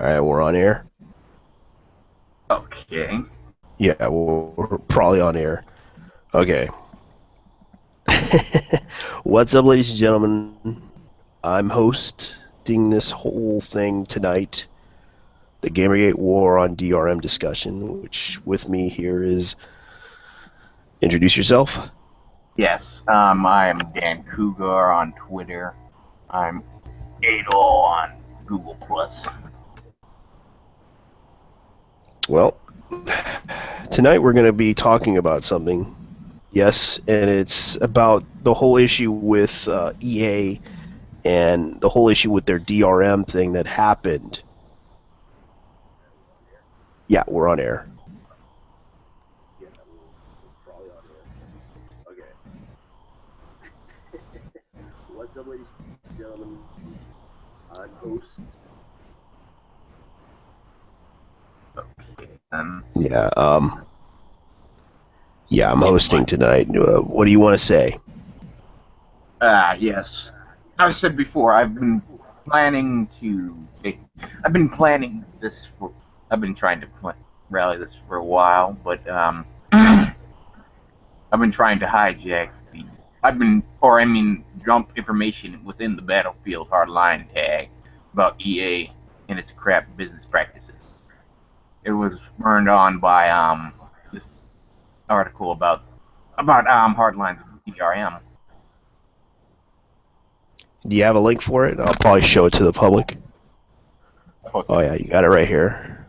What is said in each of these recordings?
All right, we're on air. Okay. Yeah, we're probably on air. Okay. What's up, ladies and gentlemen? I'm hosting this whole thing tonight, the Gamergate War on DRM discussion, which with me here is introduce yourself. Yes. I'm Dan Cougar on Twitter. I'm Adol on Google Plus. Well, tonight we're going to be talking about something. Yes, and it's about the whole issue with EA and the whole issue with their DRM thing that happened. Yeah, we're on air. Yeah, we're probably on air. Okay. What's up, ladies and gentlemen? I'm host. Okay. Then. Yeah, yeah, I'm Yeah. hosting tonight. What do you want to say? Yes. I said before. Planning to. I've been planning this for. I've been trying to rally this for a while, but I've been trying to hijack the. Dump information within the Battlefield Hardline tag about EA and its crap business practices. It was burned on by this article about hardlines of DRM. Do you have a link for it? I'll probably show it to the public. I Oh posted it. yeah, you got it right here.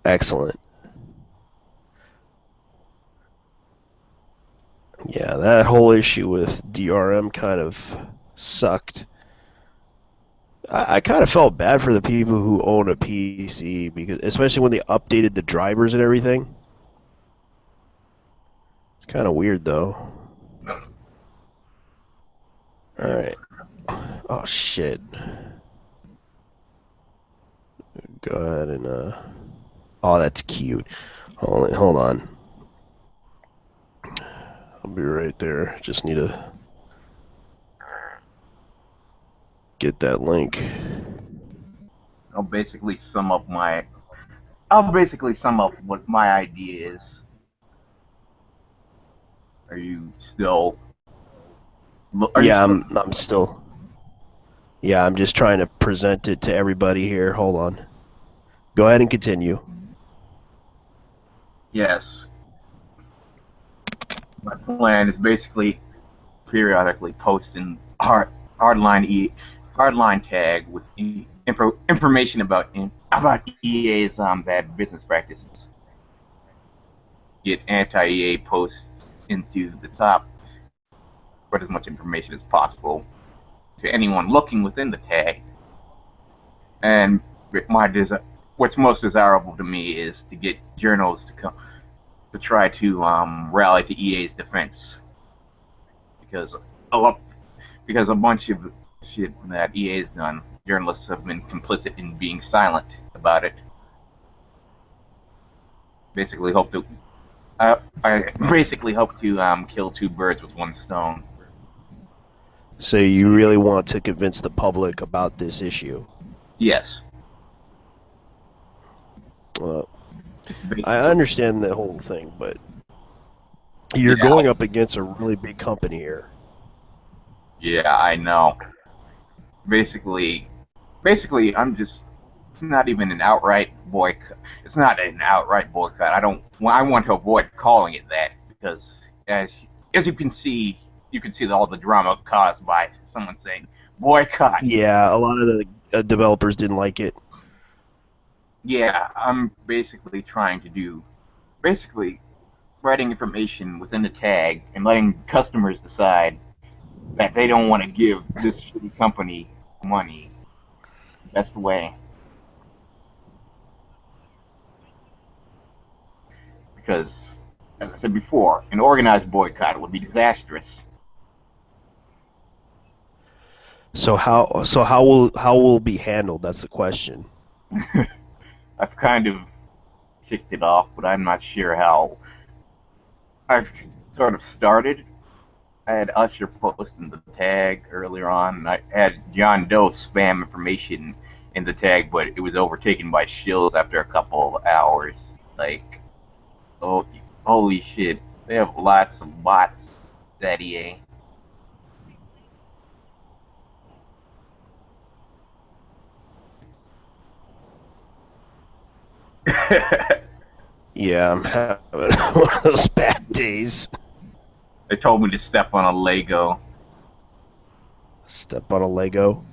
Excellent. Yeah, that whole issue with DRM kind of sucked. I kind of felt bad for the people who own a PC because, especially when they updated the drivers and everything. It's kind of weird though. All Yep. right. Oh shit. Go ahead and Oh, that's cute. Hold on. I'll be right there. Just need to get that link. I'll basically sum up my. I'll basically sum up what my idea is. Are you still? Are you Yeah, still? I'm still. Yeah, I'm just trying to present it to everybody here. Hold on. Go ahead and continue. Yes. My plan is basically periodically posting hardline hardline tag with information about EA's bad business practices. Get anti-EA posts into the top, put as much information as possible to anyone looking within the tag. And what's most desirable to me is to get journals to come to try to rally to EA's defense because a lot because a bunch of shit that EA's done, journalists have been complicit in being silent about it. Basically, hope to I basically hope to kill two birds with one stone. So you really want to convince the public about this issue? Yes, Well, it's I basically understand the whole thing, but you're yeah, going up against a really big company here. yeah, I know. Basically, I'm just. It's not even an outright boycott. It's not an outright boycott. I don't. I want to avoid calling it that because as you can see all the drama caused by someone saying boycott. Yeah, a lot of the developers didn't like it. Yeah, I'm basically trying to do basically writing information within the tag and letting customers decide that they don't want to give this shitty company money. That's the way. Because, as I said before, an organized boycott would be disastrous. So how will it be handled? That's the question. I've kind of kicked it off, but I'm not sure how. I've sort of started. I had Usher post in the tag earlier on, and I had John Doe spam information in the tag, but it was overtaken by shills after a couple of hours. Like, oh, holy shit! They have lots of bots at EA. Yeah, I'm having one of those bad days. They told me to step on a Lego. Step on a Lego.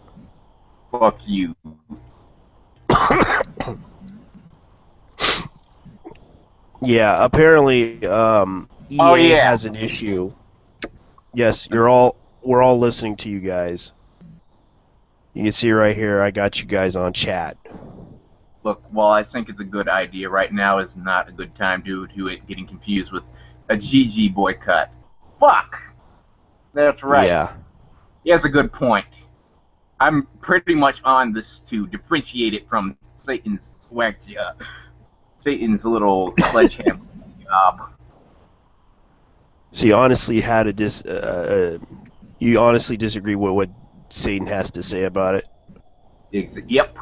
Fuck you. Yeah, apparently EA Oh yeah. has an issue. Yes, we're all listening to you guys. You can see right here, I got you guys on chat. Look, while I think it's a good idea, right now is not a good time due to it getting confused with a GG boycott. Fuck! That's right. Yeah. He has a good point. I'm pretty much on this to differentiate it from Satan's Satan's little sledgehammer job. So you honestly had you honestly disagree with what Satan has to say about it? Yep.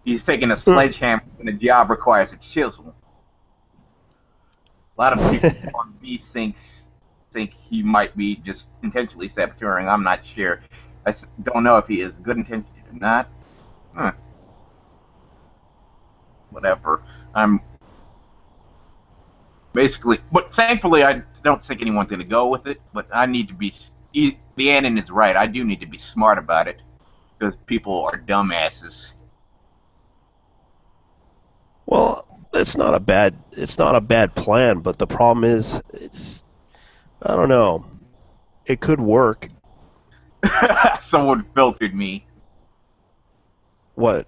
He's taking a sledgehammer and the job requires a chisel. A lot of people on B think he might be just intentionally saboteuring. I'm not sure. I don't know if he is good intention or not. Whatever. I'm basically, but thankfully, I don't think anyone's going to go with it. But I need to be. Leannon is right. I do need to be smart about it because people are dumbasses. Well, it's not a bad plan, but the problem is I don't know. It could work. Someone filtered me. What?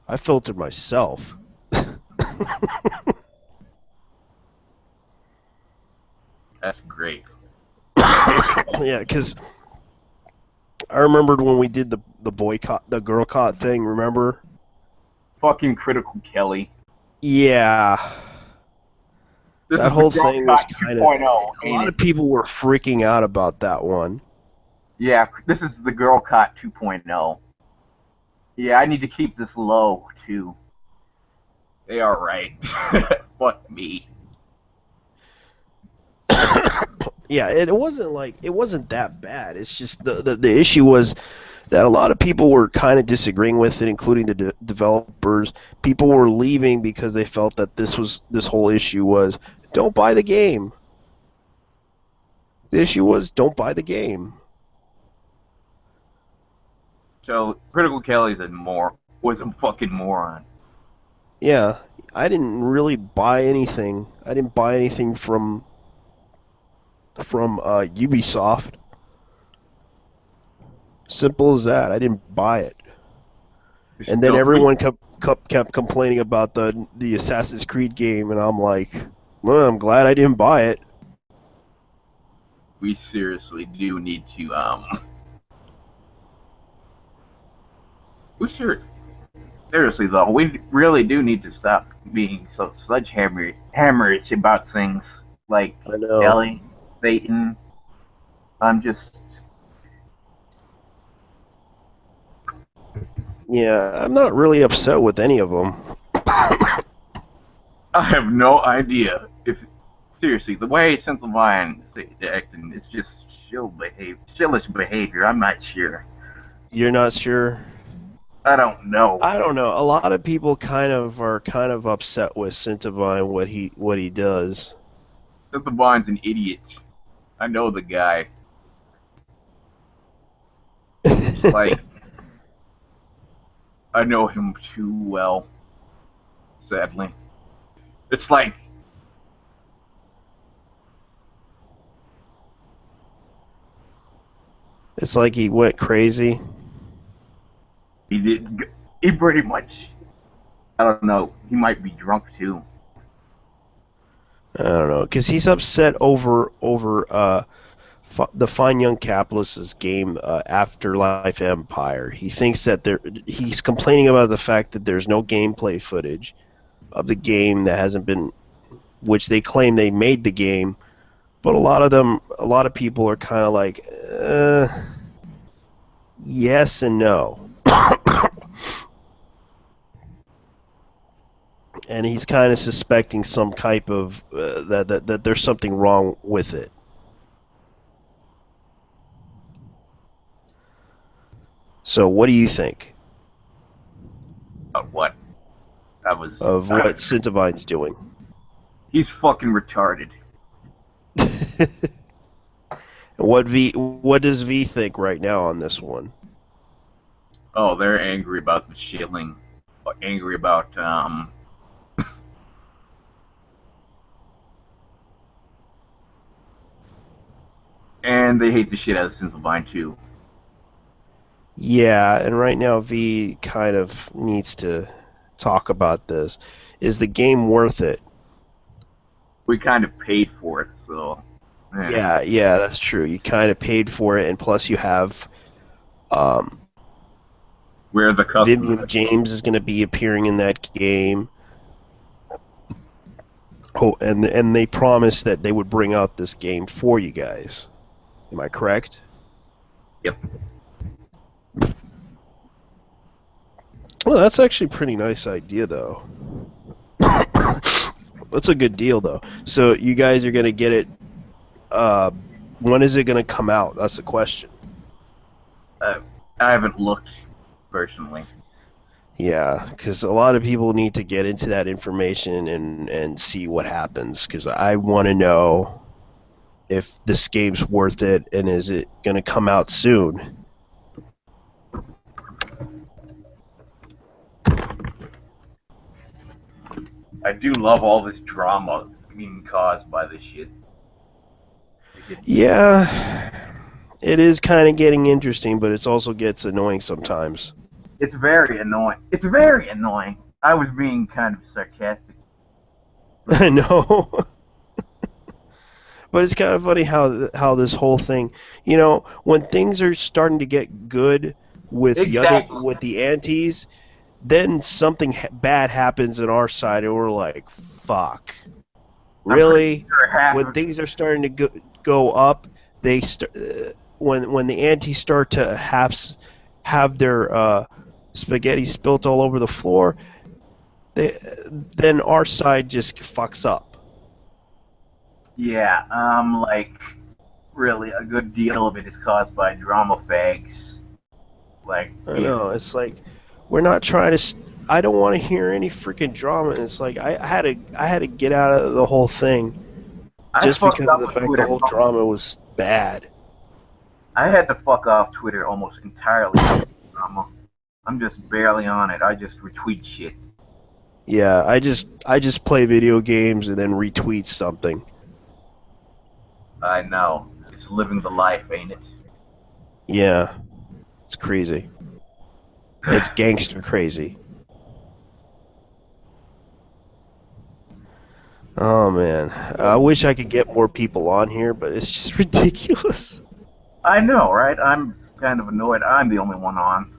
I filtered myself. That's great. Yeah, because I remembered when we did the boycott, the girl caught thing. Remember? Fucking Critical Kelly. Yeah. That whole thing was kind of. A lot of people were freaking out about that one. Yeah, this is the Girl Caught 2.0. Yeah, I need to keep this low too. They are right. Fuck me. Yeah, it wasn't that bad. It's just the issue was that a lot of people were kind of disagreeing with it, including the developers. People were leaving because they felt that this whole issue was don't buy the game. The issue was don't buy the game. So Critical Kelly's was a fucking moron. Yeah, I didn't really buy anything. I didn't buy anything from Ubisoft. Simple as that. I didn't buy it. And then everyone kept complaining about the Assassin's Creed game, and I'm like, well, I'm glad I didn't buy it. We seriously do need to seriously though, we really do need to stop being so sledgehammerish about things like I know. Ellie, Satan. I'm just. Yeah, I'm not really upset with any of them. I have no idea if seriously the way Synthlevion is acting is just shillish behavior. I'm not sure. You're not sure? I don't know. I don't know. A lot of people are kind of upset with Synthlevion what he does. Synthlevian's an idiot. I know the guy. Like, I know him too well. Sadly, it's like it's like he went crazy. He pretty much. I don't know. He might be drunk too. I don't know, because he's upset over the Fine Young Capitalist's game Afterlife Empire. He thinks that he's complaining about the fact that there's no gameplay footage of the game that hasn't been, which they claim they made the game, but a lot of people are kind of like, Yes and no. And he's kind of suspecting some type of that there's something wrong with it. So what do you think What? I was. of what Cintavine's doing? He's fucking retarded. What does V think right now on this one? Oh, they're angry about the shilling. Angry about and they hate the shit out of Simplifine too. Yeah, and right now V kind of needs to talk about this. Is the game worth it? We kind of paid for it, so. Yeah, that's true. You kind of paid for it, and plus you have um, We're the Vivian customer. James is going to be appearing in that game. Oh, and they promised that they would bring out this game for you guys. Am I correct? Yep. Well, that's actually a pretty nice idea, though. That's a good deal, though. So you guys are going to get it. When is it going to come out? That's the question. I haven't looked personally. Yeah, because a lot of people need to get into that information and see what happens. Because I want to know if this game's worth it and is it going to come out soon. I do love all this drama being caused by this shit. Yeah, it is kind of getting interesting, but it also gets annoying sometimes. It's very annoying. It's very annoying. I was being kind of sarcastic. I know. But it's kind of funny how this whole thing, when things are starting to get good with Exactly. with the antis, then something bad happens on our side, and we're like, "Fuck, really?" Sure When things are starting to go up, when the antis start to have their spaghetti spilt all over the floor, then our side just fucks up. Yeah, like, really, a good deal of it is caused by drama fags. Like, I if know. It's like we're not trying to. I don't want to hear any freaking drama. It's like I had to get out of the whole thing I just fucked because of up the with fact the Twitter, whole drama was bad. I had to fuck off Twitter almost entirely because of drama. I'm just barely on it. I just retweet shit. Yeah, I just play video games and then retweet something. I know. It's living the life, ain't it? Yeah, it's crazy. It's gangster crazy. Oh man, I wish I could get more people on here, but it's just ridiculous. I know, right? I'm kind of annoyed I'm the only one on.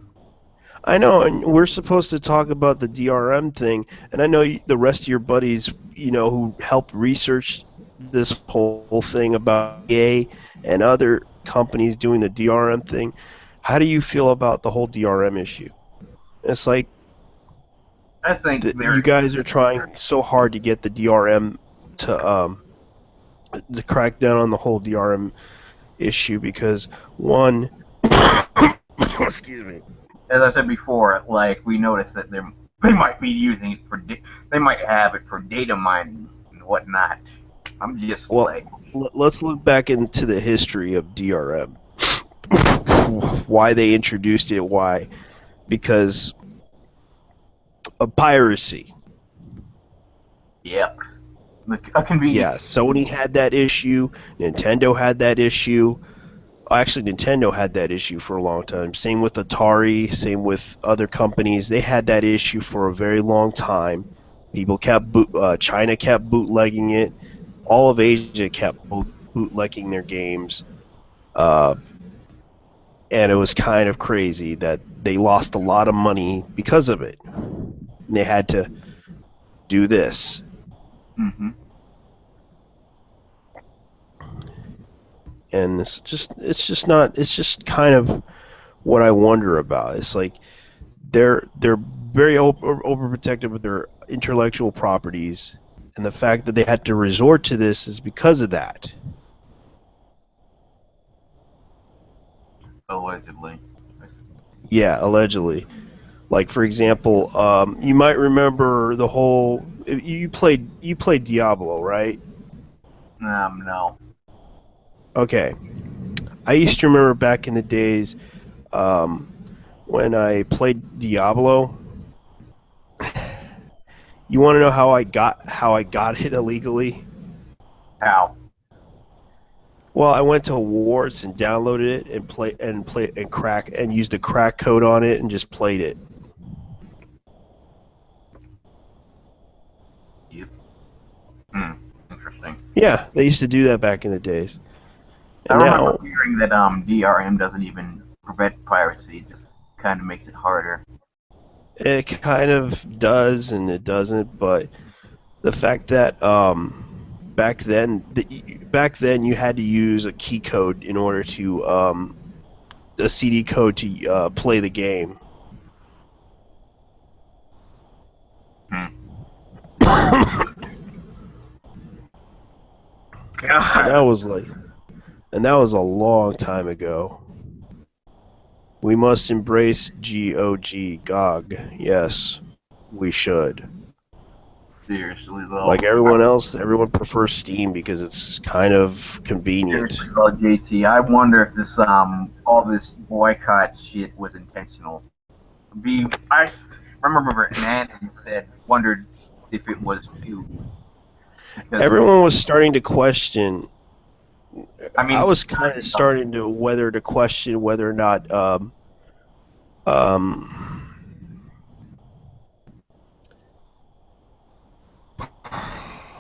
I know, and we're supposed to talk about the DRM thing, and I know the rest of your buddies, who helped research this whole thing about EA and other companies doing the DRM thing. How do you feel about the whole DRM issue? It's like I think you they're guys are trying so hard to get the DRM to crack down on the whole DRM issue because one, excuse me. as I said before, like we noticed that they might be using it for they might have it for data mining and whatnot. I'm just Well, like, let's look back into the history of DRM. Why they introduced it? Why? Because of piracy. yep, a convenient. Yeah, Sony had that issue. Nintendo had that issue. Actually, Nintendo had that issue for a long time. Same with Atari. Same with other companies. They had that issue for a very long time. People kept China kept bootlegging it. All of Asia kept bootlegging their games. Uh, and it was kind of crazy that they lost a lot of money because of it. And they had to do this. Mm-hmm. And it's just kind of what I wonder about. It's like they're very overprotective with their intellectual properties, and the fact that they had to resort to this is because of that. Allegedly. Yeah, allegedly. Like for example, you might remember the whole you played Diablo, right? No. Okay. I used to remember back in the days um, when I played Diablo. You want to know how I got it illegally? How? Well, I went to Wars and downloaded it and crack and used a crack code on it and just played it. Yep. Interesting. Yeah, they used to do that back in the days. I And remember now hearing that DRM doesn't even prevent piracy; it just kind of makes it harder. it kind of does and it doesn't, but the fact that back then you had to use a key code in order to a CD code to play the game. Hmm. and that God. was like and that was a long time ago. We must embrace GOG. Yes, we should. Seriously though. Like everyone else, everyone prefers Steam because it's kind of convenient. Seriously though, JT, I wonder if this all this boycott shit was intentional. Remember Nan wondered if it was too, because Everyone was starting to question. I I mean, was kind of starting to question whether or not um,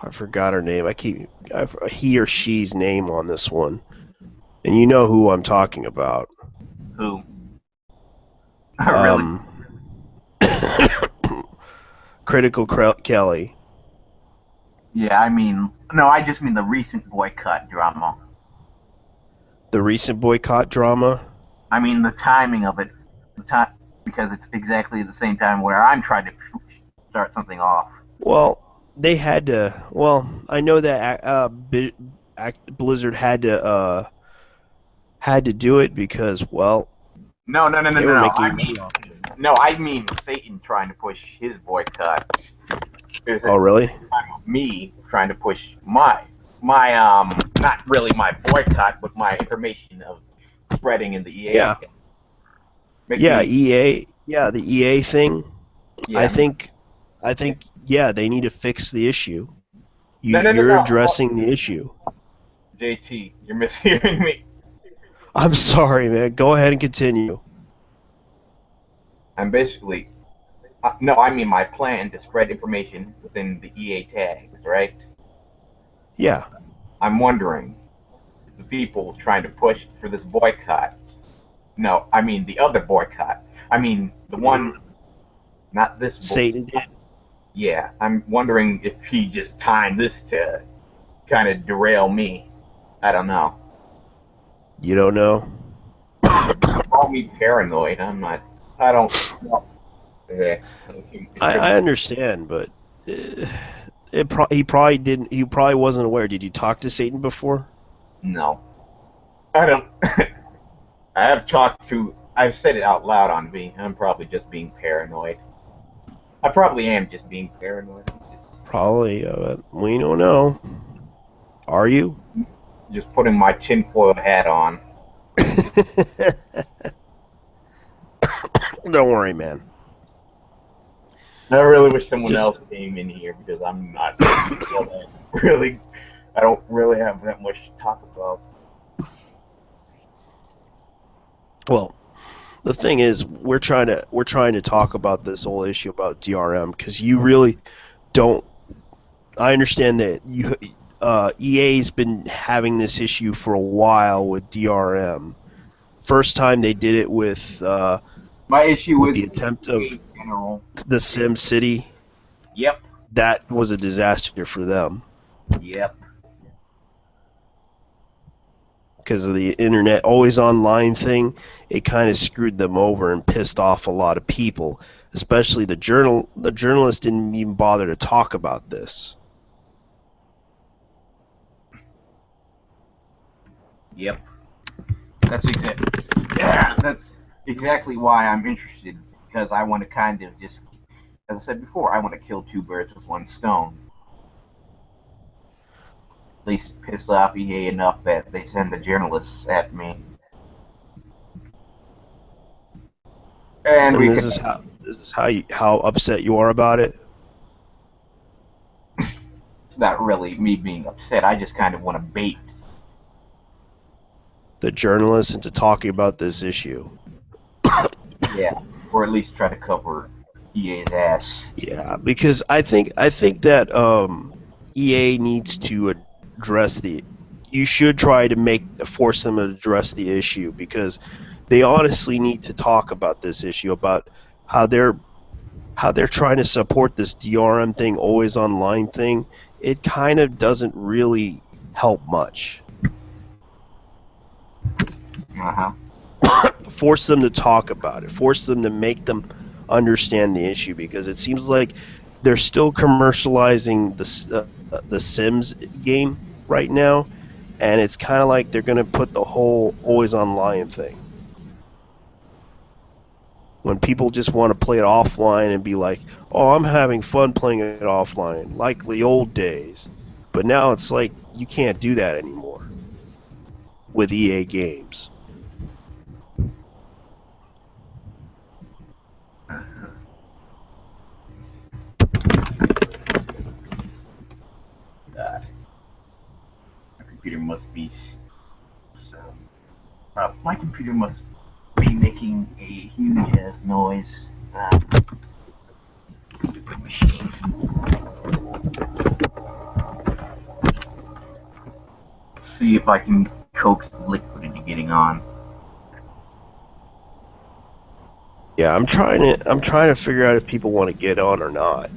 I forgot her name. He or she's name on this one, and you know who I'm talking about. who really? Um, Critical Kelly. Yeah, I mean, no, I just mean the recent boycott drama. The recent boycott drama. I mean, the timing of it, the time because it's exactly the same time where I'm trying to start something off. Well, they had to. Well, I know that Blizzard had to do it because, well, No, no, no, no, they no, were no. making money off of it. No, I mean Satan trying to push his boycott. There's Oh, a really? me trying to push my not really my boycott, but my information of spreading in the EA Yeah. account. Makes Yeah, me EA. Yeah, the EA thing. I yeah. think, I think, yeah, they need to fix the issue. No, no, no, You're no. addressing the issue. JT, you're mishearing me. I'm sorry, man. Go ahead and continue. I'm basically no, I mean my plan to spread information within the EA tags, right? Yeah. I'm wondering if the people trying to push for this boycott. No, I mean the other boycott. I mean the one, Mhm. not this Satan did. Yeah, I'm wondering if he just timed this to kind of derail me. I don't know. You don't know. Call me paranoid. I'm not. I don't. Well, yeah, it could I be. understand, but he probably didn't. He probably wasn't aware. Did you talk to Satan before? No, I don't. I have talked to. I've said it out loud on me. I'm probably just being paranoid. I probably am just being paranoid. Probably. We don't know. Are you? Just putting my tinfoil hat on. Don't worry, man. I really wish someone Just else came in here because I'm not really. I don't really have that much to talk about. well, the thing is, we're trying to talk about this whole issue about DRM because you really don't. I understand that EA's been having this issue for a while with DRM. First time they did it My issue with is the attempt of in general. the Sim City. Yep. That was a disaster for them Yep. because of the internet always online thing. It kind of screwed them over and pissed off a lot of people, especially the journalists didn't even bother to talk about this. Yep. That's exactly why I'm interested, because I want to kind of just, as I said before, I want to kill two birds with one stone. At least piss off EA enough that they send the journalists at me. And And we this can. is how upset you are about it. It's not really me being upset. I just kind of want to bait The journalists into talking about this issue. yeah, or at least try to cover EA's ass. Yeah, because I think that EA needs to address the. You should try to force them to address the issue, because they honestly need to talk about this issue, about how they're trying to support this DRM thing, always online thing. It kind of doesn't really help much. Uh-huh. Force them to talk about it. Force them to make them understand the issue, because it seems like they're still commercializing the Sims game right now, and it's kind of like they're going to put the whole always online thing. When people just want to play it offline and be like, "Oh, I'm having fun playing it offline, like the old days." But now it's like you can't do that anymore with EA games. God. My computer must be so. My computer must be making a huge ass noise. See if I can coax the liquid into getting on. Yeah, I'm trying to figure out if people want to get on or not.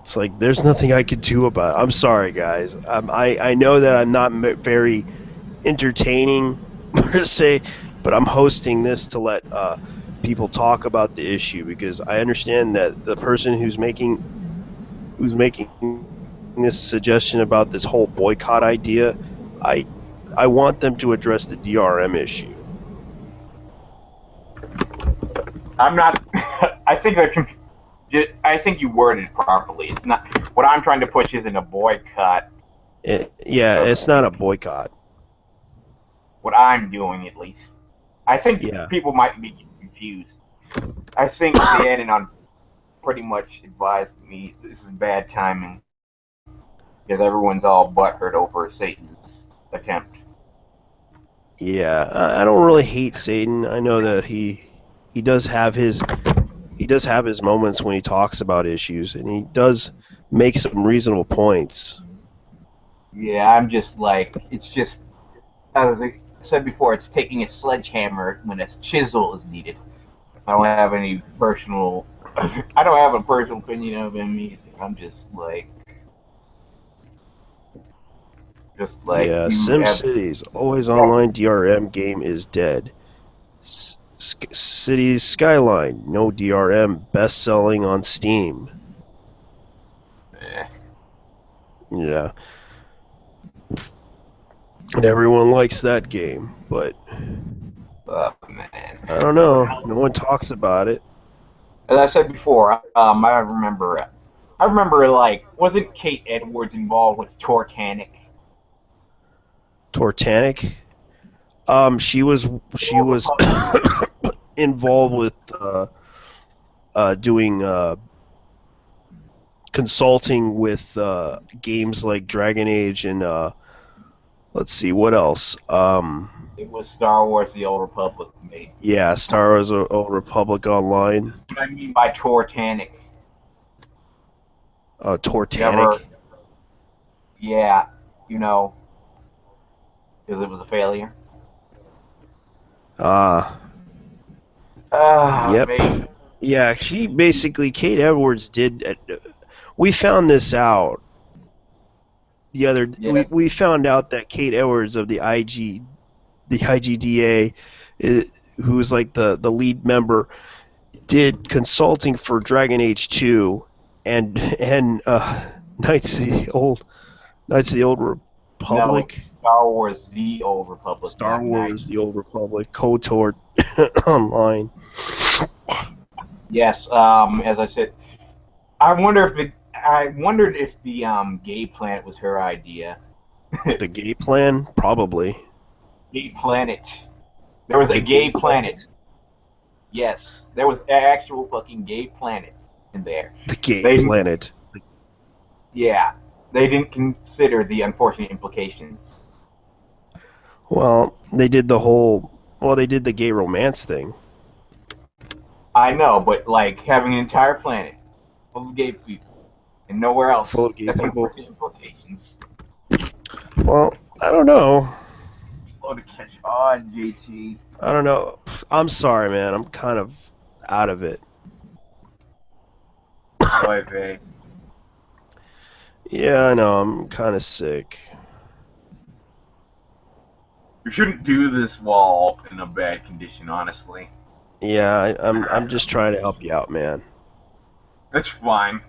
It's like there's nothing I could do about it. I'm sorry, guys. I know that I'm not very entertaining per se, but I'm hosting this to let people talk about the issue, because I understand that the person who's making this suggestion about this whole boycott idea, I want them to address the DRM issue. I'm not. I think I think you worded it properly. It's not. What I'm trying to push isn't a boycott. Yeah, it's not a boycott. What I'm doing, at least. I think Yeah. people might be confused. I think the on pretty much advised me this is bad timing, because everyone's all butthurt over Satan's attempt. Yeah, I don't really hate Satan. I know that he does have his moments when he talks about issues, and he does make some reasonable points. Yeah, I'm just like, it's just, as I said before, it's taking a sledgehammer when a chisel is needed. I don't have any personal, I don't have a personal opinion of him either. I'm just like Yeah, you have. SimCity's always online DRM game is dead. Cities Skyline, no DRM, best selling on Steam. Eh, Yeah. And everyone likes that game, but oh man. I don't know. No one talks about it. As I said before, I remember like, wasn't Kate Edwards involved with Tortanic? Tortanic. She was involved with doing consulting with games like Dragon Age and let's see what else. It was Star Wars: The Old Republic, mate. Yeah, Star Wars: Old Republic Online. What I mean by Tortanic. You ever? Tortanic. Yeah, you know, because it was a failure. Ah, yep. Mate. Yeah, she basically Kate Edwards did. We found this out Yes. we found out that Kate Edwards of the IGDA, who's like the lead member, did consulting for Dragon Age 2 and Knights of the Old No, it's Republic, Star Wars: The Old Republic, Star not Wars, Knights. the Old Republic, KOTOR online. Yes. As I said, I wondered if the gay planet was her idea. The gay plan, probably. Gay planet. There was a The gay gay planet. planet. Yes, there was an actual fucking gay planet in there. The gay They, planet. yeah, they didn't consider the unfortunate implications. Well, they did the gay romance thing. I know, but like having an entire planet full of gay people and nowhere else, Full of gay that's people. unfortunate implications. Well, I don't know. Slow to catch on, JT. I don't know. I'm sorry, man. I'm kind of out of it. Boy, babe. Yeah, I know. I'm kind of sick. You shouldn't do this while in a bad condition, honestly. Yeah, I'm just trying to help you out, man. That's fine.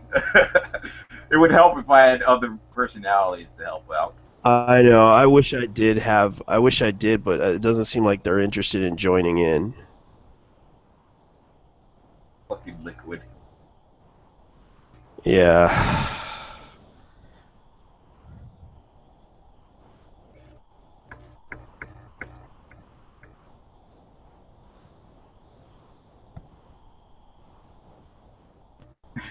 It would help if I had other personalities to help out. I know. I wish I did have. I wish I did, but it doesn't seem like they're interested in joining in. Fucking liquid. Yeah.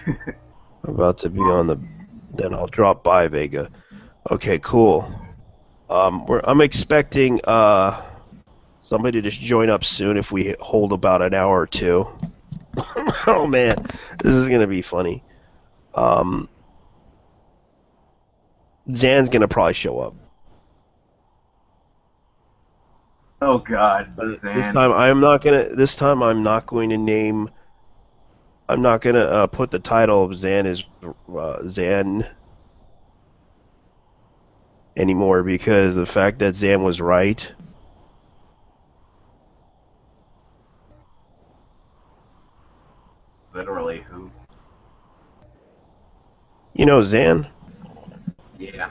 I'm about to be on the. Then I'll drop by Vega. Okay, cool. I'm expecting somebody to join up soon if we hold about an hour or two. Oh man, this is gonna be funny. Zan's gonna probably show up. Oh God, This Zan. time I'm not gonna. This time I'm not going to name. I'm not gonna put the title of Zan as Zan anymore because the fact that Zan was right. Literally, who? You know Zan? Yeah.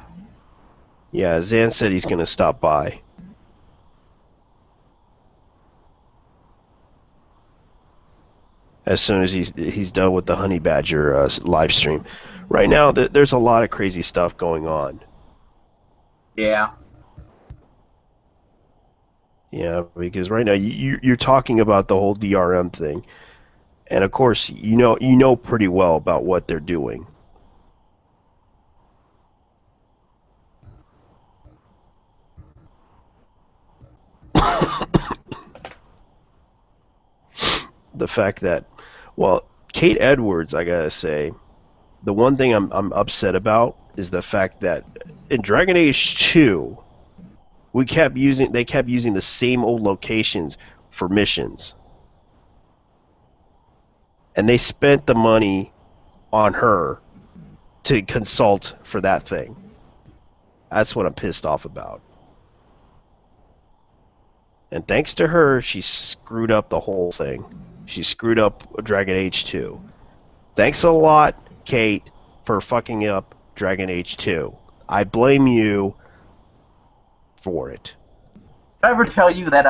Yeah, Zan said he's gonna stop by. As soon as he's done with the Honey Badger live stream. Right now, there's a lot of crazy stuff going on. Yeah. Yeah, because right now you're talking about the whole DRM thing, and of course you know pretty well about what they're doing. The fact that, well, Kate Edwards, I gotta say, the one thing I'm upset about is the fact that in Dragon Age 2, they kept using the same old locations for missions. And they spent the money on her to consult for that thing. That's what I'm pissed off about. And thanks to her, she screwed up the whole thing. She screwed up Dragon Age 2. Thanks a lot, Kate, for fucking up Dragon Age 2. I blame you for it. Did I ever tell you that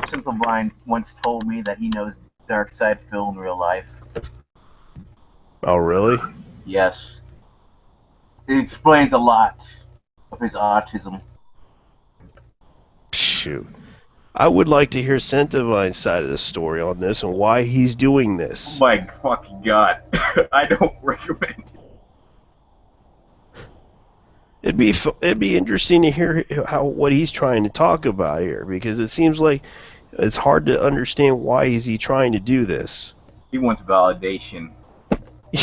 Simple Brian once told me that he knows Dark Side Phil in real life? Oh, really? Yes. It explains a lot of his autism. Shoot. I would like to hear Centivine's side of the story on this and why he's doing Oh this. my fucking God. I don't recommend it. It'd be interesting to hear what he's trying to talk about here because it seems like it's hard to understand why is he trying to do this. He wants validation.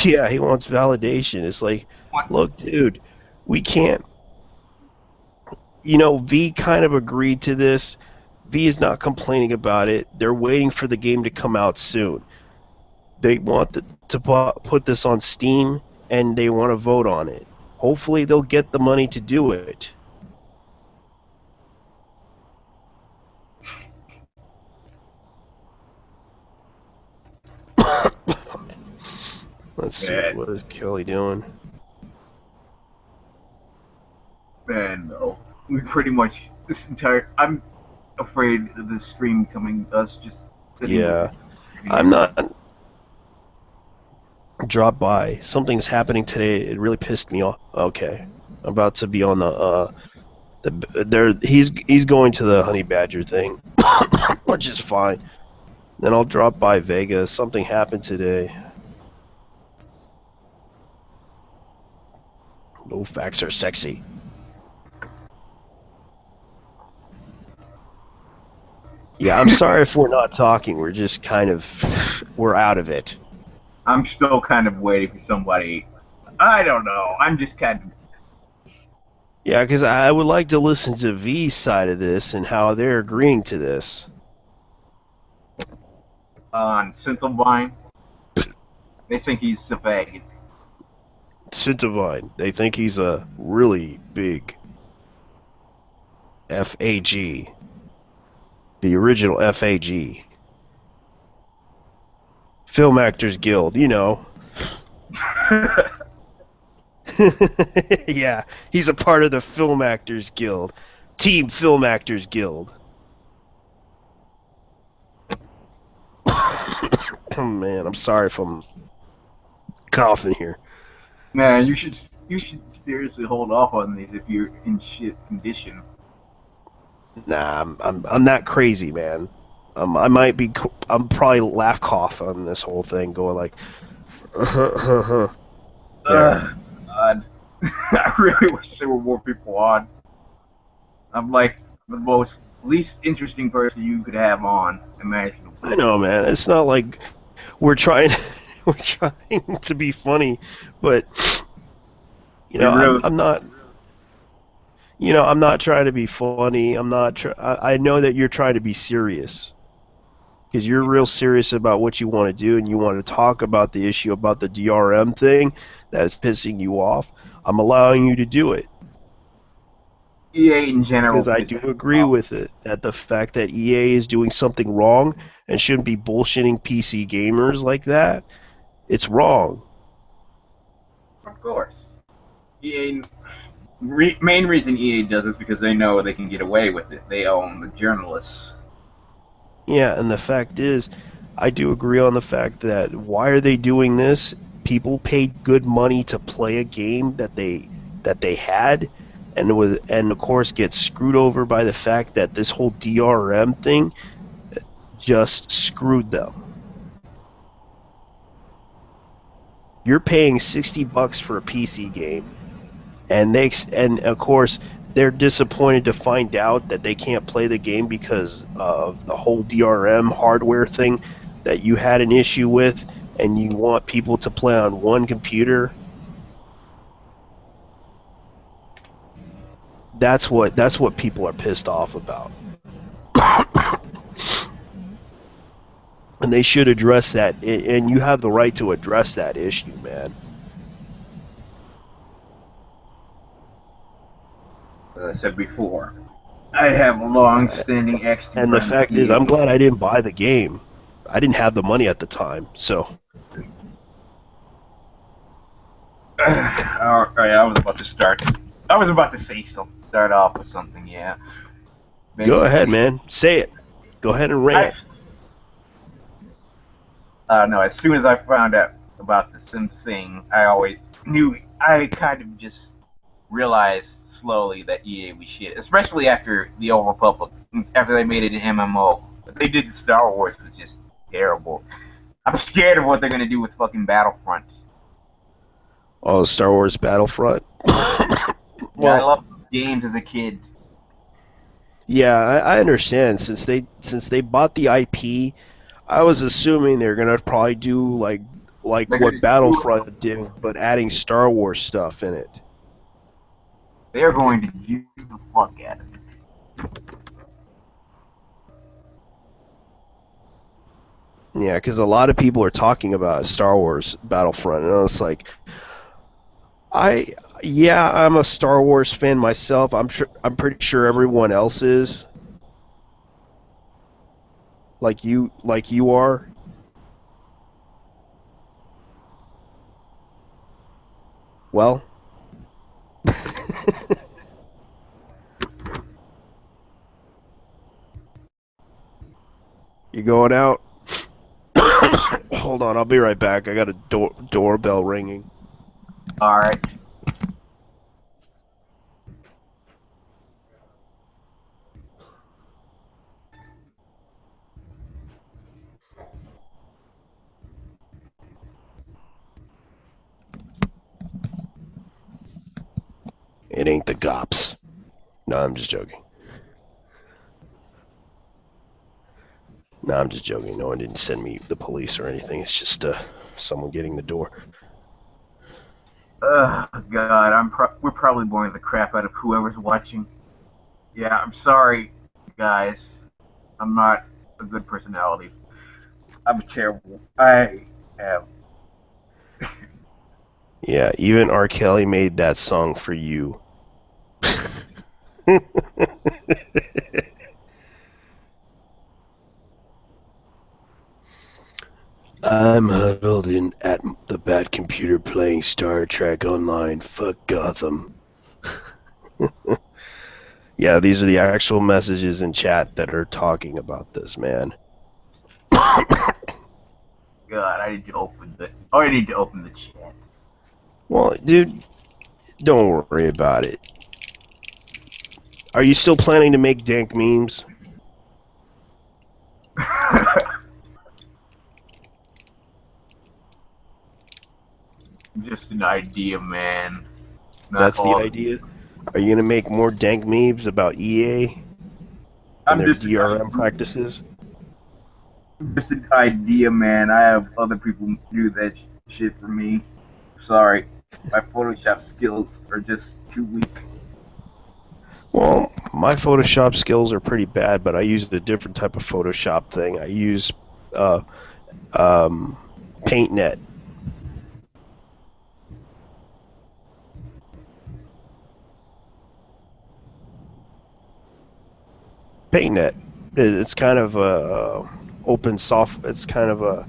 Yeah, he wants validation. It's like, look, dude, we can't. You know, V kind of agreed to this. V is not complaining about it. They're waiting for the game to come out soon. They want to put this on Steam, and they want to vote on it. hopefully they'll get the money to do it. Let's see, what is Kelly doing? Man, no. We pretty much, I'm afraid of the stream coming, us just sitting Yeah, here. I'm not. Drop by. Something's happening today. It really pissed me off. Okay, I'm about to be on he's going to the honey badger thing, which is fine. Then I'll drop by Vegas. Something happened today. No facts are sexy. Yeah, I'm sorry if we're not talking. We're just kind of, we're out of it. I'm still kind of waiting for somebody. I don't know. I'm just kind of. Yeah, because I would like to listen to V's side of this and how they're agreeing to this. On Synthivine, they think he's a faggot. Synthivine, they think he's a really big FAG. The original FAG. Film Actors Guild, you know. Yeah, he's a part of the Film Actors Guild. Team Film Actors Guild. Oh man, I'm sorry if I'm coughing here. Man, you should seriously hold off on these if you're in shit condition. Nah, I'm not crazy, man. I might be. I'm probably laugh cough on this whole thing, going like, God, I really wish there were more people on. I'm like the most least interesting person you could have on imaginable. I know, man. It's not like we're trying we're trying to be funny, but you know, I'm not. You know, I'm not trying to be funny. I know that you're trying to be serious. Because you're real serious about what you want to do and you want to talk about the issue about the DRM thing that's pissing you off. I'm allowing you to do it. EA in general. Because I do agree with it, that the fact that EA is doing something wrong and shouldn't be bullshitting PC gamers like that, it's wrong. Of course. EA, main reason EA does is because they know they can get away with it. They own the journalists. Yeah, and the fact is, I do agree on the fact that why are they doing this? People paid good money to play a game that they had, and of course get screwed over by the fact that this whole DRM thing just screwed them. You're paying $60 for a PC game, and of course they're disappointed to find out that they can't play the game because of the whole DRM hardware thing that you had an issue with, and you want people to play on one computer. That's what people are pissed off about. And they should address that, and you have the right to address that issue, man. As I said before, I have a long-standing XT. And the fact is, I'm glad I didn't buy the game. I didn't have the money at the time, so. Alright, I was about to start. I was about to say something. Start off with something, yeah. Basically, go ahead, man. Say it. Go ahead and rant. No, as soon as I found out about the Sim thing, I always knew. I kind of just realized slowly that EA was shit, especially after the Old Republic, after they made it an MMO. What they did to Star Wars was just terrible. I'm scared of what they're gonna do with fucking Battlefront. Oh, Star Wars Battlefront. Well, I loved games as a kid. Yeah, I understand. Since they bought the IP, I was assuming they're gonna probably do like what Battlefront did, but adding Star Wars stuff in it. They're going to use the fuck out of it. Yeah, because a lot of people are talking about Star Wars Battlefront, and I was like, Yeah, I'm a Star Wars fan myself. I'm pretty sure everyone else is, like you are. Well, you going out? Hold on, I'll be right back. I got a doorbell ringing. All right. It ain't the cops. No, I'm just joking. No, I'm just joking. No one didn't send me the police or anything. It's just someone getting the door. God, we're probably boring the crap out of whoever's watching. Yeah, I'm sorry, guys. I'm not a good personality. I'm terrible. I am. Yeah, even R. Kelly made that song for you. I'm huddled in at the bad computer playing Star Trek Online. Fuck Gotham. Yeah, these are the actual messages in chat that are talking about this, man. God, I need to open the. Oh, I need to open the chat. Well, dude, don't worry about it. Are you still planning to make dank memes? Just an idea, man. Not That's the all. idea? Are you going to make more dank memes about EA and I'm their just an DRM practices? just an idea, man. I have other people do that shit for me. Sorry, my Photoshop skills are just too weak. Well, my Photoshop skills are pretty bad, but I use a different type of Photoshop thing. I use uh, um, PaintNet. PaintNet. It's kind of a open soft. It's kind of a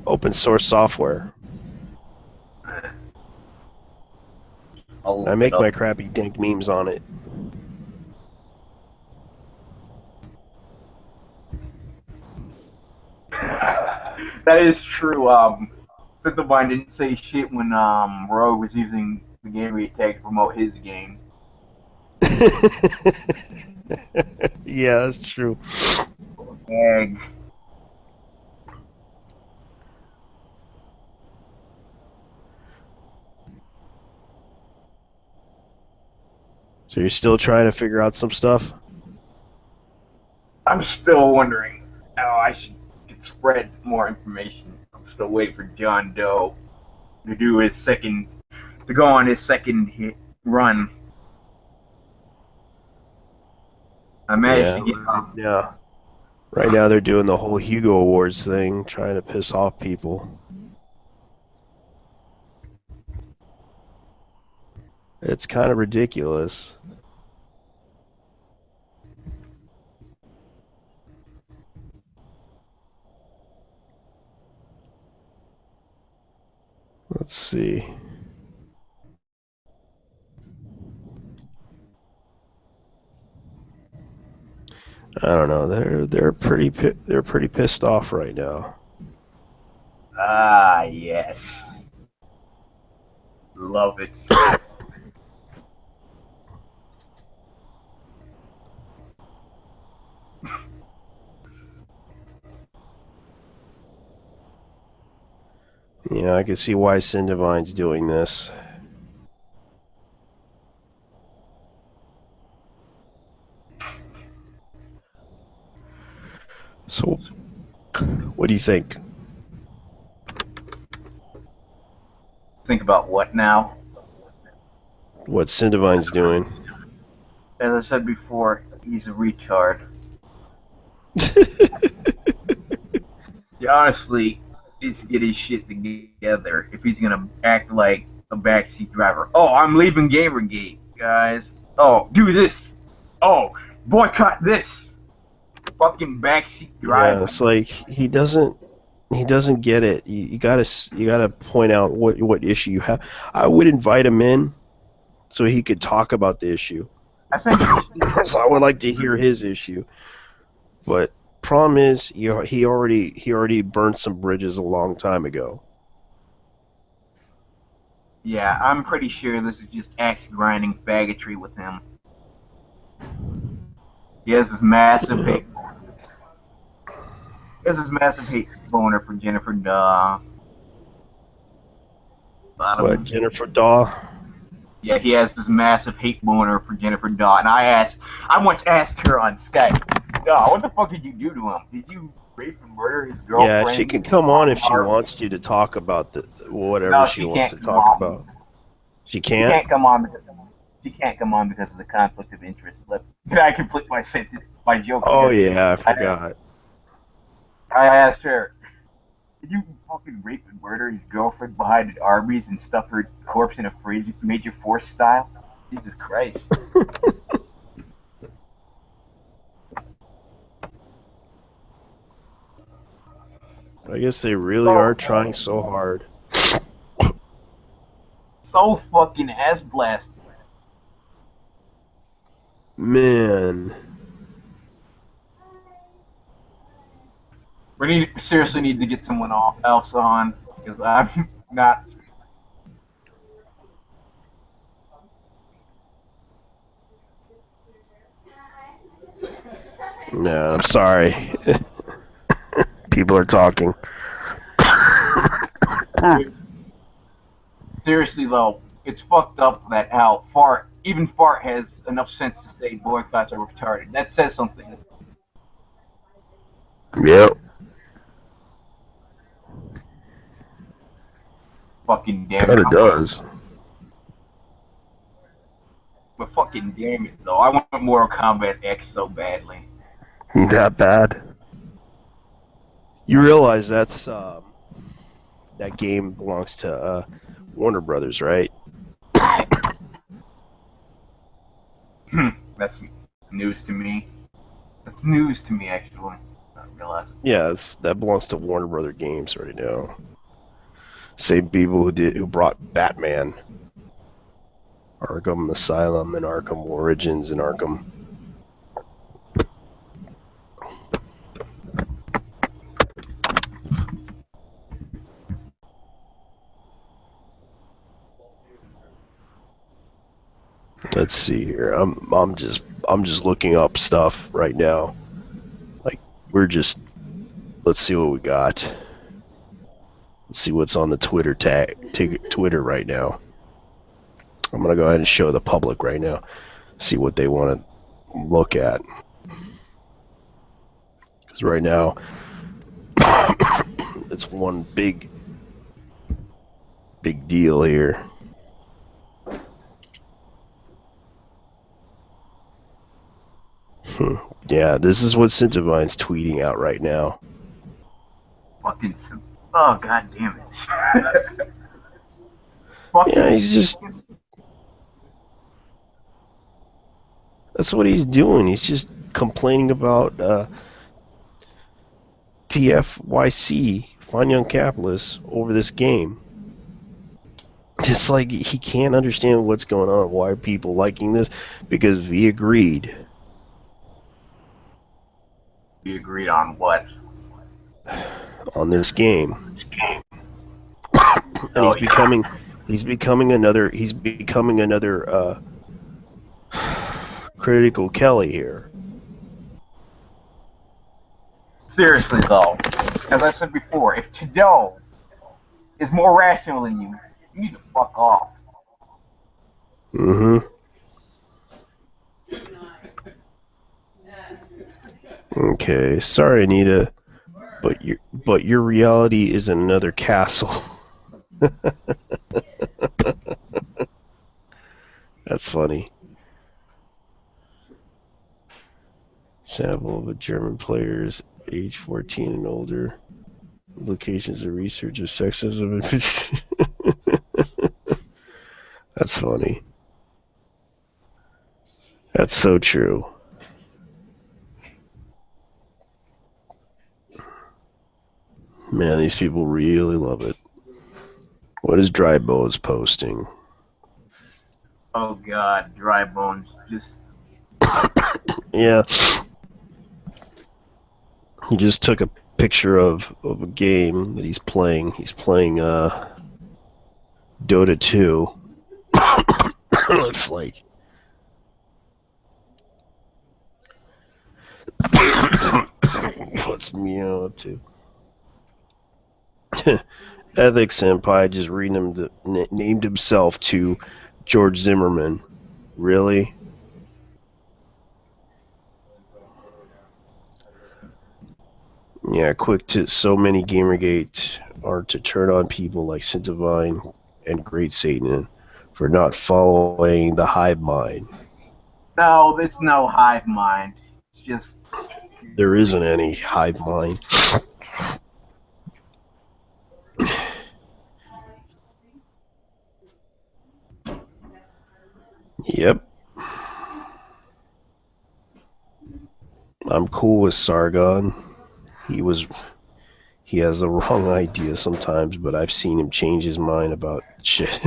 open source software. I'll I look it make up. my crappy dank memes on it. That is true. Since the Vine didn't say shit when Rogue was using the Gamergate tag to promote his game. Yeah, that's true. Tag. So you're still trying to figure out some stuff? I'm still wondering how I should spread more information. I'm still waiting for John Doe to do his second, to go on his second hit run. I managed Yeah, to get right now they're doing the whole Hugo Awards thing, trying to piss off people. It's kind of ridiculous. Let's see. I don't know. They're pretty pissed off right now. yes, love it. Yeah, I can see why Cindevine's doing this. So, what do you think? Think about what now? What Cindevine's doing? As I said before, he's a retard. He honestly needs to get his shit together if he's gonna act like a backseat driver. Oh, I'm leaving Gamergate, guys. Oh, do this. Oh, boycott this. Fucking backseat driver. Yeah, it's like he doesn't get it. You gotta point out what issue you have. I would invite him in so he could talk about the issue. I think So I would like to hear his issue. But problem is, he already burned some bridges a long time ago. yeah, I'm pretty sure this is just axe grinding faggotry with him. He has this massive hate. He has this massive hate boner for Jennifer Daw. What, Jennifer Daw? Yeah, he has this massive hate boner for Jennifer Daw, and I once asked her on Skype, Daw, what the fuck did you do to him? Did you rape and murder his girlfriend? Yeah, she can come on if she wants to talk about whatever No, she she wants can't to come talk on. about. She She can't? can't come on because of the conflict of interest. Can I complete my sentence? My joke. Oh here? yeah, I forgot. I asked her, did you fucking rape and murder his girlfriend behind an Arby's and stuff her corpse in a fridge, Major Force style? Jesus Christ. I guess they really are trying so hard. So fucking ass blasted. Man. We seriously need to get someone else on, because I'm not. No, I'm sorry. People are talking. Seriously though, it's fucked up that how even Fart has enough sense to say boycotts are retarded. That says something. Yep. Fucking damn Kinda it. does. But fucking damn it though, I want Mortal Kombat X so badly. That bad. You realize that game belongs to Warner Brothers, right? That's news to me. That's news to me, actually. I realize it. Yeah, that belongs to Warner Brother Games right now. Same people who brought Batman, Arkham Asylum, and Arkham Origins, and Arkham. Let's see here. I'm just looking up stuff right now. Like let's see what we got. Let's see what's on the Twitter right now. I'm gonna go ahead and show the public right now. See what they want to look at. Because right now, it's one big deal here. Yeah, this is what Cintavine's tweeting out right now. Fucking. Oh, god damn it. Yeah, he's just. That's what he's doing. He's just complaining about TFYC, Fine Young Capitalists, over this game. It's like he can't understand what's going on. Why are people liking this? Because we agreed. We agreed on what? On this game. And he's becoming another Critical Kelly here. Seriously though, as I said before, if Trudeau is more rational than you need to fuck off. Mm-hmm. Okay, sorry, Anita, but your reality is in another castle. That's funny. Sample of a German players age 14 and older. Locations of research of sexism. That's funny. That's so true. Man, these people really love it. What is Dry Bones posting? Oh God, Dry Bones just. Yeah. He just took a picture of a game that he's playing. He's playing Dota 2. Looks like. What's Meow up to? Ethics Senpai just named himself to George Zimmerman. Really? Yeah, so many Gamergate are to turn on people like Scintavine and Great Satan for not following the hive mind. No, there's no hive mind. It's just. There isn't any hive mind. Yep. I'm cool with Sargon. He has the wrong idea sometimes, but I've seen him change his mind about shit.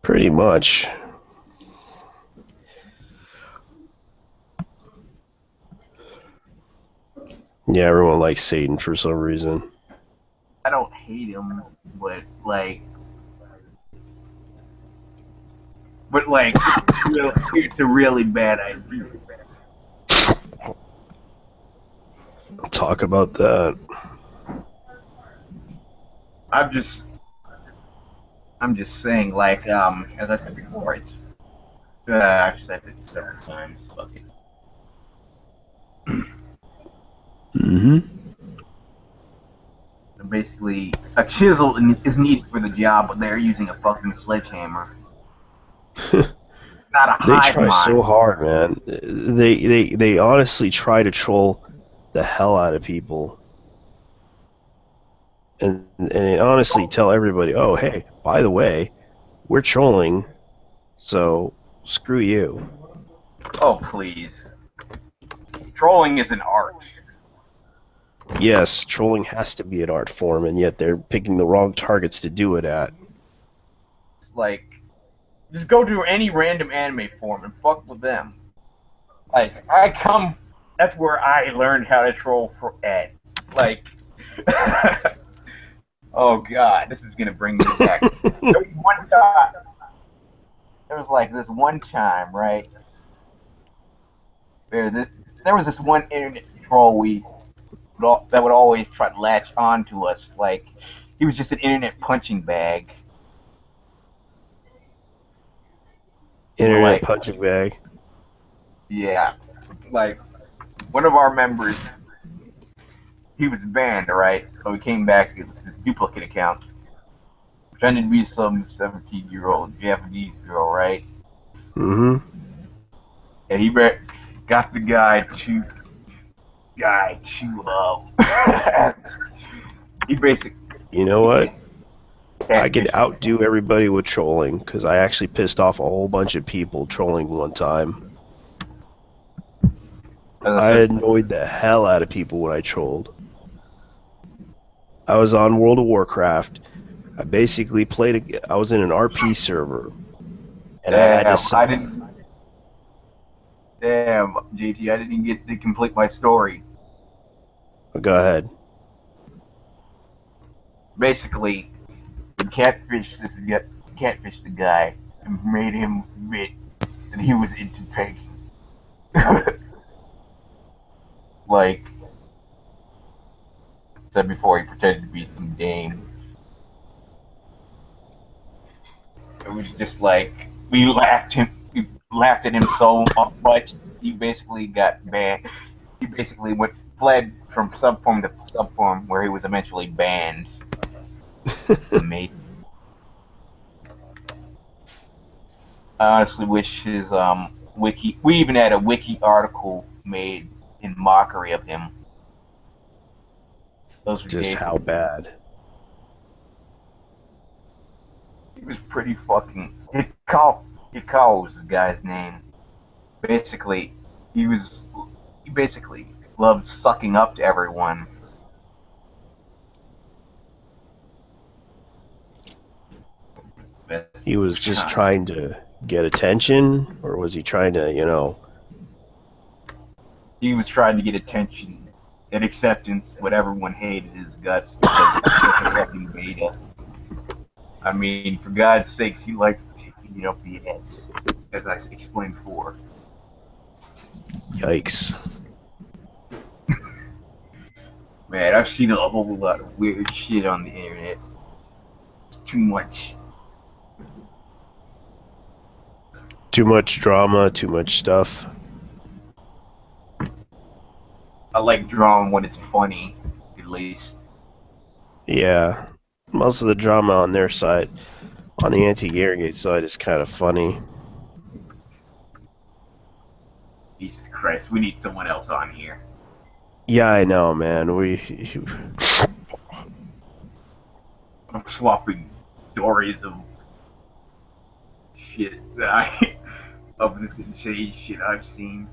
Pretty much. Yeah, everyone likes Satan for some reason. I don't hate him, but like. It's a really bad idea. Talk about that. I'm just saying, like, as I said before, it's. I've said it several times. Fuck it. Mm-hmm. Basically, a chisel is needed for the job, but they're using a fucking sledgehammer. Not a They hive try mind. so hard, man. They honestly try to troll the hell out of people. And they honestly tell everybody, oh, hey, by the way, we're trolling, so screw you. Oh, please. Trolling is an art. Yes, trolling has to be an art form, and yet they're picking the wrong targets to do it at. Like, just go to any random anime forum and fuck with them. Like, that's where I learned how to troll for Ed. Like, oh god, this is gonna bring me back. There was like this one time, right? There was this one internet troll that would always try to latch on to us. Like, he was just an internet punching bag. Internet Like, punching bag. yeah, like one of our members, he was banned, right? So he came back. It was his duplicate account, pretending to be some 17-year-old Japanese girl, right? Mm-hmm. And he got the guy to he basically You know what? I could catfished. outdo everybody with trolling, because I actually pissed off a whole bunch of people trolling one time. As I I said, annoyed the hell out of people when I trolled. I was on World of Warcraft. I basically I was in an RP server, and I had to damn, JT, I didn't get to complete my story. Go ahead. Basically, we catfished the guy and made him admit that he was into pegging. Like I said before, he pretended to be some dame. It was just like we laughed at him so much. He basically got banned. He basically fled from subform to subform, where he was eventually banned. Amazing. I honestly wish his wiki. We even had a wiki article made in mockery of him. Those were Just days. how bad? he was pretty fucking. Hikawa was the guy's name. Basically, he was. He basically loved sucking up to everyone. He was just trying to get attention, or was he trying to, He was trying to get attention and acceptance, but everyone hated his guts because he was such a fucking beta. I mean, for God's sakes, he liked to beat up the ass, as I explained before. Yikes. Man, I've seen a whole lot of weird shit on the internet. It's too much. Too much drama, too much stuff. I like drawing when it's funny, at least. Yeah. Most of the drama on their side, on the anti-Gamergate side, is kind of funny. Jesus Christ, we need someone else on here. Yeah, I know, man. I'm swapping stories of shit that I of this insane shit I've seen.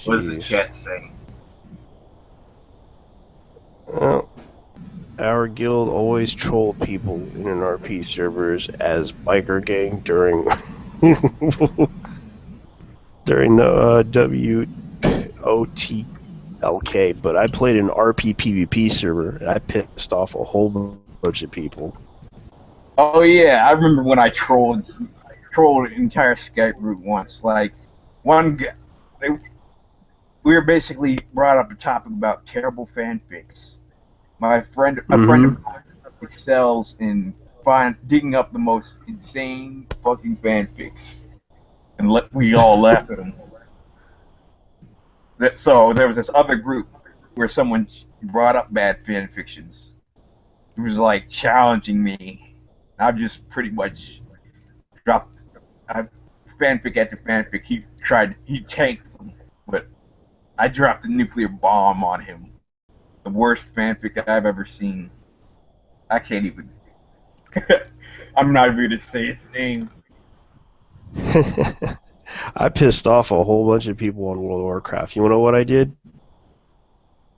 What does the chat say? Well, our guild always trolled people in an RP servers as biker gang during during the WOTLK, but I played an RP PvP server and I pissed off a whole bunch of people. Oh yeah, I remember when I trolled an entire Skype group once. Like one guy, we were basically brought up a topic about terrible fanfics. A friend of mine excels in digging up the most insane fucking fanfics, and we all laugh at him. So there was this other group where someone brought up bad fanfictions. It was like challenging me. I've just pretty much dropped fanfic after fanfic. He tanked them, but I dropped a nuclear bomb on him. The worst fanfic I've ever seen. I can't even. I'm not even gonna say its name. I pissed off a whole bunch of people on World of Warcraft. You know what I did?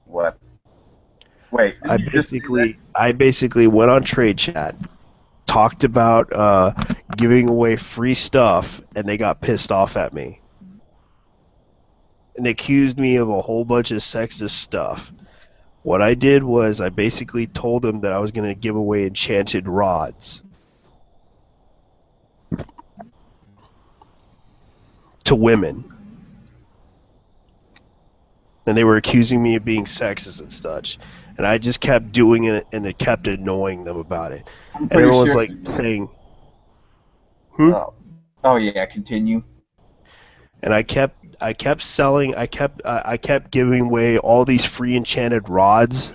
What? Wait. I basically went on trade chat, talked about giving away free stuff, and they got pissed off at me. And they accused me of a whole bunch of sexist stuff. What I did was I basically told them that I was going to give away enchanted rods to women. And they were accusing me of being sexist and such. And I just kept doing it, and it kept annoying them about it. And everyone was like saying, Oh yeah, continue. And I kept giving away all these free enchanted rods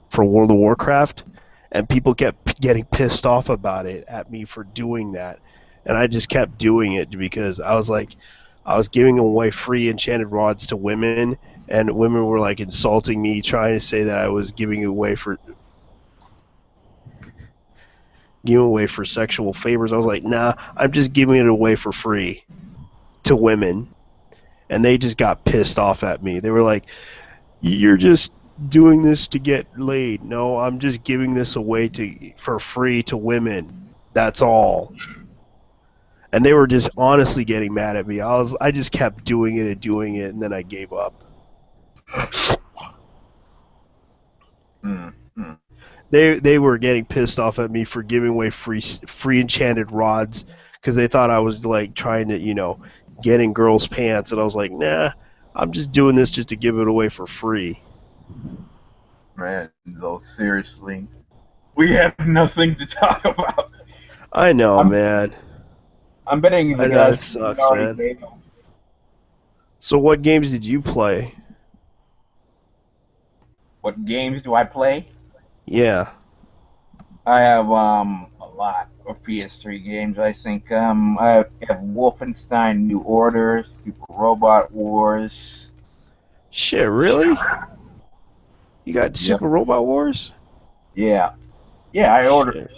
for World of Warcraft, and people kept getting pissed off about it at me for doing that. And I just kept doing it because I was giving away free enchanted rods to women, and women were like insulting me, trying to say that I was giving away for sexual favors. I was like, nah, I'm just giving it away for free to women. And they just got pissed off at me. They were like, you're just doing this to get laid. No, I'm just giving this away for free to women. That's all. And they were just honestly getting mad at me. I just kept doing it, and then I gave up. They were getting pissed off at me for giving away free enchanted rods because they thought I was like trying to, get in girls' pants, and I was like, nah, I'm just doing this just to give it away for free. Man, though, seriously, we have nothing to talk about. I know, man. I'm betting the guys sucks, man. So what games did you play? What games do I play? Yeah. I have a lot of PS3 games. I think I have Wolfenstein: New Order, Super Robot Wars. Shit, really? You got Yep. Super Robot Wars? Yeah. Yeah. Shit.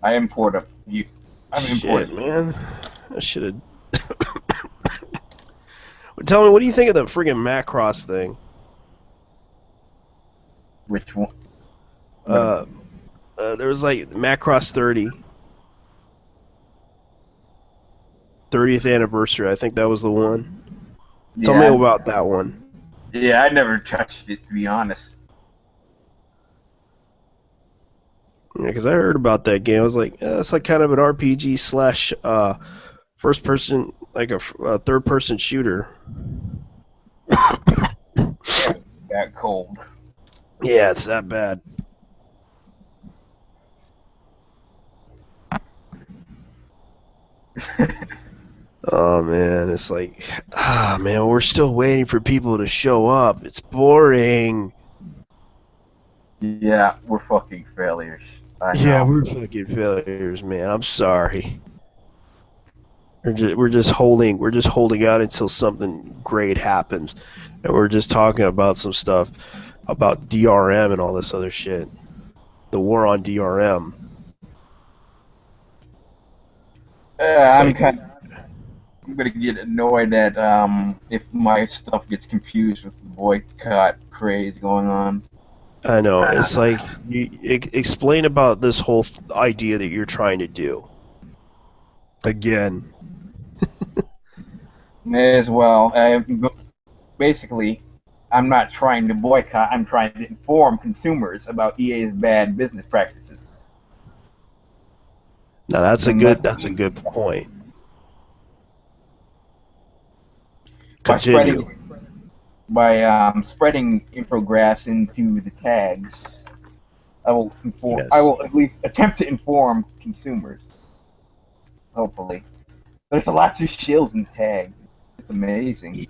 I import a few. I've Shit, imported. man. I should have. Tell me, what do you think of the friggin' Macross thing? Which one? Uh, there was like Macross 30th anniversary. I think that was the one. Tell me Yeah. about that one. Yeah. I never touched it, to be honest. Yeah, because I heard about that game. I was like, it's like kind of an RPG slash first person, like a third person shooter. Yeah. That cold. Yeah, it's that bad. Oh man, it's like, man, we're still waiting for people to show up. It's boring. Yeah, we're fucking failures. I Yeah, know. we're fucking failures, man. I'm sorry. We're just holding out until something great happens, and we're just talking about some stuff about DRM and all this other shit. The war on DRM. It's I'm like, kind. I'm gonna get annoyed at if my stuff gets confused with the boycott craze going on. I know. It's like, explain about this whole idea that you're trying to do. Again. May as well. Basically, I'm not trying to boycott. I'm trying to inform consumers about EA's bad business practices. Now that's a And good that that's a good point. by Continue. spreading infographics into the tags, I Yes. will at least attempt to inform consumers. Hopefully, there's lots of shills and tags. It's amazing.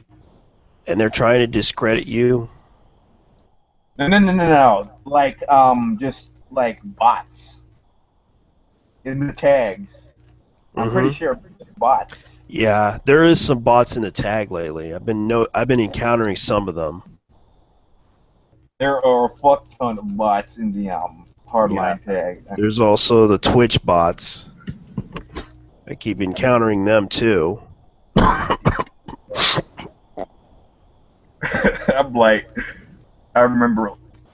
And they're trying to discredit you. No. Like just like bots in the tags. I'm pretty Mm-hmm. sure bots. Yeah, there is some bots in the tag lately. I've been encountering some of them. There are a fuck ton of bots in the Yeah. hardline tag. There's also the Twitch bots. I keep encountering them too. I'm like, I remember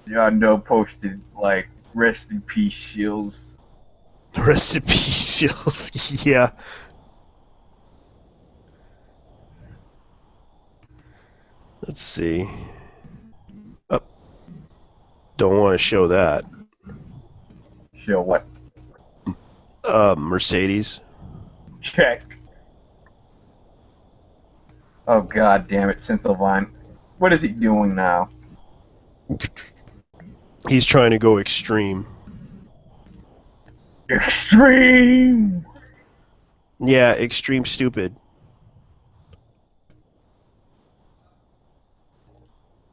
John Doe posted like rest in peace shields. Rest in peace, Shields. Yeah. Let's see. Oh, don't want to show that. Show what? Mercedes. Check. Oh god damn it, Synthilvine. What is he doing now? He's trying to go extreme. Extreme! Yeah, extreme stupid.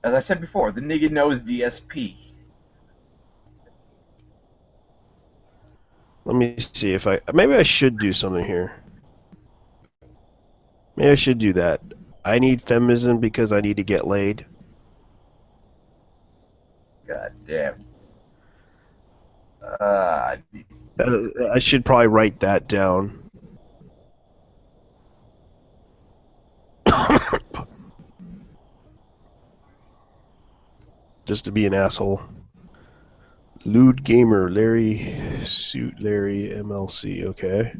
As I said before, the nigga knows DSP. Let me see if maybe I should do something here. Maybe I should do that. I need feminism because I need to get laid. God damn. I should probably write that down. Just to be an asshole. Lewd Gamer, Larry, Suit Larry, MLC, okay.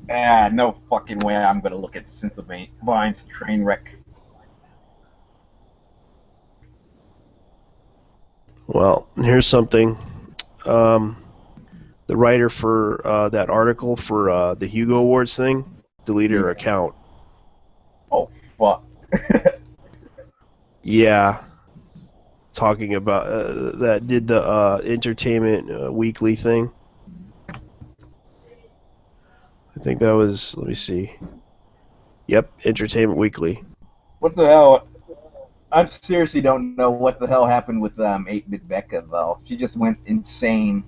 No fucking way I'm gonna look at Synthilvine's train wreck. Well, here's something. The writer for that article for the Hugo Awards thing deleted her account. Oh, fuck. Yeah. Talking about that did the Entertainment Weekly thing. I think that was, let me see. Yep, Entertainment Weekly. What the hell? I seriously don't know what the hell happened with 8-Bit Becca, though. She just went insane.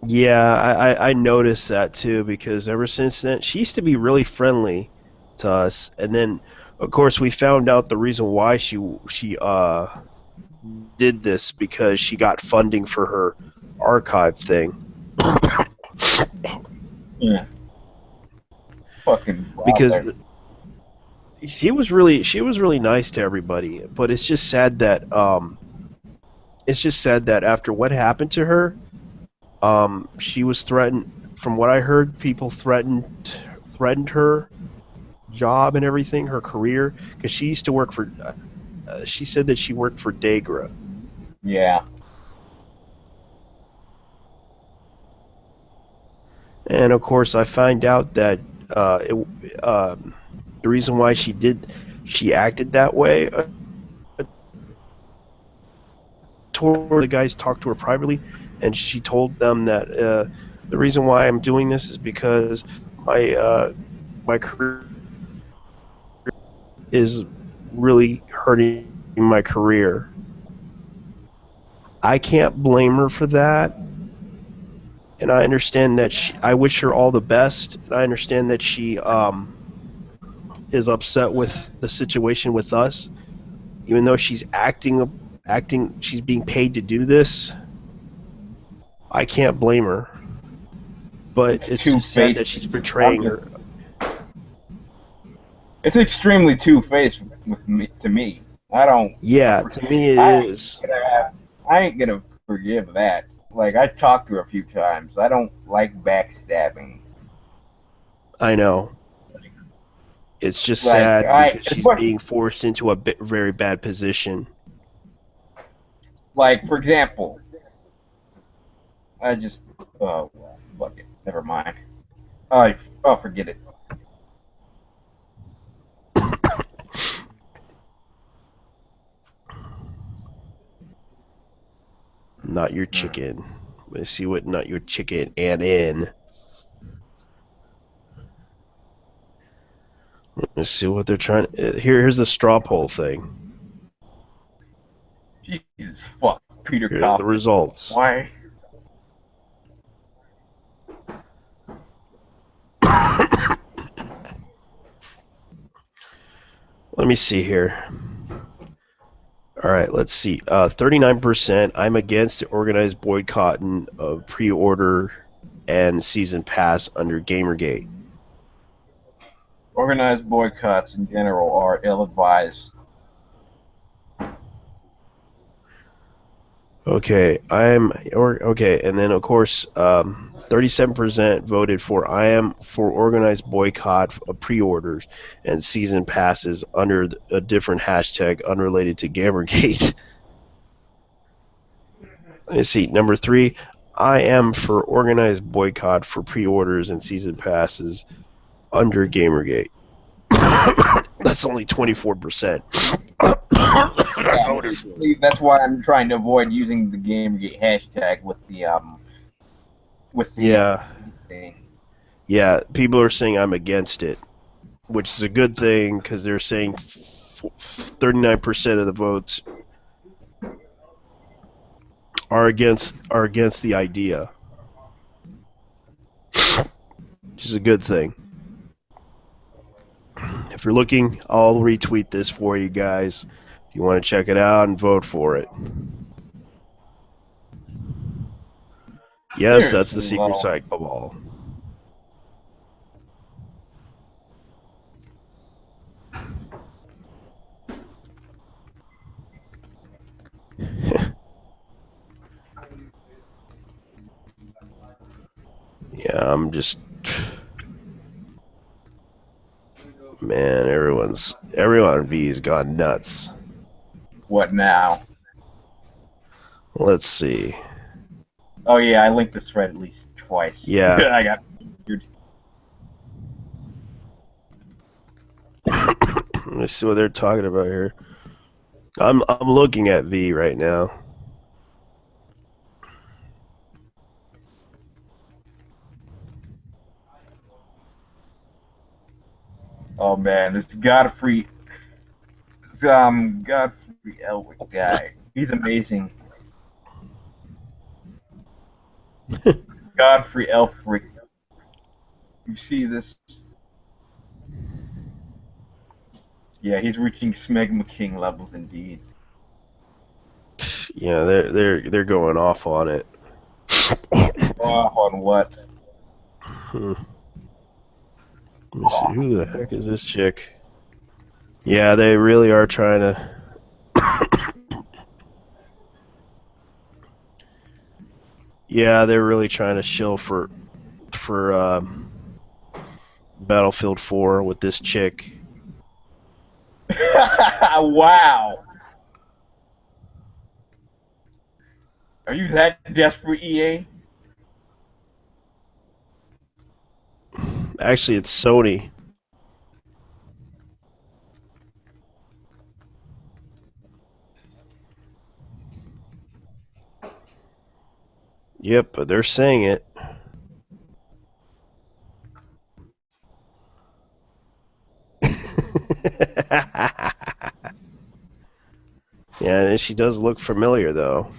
Yeah, I noticed that too because ever since then she used to be really friendly to us, and then of course we found out the reason why she did this because she got funding for her archive thing. Yeah. Fucking wild Because there. she was really nice to everybody, but it's just sad that after what happened to her, she was threatened. From what I heard, people threatened her job and everything, her career, because she used to work for. She said that she worked for Dagra, Yeah. and of course I find out that the reason why she acted that way. Toward the guys talked to her privately, and she told them that the reason why I'm doing this is because my career is really hurting my career. I can't blame her for that, and I understand that I wish her all the best, and I understand that she is upset with the situation with us, even though she's she's being paid to do this. I can't blame her, but It's it's just sad two-faced. that she's I'm portraying just. her. It's extremely two-faced with me to me. I don't. Yeah, to me it I ain't is. gonna have, I ain't gonna forgive that. Like I talked to her a few times. I don't like backstabbing. I know. It's just Like sad I, because as she's much being forced into a very bad position. like for example, I just oh well, fuck it, never mind. Oh forget it. Not your Hmm. chicken. Let's see what not your chicken and in. Let's see what they're trying. Here's the straw poll thing. Jesus fuck, Peter Here's the Cobb. results. Why? Let me see here. All right, let's see. 39%. I'm against the organized boycotting of pre-order and season pass under Gamergate. Organized boycotts in general are ill-advised. Okay, okay, and then of course, 37% voted for I am for organized boycott of pre-orders and season passes under a different hashtag unrelated to Gamergate. Let's see, number 3, I am for organized boycott for pre-orders and season passes under Gamergate. That's only 24%. I Yeah, voted for it. that's why I'm trying to avoid using the Gamergate hashtag with the Yeah, thing. yeah, people are saying I'm against it, which is a good thing because they're saying 39% of the votes are against the idea, which is a good thing. If you're looking, I'll retweet this for you guys if you want to check it out and vote for it. Yes, that's the Seriously, secret though. site cabal. Yeah, I'm just man, everyone V's gone nuts. What now? Let's see. Oh yeah, I linked this thread at least twice. Yeah. I got dude. Let's see what they're talking about here. I'm looking at V right now. Oh man, this Godfrey Elwick guy. He's amazing. Godfrey Elfric. You see this? Yeah, he's reaching Smegma King levels indeed. Yeah, they're going off on it. Off on what? Let me see, who the heck is this chick? Yeah, they really are trying to. Yeah, they're really trying to shill for Battlefield 4 with this chick. Wow. Are you that desperate, EA? Actually, it's Sony. Yep, but they're saying it. Yeah, and she does look familiar, though.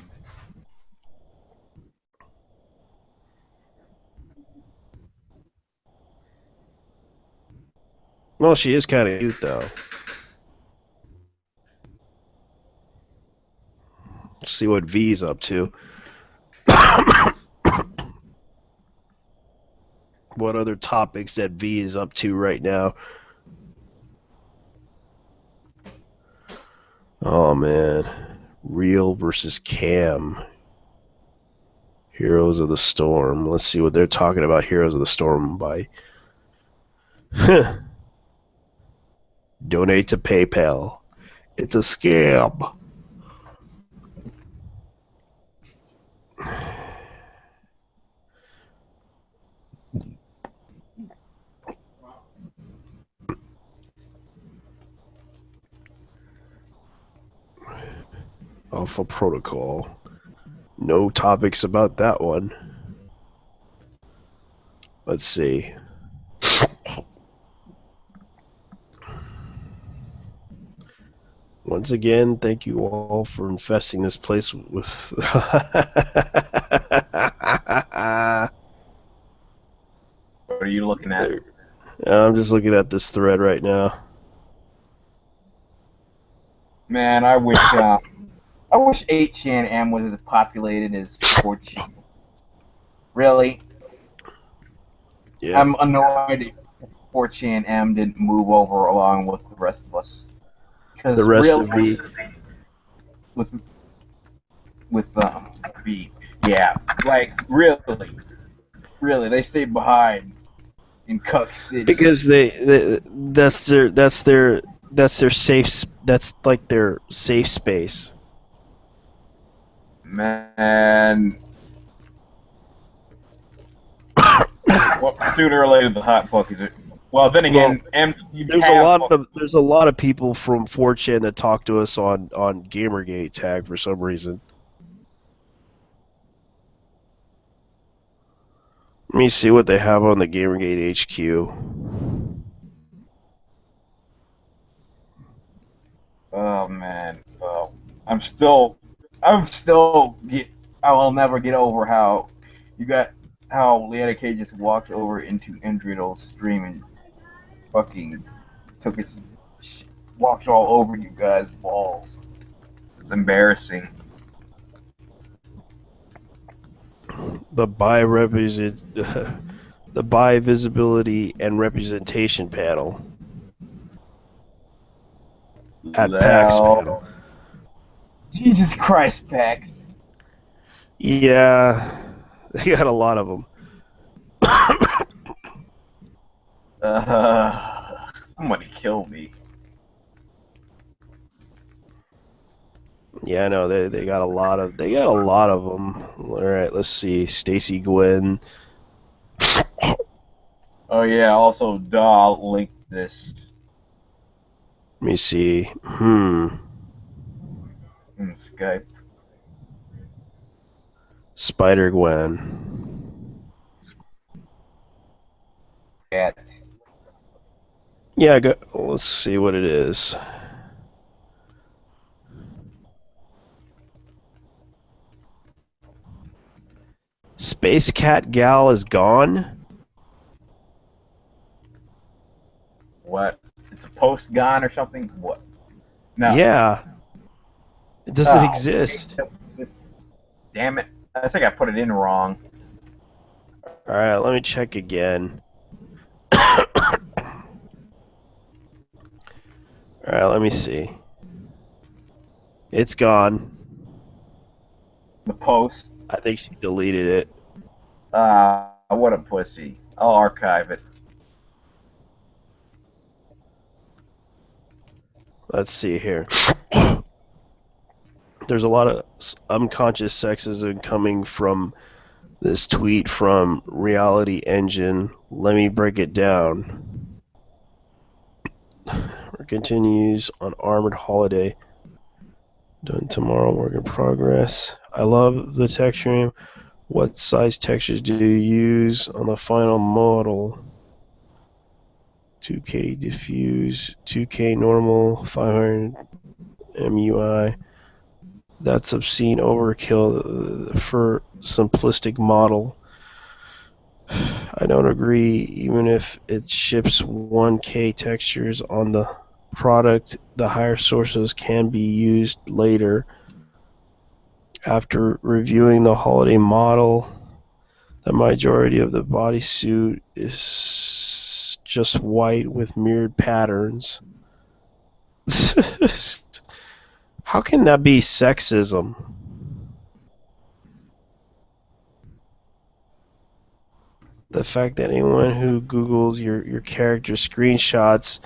Well, she is kind of cute, though. Let's see what V's up to. What other topics that V is up to right now? Oh, man. Real versus Cam. Heroes of the Storm. Let's see what they're talking about. Heroes of the Storm by. Donate to PayPal. It's a scam. Alpha Protocol. No topics about that one. Let's see. Once again, thank you all for infesting this place with. What are you looking at? I'm just looking at this thread right now. Man, I wish 8chan was as populated as 4chan. Really? Yeah. I'm annoyed 4chan didn't move over along with the rest of us. The Because rest really, of V. with V, yeah, like really, they stayed behind in Cuck City. Because that's their safe, that's like their safe space. Man. Well, sooner or later the hot puppies are. Well, then again, there's a lot of people from 4chan that talk to us on Gamergate tag for some reason. Let me see what they have on the Gamergate HQ. Oh man, I'm still, I will never get over how Leanna K just walked over into Endridel's stream and fucking took his walked all over you guys' balls. It's embarrassing. The the buy visibility and representation panel at PAX panel. Jesus Christ, PAX. Yeah, they got a lot of them. Somebody kill me. Yeah, I know they got a lot of them. All right, let's see. Stacy Gwynn. Oh yeah, also I'll link this Let me see. in Skype. Spider Gwen. Cat. Yeah, let's see what it is. Space Cat Gal is gone? What? It's a post gone or something? What? No. Yeah. It doesn't Oh, exist. damn it. I think I put it in wrong. Alright, let me check again. Alright, let me see. It's gone. The post. I think she deleted it. What a pussy. I'll archive it. Let's see here. There's a lot of unconscious sexism coming from this tweet from Reality Engine. Let me break it down. It continues on Armored Holiday. Done tomorrow, work in progress. I love the texturing. What size textures do you use on the final model? 2K diffuse, 2K normal, 500 MUI. That's obscene overkill for simplistic model. I don't agree. Even if it ships 1K textures on the product, the higher sources can be used later. After reviewing the holiday model, the majority of the bodysuit is just white with mirrored patterns. How can that be sexism? The fact that anyone who Googles your character screenshots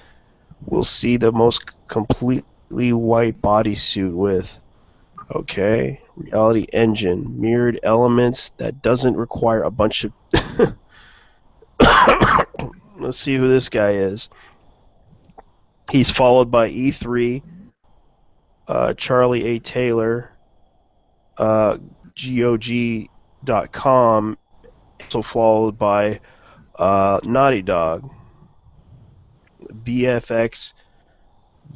will see the most completely white bodysuit with. Okay, Reality Engine, mirrored elements that doesn't require a bunch of... Let's see who this guy is. He's followed by E3, Charlie A. Taylor, GOG.com, also followed by Naughty Dog, BFX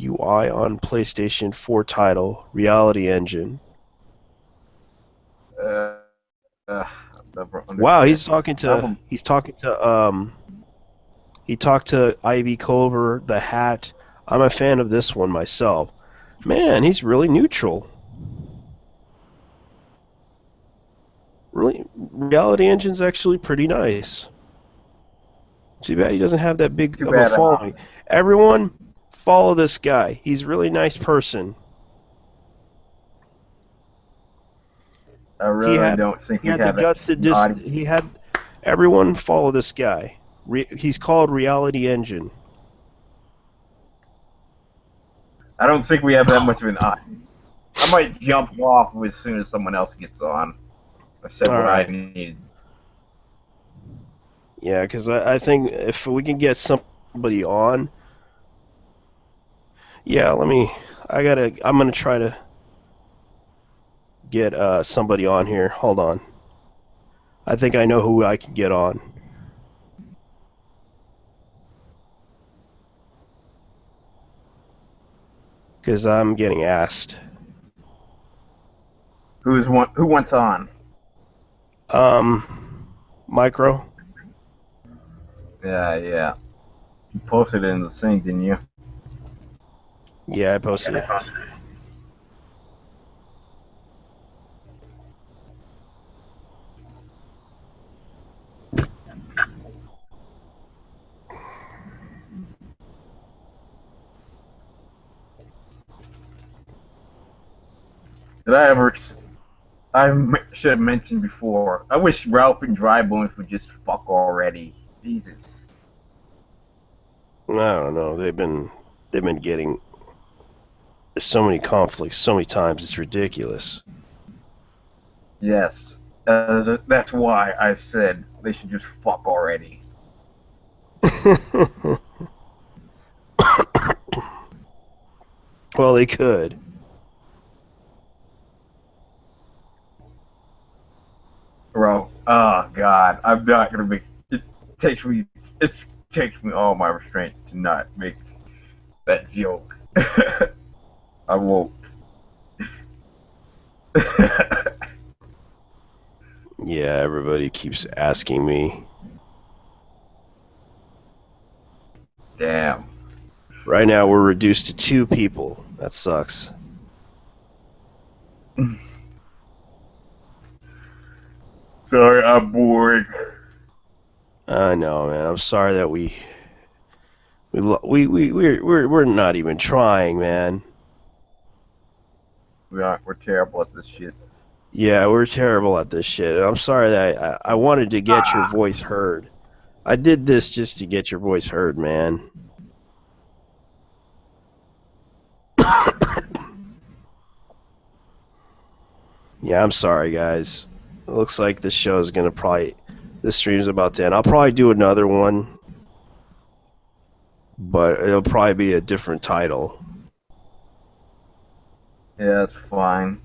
UI on PlayStation 4 title, Reality Engine. Wow, he talked to Ivy Clover, the Hat. I'm a fan of this one myself. Man, he's really neutral. Really, Reality Engine's actually pretty nice. Too bad he doesn't have that big of a following. Everyone, follow this guy. He's a really nice person. I really don't think he had the guts to he had everyone follow this guy. He's called Reality Engine. I don't think we have that much of an audience. I might jump off as soon as someone else gets on. I said what I needed. Yeah, because I think if we can get somebody on, yeah, I'm gonna try to get somebody on here. Hold on. I think I know who I can get on. Because I'm getting asked. Who wants on? Micro. Yeah. You posted it in the thing, didn't you? Yeah, I posted it. I should have mentioned before. I wish Ralph and Dry Bones would just fuck already. Jesus. I don't know. They've been getting so many conflicts so many times. It's ridiculous. Yes. That's why I said they should just fuck already. Well, they could. Bro, oh god, I'm not gonna make it. Takes me all my restraint to not make that joke. I won't. Yeah, everybody keeps asking me. Damn. Right now, we're reduced to 2 people. That sucks. Sorry, I'm bored. I know, man. I'm sorry that we're not even trying, man. We're terrible at this shit. Yeah, we're terrible at this shit. And I'm sorry that I wanted to get your voice heard. I did this just to get your voice heard, man. Yeah, I'm sorry, guys. It looks like this show is gonna this stream's about to end. I'll probably do another one, but it'll probably be a different title. Yeah, that's fine.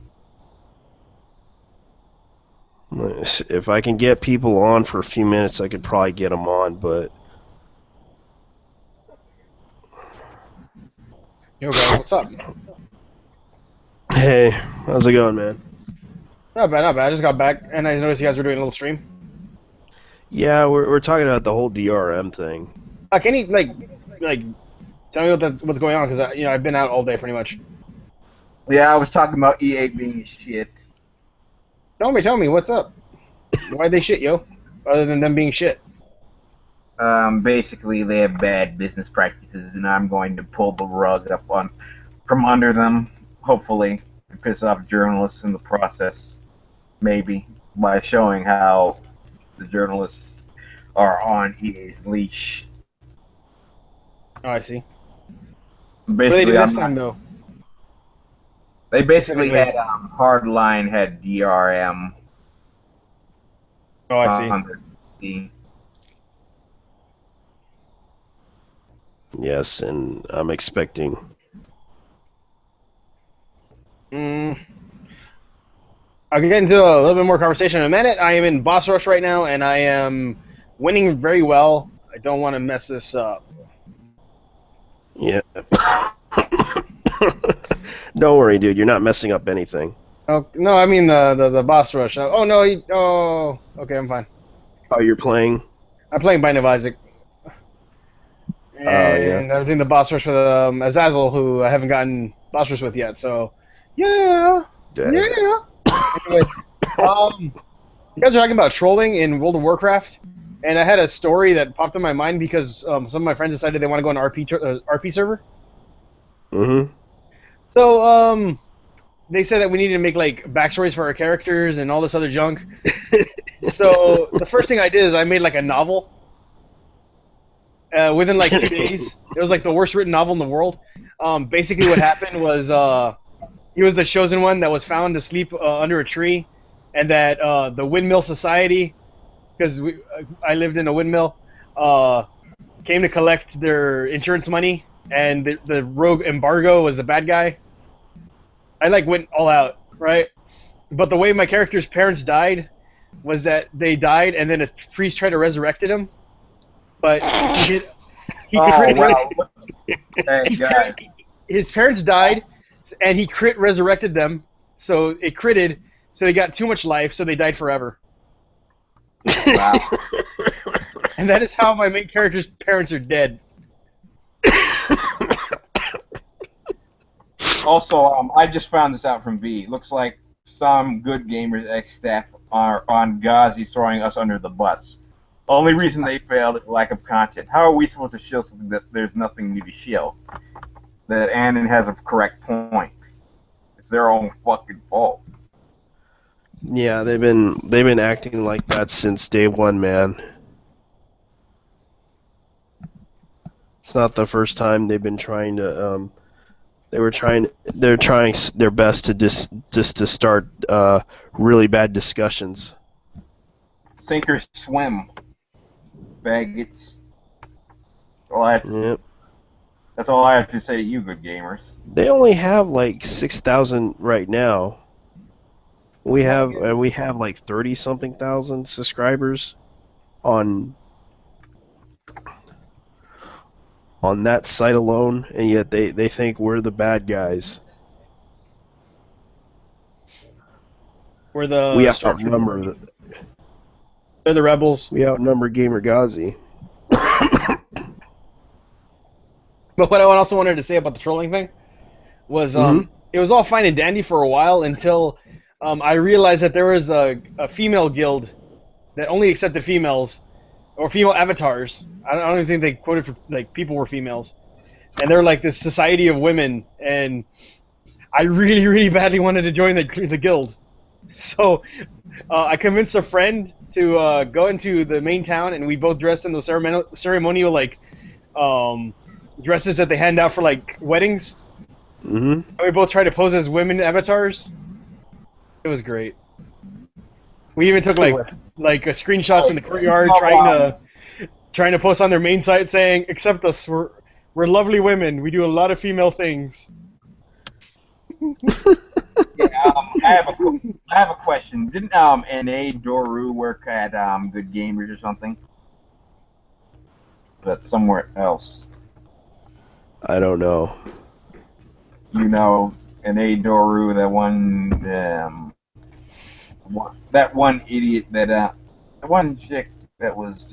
If I can get people on for a few minutes, I could probably get them on, but... Yo, guys, what's up? Hey, how's it going, man? Not bad, not bad. I just got back, and I noticed you guys were doing a little stream. Yeah, we're talking about the whole DRM thing. Can you, like, tell me what's going on? Because, I've been out all day, pretty much. Yeah, I was talking about EA being shit. Tell me, what's up? Why'd they shit, yo? Other than them being shit. Basically, they have bad business practices, and I'm going to pull the rug up from under them, hopefully, and piss off journalists in the process, maybe, by showing how the journalists are on EA's leash. Oh, I see. Basically, What did they do this time, though? They basically had Hardline had DRM. Oh, I see. On their team. Yes, and I'm expecting... I'll get into a little bit more conversation in a minute. I am in boss rush right now, and I am winning very well. I don't want to mess this up. Yeah. Don't worry, dude. You're not messing up anything. Oh, no, I mean the boss rush. Oh, no. Okay, I'm fine. Oh, you're playing? I'm playing Binding of Isaac. And I'm doing the boss rush with Azazel, who I haven't gotten boss rush with yet. So, yeah. Dang. Yeah. Anyway, you guys are talking about trolling in World of Warcraft, and I had a story that popped in my mind because some of my friends decided they want to go on an RP server. Mm-hmm. So, they said that we needed to make, like, backstories for our characters and all this other junk. So, the first thing I did is I made, like, a novel. Within, like, 2 days. It was, like, the worst written novel in the world. Basically what happened was, he was the chosen one that was found asleep under a tree, and that the Windmill Society, because I lived in a windmill, came to collect their insurance money, and the rogue Embargo was the bad guy. I, like, went all out, right? But the way my character's parents died was that they died, and then a priest tried to resurrect him. But his parents died, and he crit resurrected them. So it critted, so they got too much life, so they died forever. Wow. And that is how my main character's parents are dead. Also, I just found this out from V. Looks like some Good Gamers X staff are on Ghazi throwing us under the bus. Only reason they failed is lack of content. How are we supposed to show something that there's nothing new to show? That Anon has a correct point. It's their own fucking fault. Yeah, they've been acting like that since day one, man. It's not the first time they've been trying to they're trying their best to to start really bad discussions. Sink or swim, faggots. Yep. That's all I have to say to you, Good Gamers. They only have like 6,000 right now. We have like 30 something thousand subscribers on that site alone, and yet they think we're the bad guys. We're the We have to remember that They're the rebels. We outnumber Gamergazi. But what I also wanted to say about the trolling thing was it was all fine and dandy for a while until I realized that there was a female guild that only accepted females or female avatars. I don't even think they quoted for like people were females, and they're like this society of women. And I really, really badly wanted to join the guild, so I convinced a friend to go into the main town, and we both dressed in those ceremonial like dresses that they hand out for like weddings. Mm-hmm. And we both tried to pose as women avatars. It was great. We even took like screenshots in the courtyard, trying to post on their main site saying, "Accept us. We're lovely women. We do a lot of female things." Yeah, I have a question. Didn't N.A. Doru work at Good Gamers or something? But somewhere else. I don't know. You know, N.A. Doru, that one idiot that one chick that was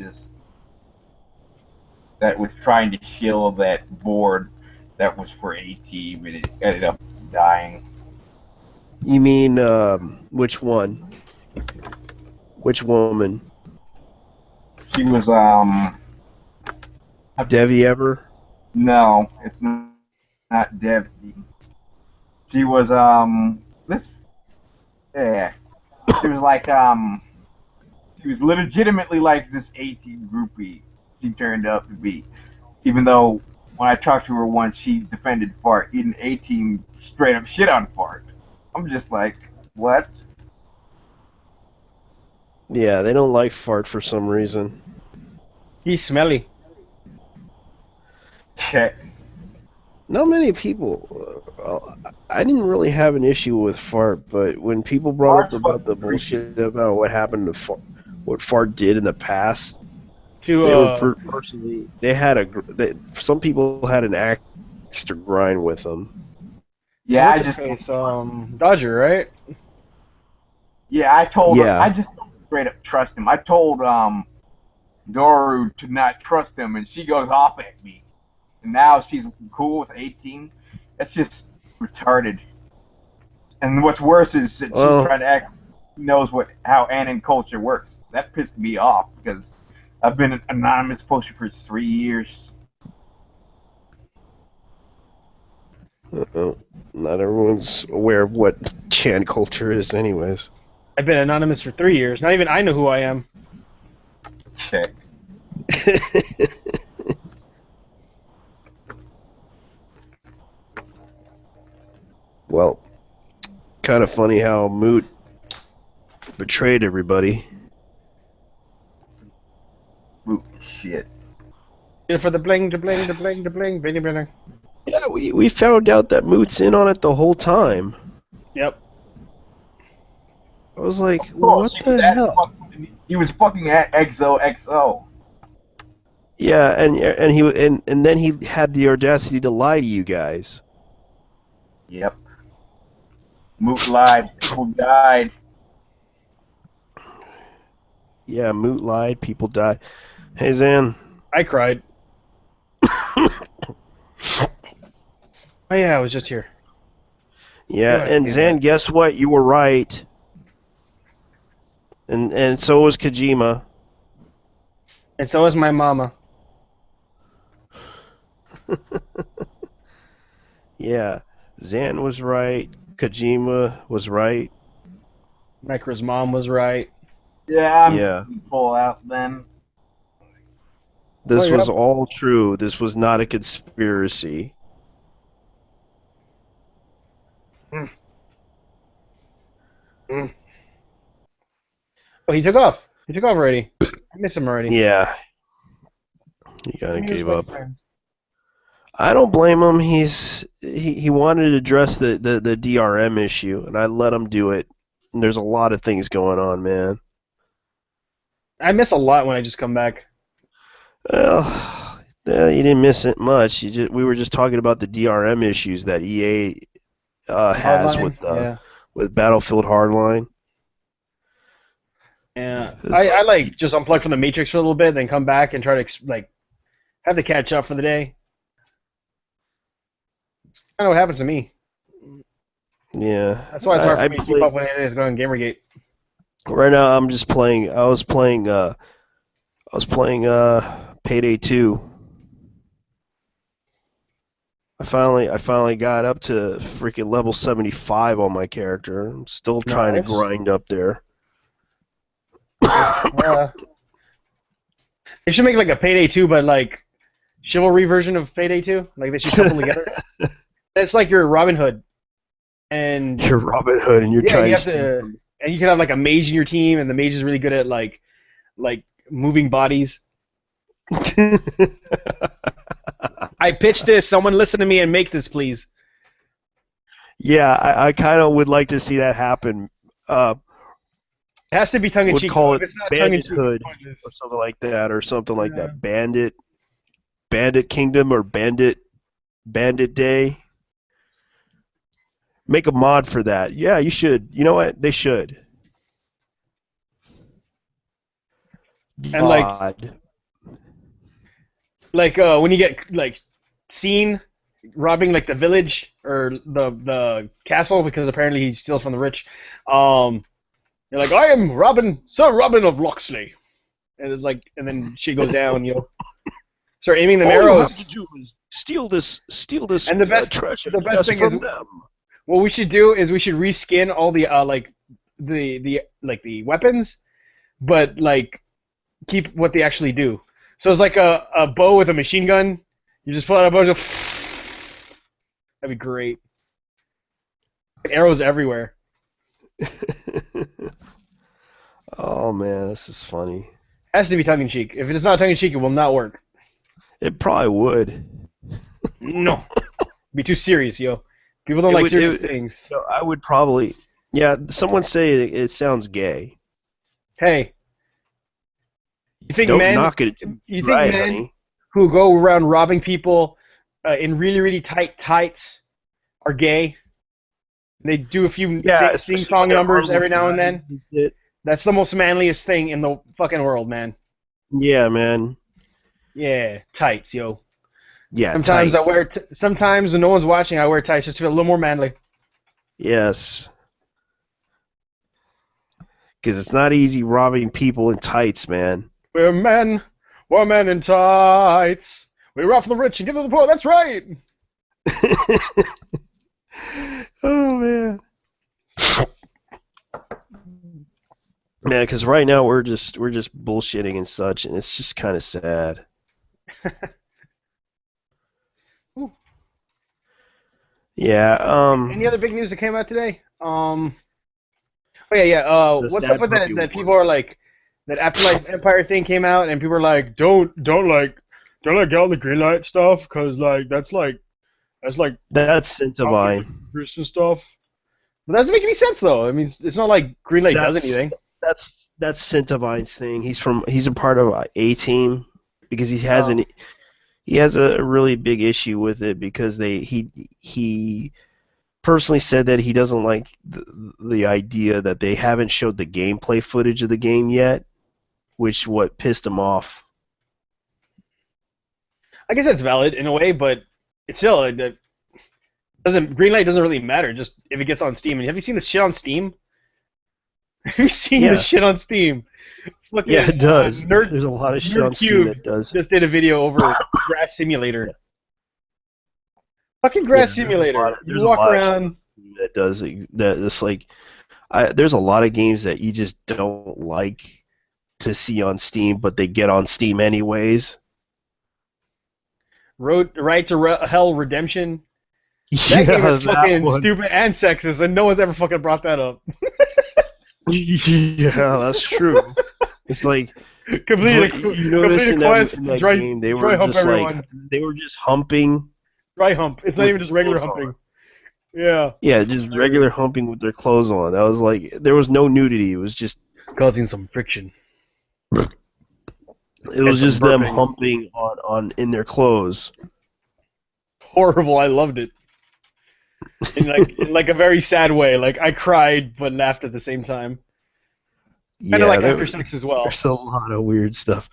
trying to shill that board that was for AT, but it ended up dying. You mean which one? Which woman? She was Devi Ever? No, it's not Devi. She was she was like she was legitimately like this AT groupie. She turned out to be, even though when I talked to her once, she defended Fart, even A-Team straight up shit on Fart. I'm just like, what? Yeah, they don't like Fart for some reason. He's smelly. Check. Not many people. I didn't really have an issue with Fart, but when people brought up about the bullshit about what happened to Fart, what Fart did in the past, they were personally. They had some people had an axe to grind with them. Yeah, What's Dodger, right? Yeah, I told her. Yeah. I just don't straight up trust him. I told Doru to not trust him, and she goes off at me. And now she's cool with 18. That's just retarded. And what's worse is that she's trying to act. Knows how anime culture works. That pissed me off because I've been an anonymous poster for 3 years. Not everyone's aware of what Chan culture is, anyways. I've been anonymous for 3 years. Not even I know who I am. Check. Well, kind of funny how Moot betrayed everybody. Moot shit. Yeah, for the bling, the bling, the bling, the bling, bling, bling. Yeah, we found out that Moot's in on it the whole time. Yep. I was like, what the hell? He was fucking at XOXO. Yeah, and then he had the audacity to lie to you guys. Yep. Moot lied. People died. Yeah, Moot lied. People died. Hey, Zan. I cried. Oh yeah, I was just here. Yeah, and Zan, guess what? You were right. And so was Kojima. And so is my mama. Yeah, Zan was right. Kojima was right. Micro's mom was right. Yeah, Yeah. Pull out then. This was all true. This was not a conspiracy. Oh, he took off. He took off already. I miss him already. Yeah. He kind of gave up. I don't blame him. He wanted to address the DRM issue, and I let him do it. And there's a lot of things going on, man. I miss a lot when I just come back. Well, you didn't miss it much. We were just talking about the DRM issues that EA has with Battlefield Hardline. Yeah, I like just unplug from the Matrix for a little bit, then come back and try to like have to catch up for the day. That's kind of what happens to me. Yeah. That's why it's hard for I me to keep up with anything that's going on Gamergate. right now I'm just playing. I was playing Payday 2. I finally got up to freaking level 75 on my character. I'm still trying to Nice. grind up there. They should make like a Payday 2, but like chivalry version of Payday 2. Like they should couple together. It's like you're Robin Hood, and You're Robin Hood, and you're yeah, trying you have to. to, and you can have like a mage in your team, and the mage is really good at like moving bodies. I pitched this. Someone listen to me and make this, please. Yeah, I kind of would like to see that happen. It has to be tongue in Would cheek. call If it it's not tongue in Bandit cheek, Hood or something like that, or something like that. Bandit Kingdom or Bandit Day. Make a mod for that. Yeah, you should. You know what? They should. And like when you get like seen robbing like the village or the castle because apparently he steals from the rich. You're like, I am Robin, Sir Robin of Locksley, and it's like, and then she goes down. Start aiming them all you have arrows. to do is steal this And the best, treasure. the best thing from is, them. what we should do is we should reskin all the the weapons, but like keep what they actually do. So it's like a bow with a machine gun. You just pull out a bow. That'd be great. Arrows everywhere. Oh man, this is funny. Has to be tongue in cheek. If it is not tongue in cheek, it will not work. It probably would. No, be too serious, yo. People don't like serious things. So I would probably. Yeah, someone say it sounds gay. Hey, you think Don't men? knock it. You think Right, men honey. who go around robbing people in really really tight tights are gay? They do a few Yeah, sing song numbers every now and then. then. That's the most manliest thing in the fucking world, man. Yeah, man. Yeah, tights, yo. Yeah. Sometimes tights. I wear. Sometimes when no one's watching, I wear tights just to feel a little more manly. Yes. Because it's not easy robbing people in tights, man. We're men in tights. We rob from the rich and give to the poor. That's right. Oh man. Man, because right now we're just bullshitting and such, and it's just kind of sad. Yeah. Any other big news that came out today? Oh yeah. The What's sad up with that? puppy That war. people are like, that Afterlife Empire thing came out, and people are like, don't get all the green light stuff, because like that's like That's Centavine. Christian stuff. But that doesn't make any sense though. I mean, it's not like green light does anything. That's Centavine's thing. He's a part of A Team because he has a really big issue with it because he personally said that he doesn't like the idea that they haven't showed the gameplay footage of the game yet, which what pissed him off. I guess that's valid in a way, but it's still green light doesn't really matter. Just if it gets on Steam. And have you seen this shit on Steam? Have you seen this shit on Steam? Yeah, it does. There's a lot of shit on Steam that does. Just did a video over Grass Simulator. Fucking Grass Simulator. You walk around. That does that. It's like there's a lot of games that you just don't like to see on Steam, but they get on Steam anyways. Right to Hell Redemption. That game is fucking stupid and sexist, and no one's ever fucking brought that up. Yeah, that's true. It's like complete in that game they were just they were just humping. Dry hump. It's not even just regular humping. Yeah. Yeah, just regular humping with their clothes on. That was like there was no nudity. It was just causing some friction. It was just them humping on in their clothes. Horrible. I loved it. In like a very sad way. Like I cried but laughed at the same time. Kind of Yeah, like After Sex as well. there's a lot of weird stuff.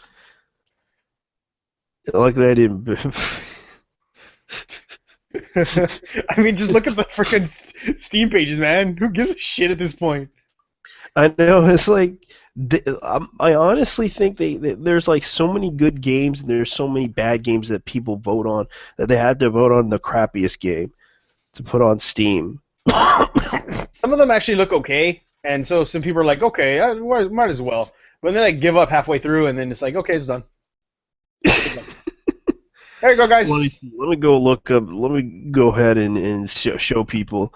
Like that I didn't. I mean, just look at the freaking Steam pages, man. Who gives a shit at this point? I know it's like I honestly think there's like so many good games and there's so many bad games that people vote on that they had to vote on the crappiest game to put on Steam. Some of them actually look okay, and so some people are like, okay, I might as well. But then they give up halfway through, and then it's like, okay, it's done. There you go, guys. Let me go look up. Let me go ahead and show people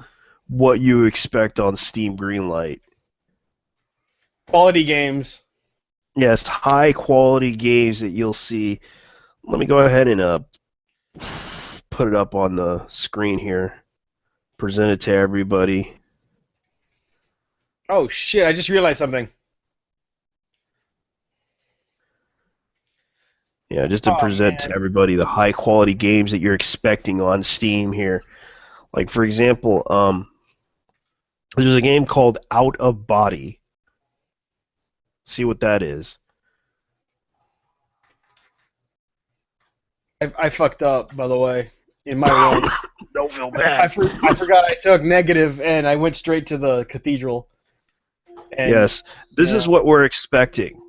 what you expect on Steam Greenlight. Quality games. Yes, high quality games that you'll see. Let me go ahead and put it up on the screen here. Present it to everybody. Oh shit! I just realized something. Yeah, just to present to everybody the high quality games that you're expecting on Steam here. Like for example, there's a game called Out of Body. See what that is. I fucked up, by the way, in my run. Don't feel I bad. forgot I took negative, and I went straight to the cathedral. And, Yes, this is what we're expecting.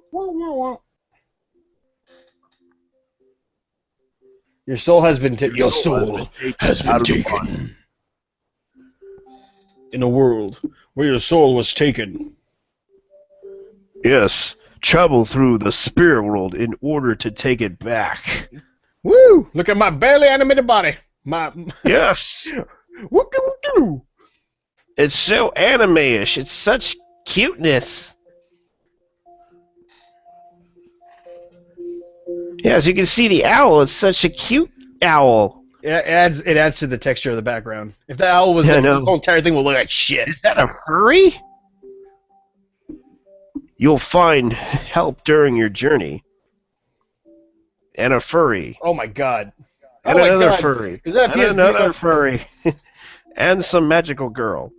Your soul has been taken. Your soul has been taken. In a world where your soul was taken. Yes, travel through the spirit world in order to take it back. Woo! Look at my barely animated body. Yes. Whoop-de-whoop-de-doo. It's so anime-ish. It's such cuteness. Yes, you can see the owl. It's such a cute owl. It adds to the texture of the background. If the owl was Yeah, there, this whole entire thing would look like shit. Is that a furry? You'll find help during your journey. And a furry. Oh my god. And Oh my another God. furry. Is that a And PSP? another furry. And some magical girl.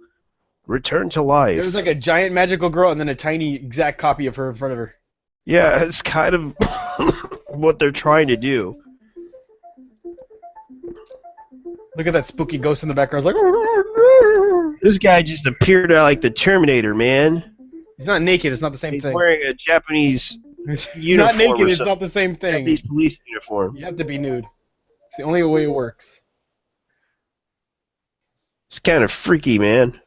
Return to life. There's like a giant magical girl and then a tiny exact copy of her in front of her. Yeah, it's kind of what they're trying to do. Look at that spooky ghost in the background. It's like, This guy just appeared like the Terminator, man. he's not naked. It's not the same He's thing. wearing a Japanese He's uniform. not naked. or It's something. not the same thing. Japanese police uniform. You have to be nude. It's the only way it works. It's kind of freaky, man.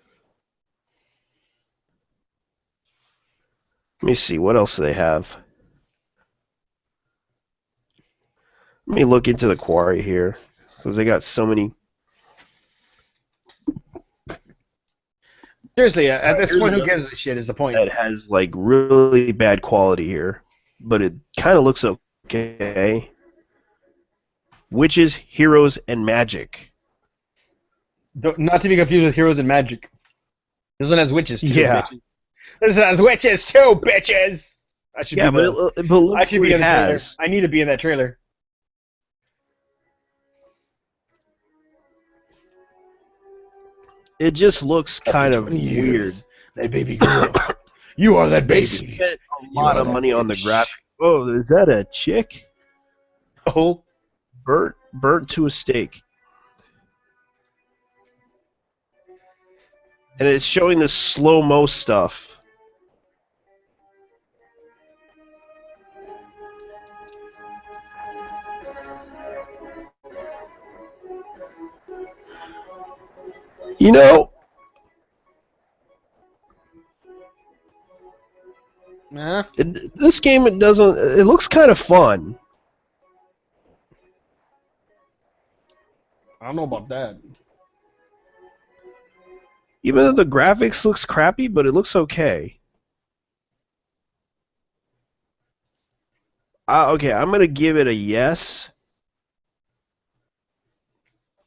Let me see. What else do they have? Let me look into the quarry here. Because they got so many. Seriously, at this point, who gives a shit is the point. That has like really bad quality here. But it kind of looks okay. Witches, Heroes, and Magic. Not to be confused with Heroes and Magic. This one has witches too. Yeah. Bitches. This has witches too, bitches. I should Yeah, be but look I should what be it in the trailer. has. I need to be in that trailer. It just looks kind of weird. That baby girl. You are that They baby. spent a lot of that money on the bitch. graphic. Oh, is that a chick? Oh. Burnt to a stake. And it's showing the slow-mo stuff. You know, Nah. this game, it looks kind of fun. I don't know about that. Even though the graphics looks crappy, but it looks okay. Okay, I'm gonna give it a yes.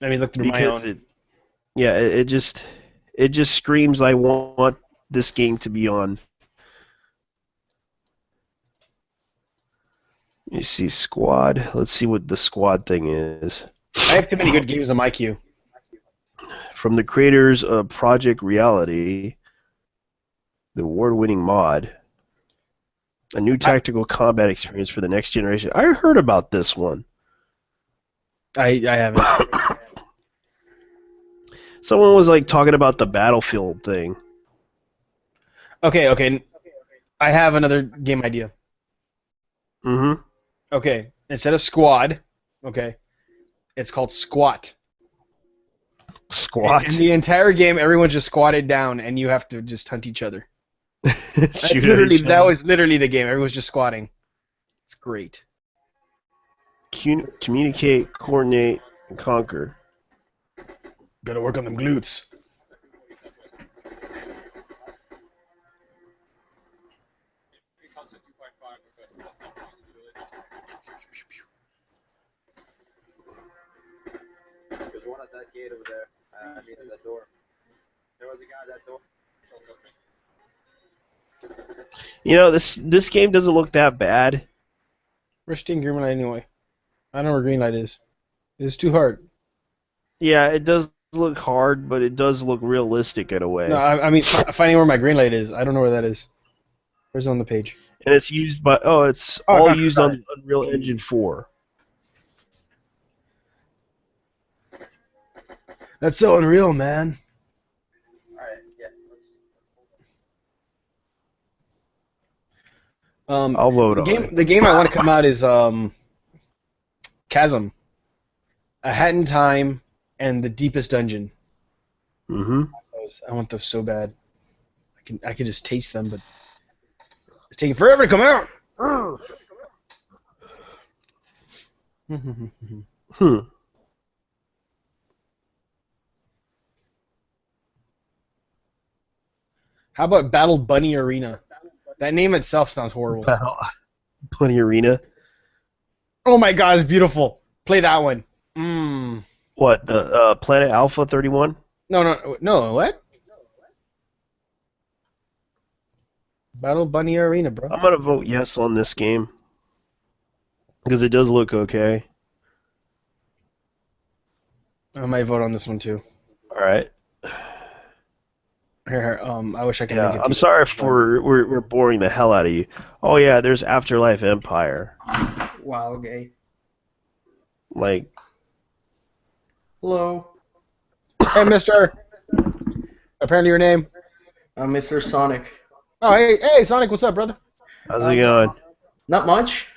Let me look through my own. It just screams I want this game to be on. You see squad. Let's see what the squad thing is. I have too many good games on my queue. From the creators of Project Reality, the award-winning mod. A new tactical combat experience for the next generation. I heard about this one. I haven't. Someone was like talking about the Battlefield thing. Okay. I have another game idea. Mm-hmm. Okay, instead of squad, okay, it's called squat. Squat. In the entire game, everyone's just squatted down, and you have to just hunt each other. That was literally the game. Everyone's just squatting. It's great. Communicate, coordinate, and conquer. Gotta work on them glutes. There's one at that gate over there. I mean, at that door. There was a guy at that door. You know, this game doesn't look that bad. Where's Sting Green Light anyway? I don't know where Green Light is. It's too hard. Yeah, it does look hard, but it does look realistic in a way. No, I mean finding where my Green Light is. I don't know where that is. Where's it on the page? And it's used by it's all used on Unreal Engine 4. That's so unreal, man. Alright, yeah. I'll vote on it. The game I want to come out is Chasm, A Hat in Time, and The Deepest Dungeon. Mm-hmm. I want those so bad. I can just taste them, but they're taking forever to come out. How about Battle Bunny Arena? That name itself sounds horrible. Bunny Arena. Oh my god, it's beautiful. Play that one. What, the Planet Alpha 31? No, what? Battle Bunny Arena, bro. I'm gonna vote yes on this game because it does look okay. I might vote on this one too. All right. Here, I wish I could. Yeah, make it I'm sorry if we're boring the hell out of you. Oh yeah, there's Afterlife Empire. Wow, okay. Like, Hello, Hey, Mister. Apparently, your name. I'm Mr. Sonic. Oh, hey, Sonic. What's up, brother? how's it going? Not much.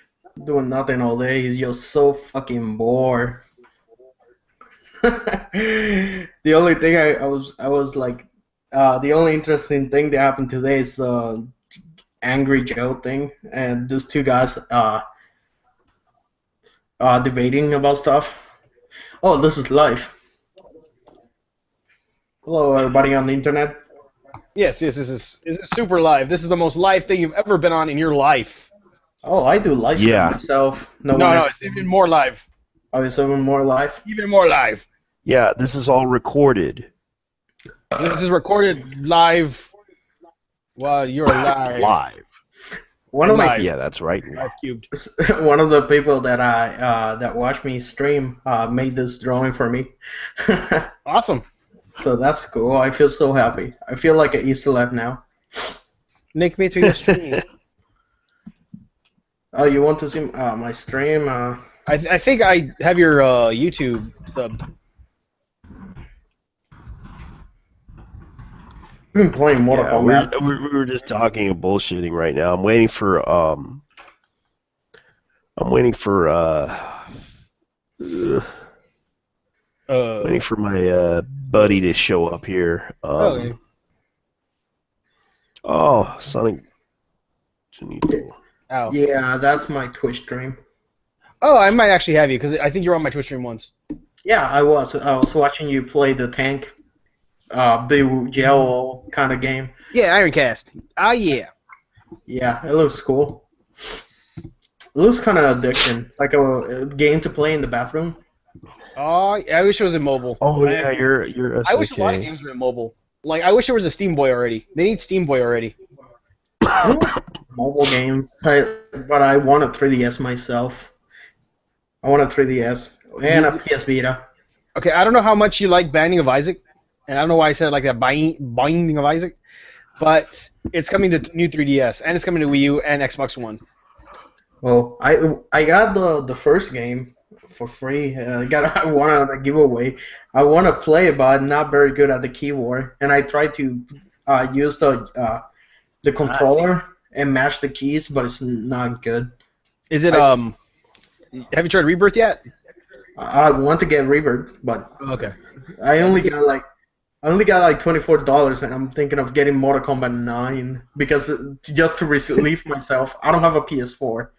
Doing nothing all day. He's just so fucking bored. The only thing I was like, the only interesting thing that happened today is Angry Joe thing, and these two guys debating about stuff. Oh, this is live. Hello, everybody on the internet. Yes. This is super live. This is the most live thing you've ever been on in your life. Oh, I do live stream myself. No, it's even more live. Oh, it's even more live. Even more live. Yeah, this is all recorded. This is recorded live while you're live. Live. One of my Live. Yeah, that's right. Live cubed. one of the people that that watched me stream made this drawing for me. Awesome. So that's cool. I feel so happy. I feel like an Easter egg now. Link me to your stream. Oh, you want to see my stream? I think I have your YouTube sub. I've been playing Mortal Yeah, Kombat. we were just talking and bullshitting right now. I'm waiting for waiting for my buddy to show up here. Okay. Oh, Sonic. Ow. Yeah, that's my Twitch stream. Oh, I might actually have you because I think you were on my Twitch stream once. Yeah, I was. I was watching you play the tank, big gel kind of game. Yeah, Ironcast. Ah, yeah. Yeah, it looks cool. It looks kind of addicting, like a game to play in the bathroom. Oh, I wish it was in mobile. Oh yeah, you're. I wish a lot of games were in mobile. Like, I wish there was a Steam Boy already. They need Steam Boy already. Mobile games, but I want a 3DS myself. I want a 3DS and a PS Vita. Okay, I don't know how much you like Binding of Isaac, and I don't know why I said it like that, Binding of Isaac, but it's coming to new 3DS and it's coming to Wii U and Xbox One. Well, I got the first game for free. I won on a giveaway. I want to play it, but I'm not very good at the keyboard. And I tried to use the controller and mash the keys, but it's not good. Is it Have you tried Rebirth yet? I want to get Rebirth, but Okay. I only got like $24, and I'm thinking of getting Mortal Kombat 9 because just to relieve myself. I don't have a PS4.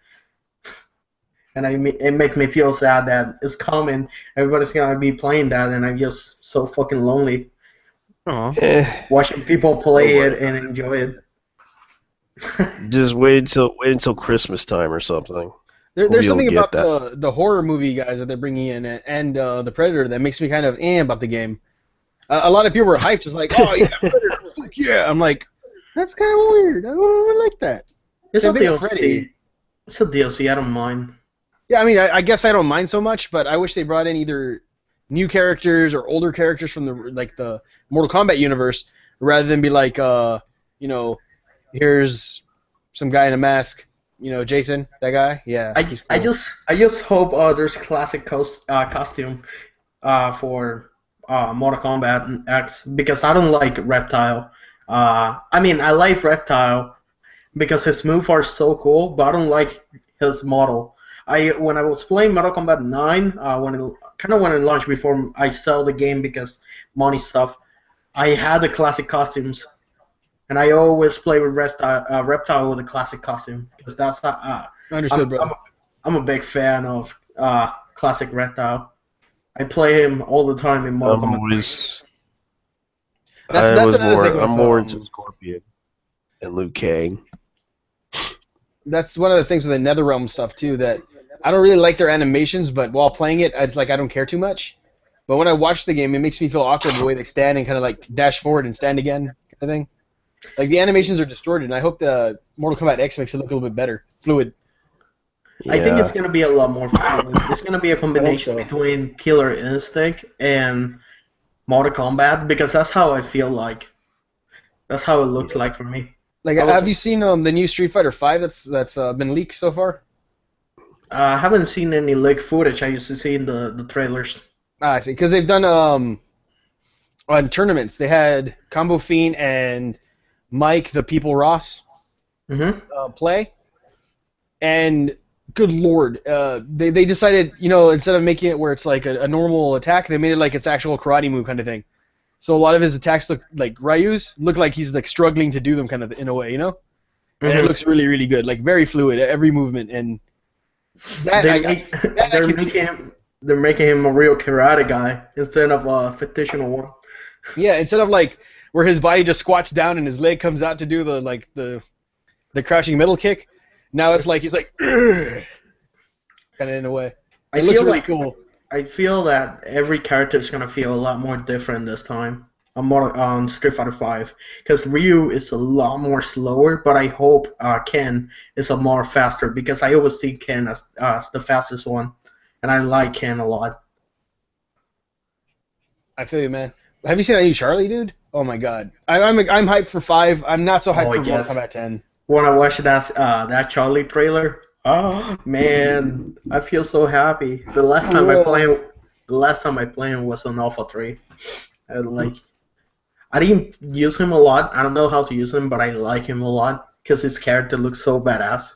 And it makes me feel sad that it's coming. Everybody's gonna be playing that, and I'm just so fucking lonely watching people play it and enjoy it. Just wait until Christmas time or something. There's something about the horror movie guys that they're bringing in and the Predator that makes me kind of about the game. A lot of people were hyped, just like, oh yeah, Predator, fuck yeah. I'm like, that's kind of weird. I don't like that. It's a DLC. It's a DLC. I don't mind. Yeah, I mean, I guess I don't mind so much, but I wish they brought in either new characters or older characters from the Mortal Kombat universe, rather than be like, here's some guy in a mask, Jason, that guy. Yeah. I cool. I just hope there's classic costume for Mortal Kombat X because I don't like Reptile. I mean, I like Reptile because his moves are so cool, but I don't like his model. When I was playing Mortal Kombat 9, when it launched before I sell the game because money stuff, I had the classic costumes, and I always play with Reptile with the classic costume because that's understood, bro. I'm a big fan of classic Reptile. I play him all the time in Mortal Kombat. I'm more into Scorpion and Liu Kang. That's one of the things with the NetherRealm stuff too, that I don't really like their animations, but while playing it, it's like I don't care too much. But when I watch the game, it makes me feel awkward the way they stand and kind of like dash forward and stand again kind of thing. Like the animations are distorted, and I hope the Mortal Kombat X makes it look a little bit better, fluid. Yeah. I think it's going to be a lot more fluid. It's going to be a combination between Killer Instinct and Mortal Kombat because that's how I feel like. That's how it looks like for me. Like, have you seen the new Street Fighter V that's been leaked so far? I haven't seen any leaked footage. I used to see in the trailers. I see. Because they've done on tournaments. They had Combo Fiend and Mike the People Ross play, and good lord, they decided instead of making it where it's like a normal attack, they made it like it's actual karate move kind of thing. So a lot of his attacks look like Ryu's, look like he's like struggling to do them kind of in a way, And it looks really, really good, like very fluid, every movement, and that they're making him a real karate guy instead of a fictional one. Yeah, instead of like where his body just squats down and his leg comes out to do the crouching middle kick. Now it's like he's like kind of in a way. It looks really cool. I feel that every character is gonna feel a lot more different this time on Street Fighter V because Ryu is a lot more slower, but I hope Ken is a more faster because I always see Ken as the fastest one, and I like Ken a lot. I feel you, man. Have you seen that new Charlie, dude? Oh my god, I'm hyped for 5. I'm not so hyped for Mortal Kombat 10. When I watched that Charlie trailer. Oh man, I feel so happy. The last time I played him was on Alpha 3. And I didn't use him a lot. I don't know how to use him, but I like him a lot because his character looks so badass.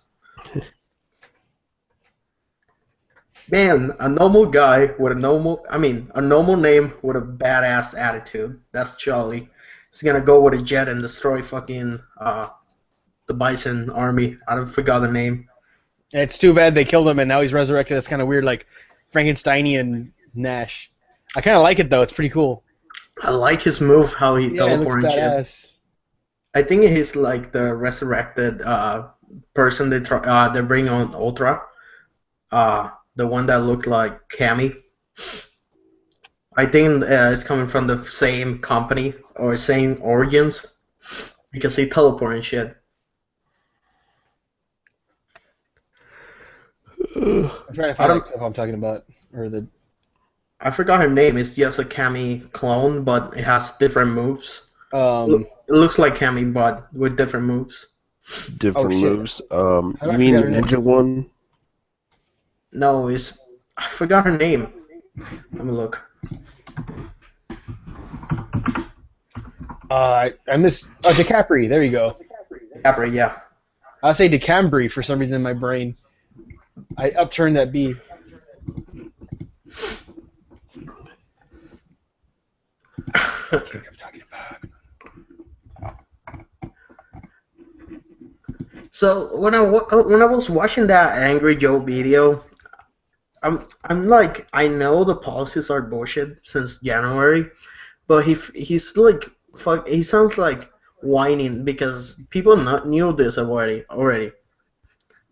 Man, a normal guy with a normal name with a badass attitude. That's Charlie. He's gonna go with a jet and destroy fucking the Bison army. I forgot the name. It's too bad they killed him and now he's resurrected. It's kind of weird, like Frankensteinian Nash. I kind of like it though. It's pretty cool. I like his move, how he teleports. Badass. I think he's like the resurrected person they bring on Ultra. The one that looked like Cammy. I think it's coming from the same company or same origins because he teleports and shit. I'm trying to find what I'm talking about, I forgot her name. It's just a Cammy clone, but it has different moves. It looks like Cammy, but with different moves. Different shit. moves. How do You I mean the forget her name? ninja one? No, I forgot her name. Let me look. I missed DiCaprio. There you go. Capri, yeah. I say DeCambry for some reason in my brain. I upturned that B. Okay, I'm talking about. So when I was watching that Angry Joe video, I'm like, I know the policies are bullshit since January, but he's like fuck. He sounds like whining because people not knew this already,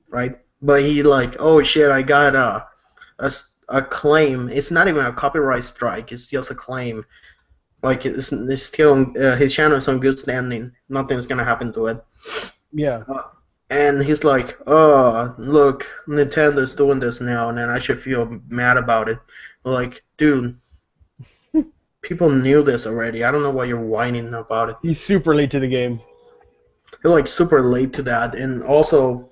right? But he like, oh shit, I got a claim. It's not even a copyright strike. It's just a claim. Like it's still his channel is on good standing. Nothing's gonna happen to it. Yeah. And he's like, oh, look, Nintendo's doing this now, and then I should feel mad about it. Like, dude, people knew this already. I don't know why you're whining about it. He's super late to the game. You're like super late to that, and also,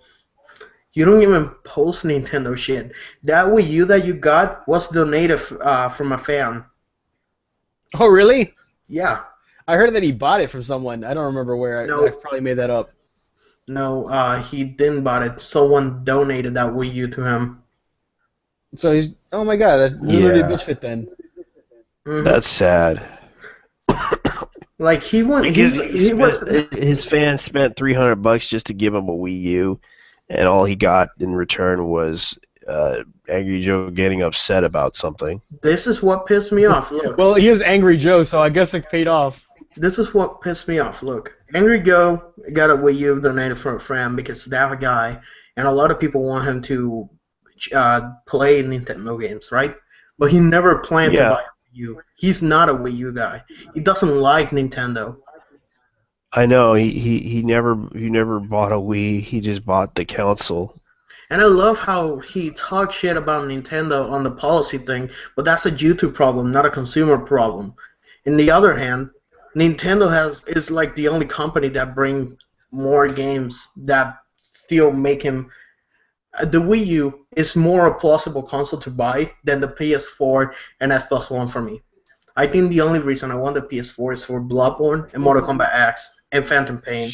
you don't even post Nintendo shit. That Wii U that you got was donated from a fan. Oh, really? Yeah. I heard that he bought it from someone. I don't remember where. No. I probably made that up. No, he didn't buy it. Someone donated that Wii U to him. So he's. Oh my god, that's literally a bitch fit then. Mhm. That's sad. Like he went. Because He was. his fans spent $300 just to give him a Wii U, and all he got in return was Angry Joe getting upset about something. This is what pissed me off. Look. Well, he is Angry Joe, so I guess it paid off. This is what pissed me off. Look, Angry Joe got a Wii U donated from a friend because that guy, and a lot of people want him to play Nintendo games, right? But he never planned to Yeah. buy a Wii U. He's not a Wii U guy. He doesn't like Nintendo. I know he never bought a Wii. He just bought the console. And I love how he talks shit about Nintendo on the policy thing, but that's a YouTube problem, not a consumer problem. On the other hand, Nintendo is like the only company that bring more games that still make him. The Wii U is more a plausible console to buy than the PS4 and Xbox One for me. I think the only reason I want the PS4 is for Bloodborne and Mortal Kombat X and Phantom Pain.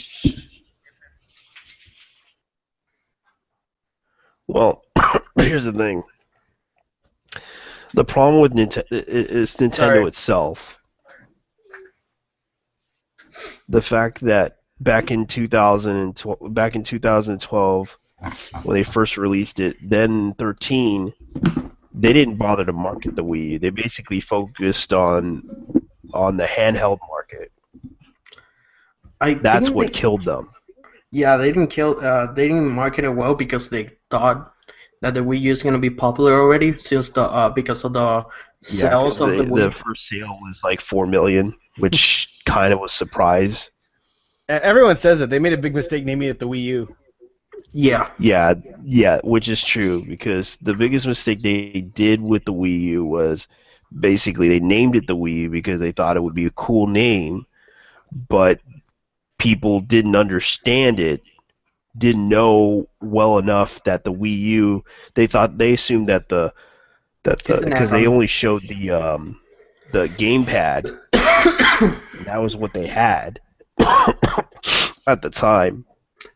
Well, here's the thing. The problem with Nintendo is Nintendo Sorry. itself. The fact that back in 2012, when they first released it, then 13, they didn't bother to market the Wii U. They basically focused on the handheld market. That's what killed them. Yeah, they didn't kill. They didn't market it well because they thought that the Wii U is gonna be popular already since because of the sales of the Wii. The first sale was like 4 million, which kind of was a surprise. Everyone says it. They made a big mistake naming it the Wii U. Yeah. Yeah, which is true because the biggest mistake they did with the Wii U was basically they named it the Wii U because they thought it would be a cool name, but people didn't understand it, didn't know well enough that the Wii U. They assumed that because they only showed the gamepad. That was what they had at the time.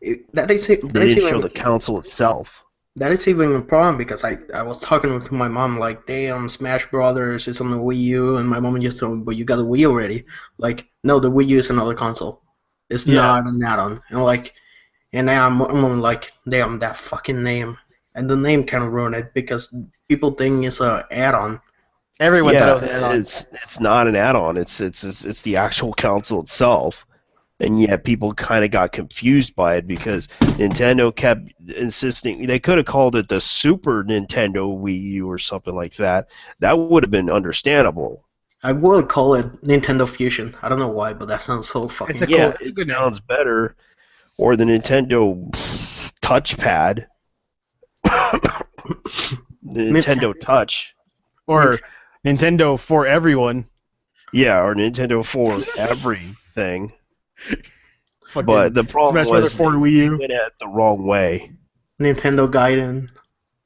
They didn't show the console itself. That is even a problem because I was talking with my mom like, damn, Smash Brothers is on the Wii U, and my mom just told me, but you got the Wii already. Like, no, the Wii U is another console. It's not an add-on. And now I'm like, damn, that fucking name. And the name kind of ruined it because people think it's an add-on. Everyone thought it was an add-on. It's not an add-on. It's the actual console itself. And yet people kind of got confused by it because Nintendo kept insisting they could have called it the Super Nintendo Wii U or something like that. That would have been understandable. I would call it Nintendo Fusion. I don't know why, but that sounds so fucking It's a cool. cool- It good name. sounds better. Or the Nintendo touchpad. The Nintendo Touch. Or Nintendo for everyone. Yeah, or Nintendo for everything. Fucking But the problem Smash Brothers was 4 they Wii U. went at it the wrong way. Nintendo Gaiden.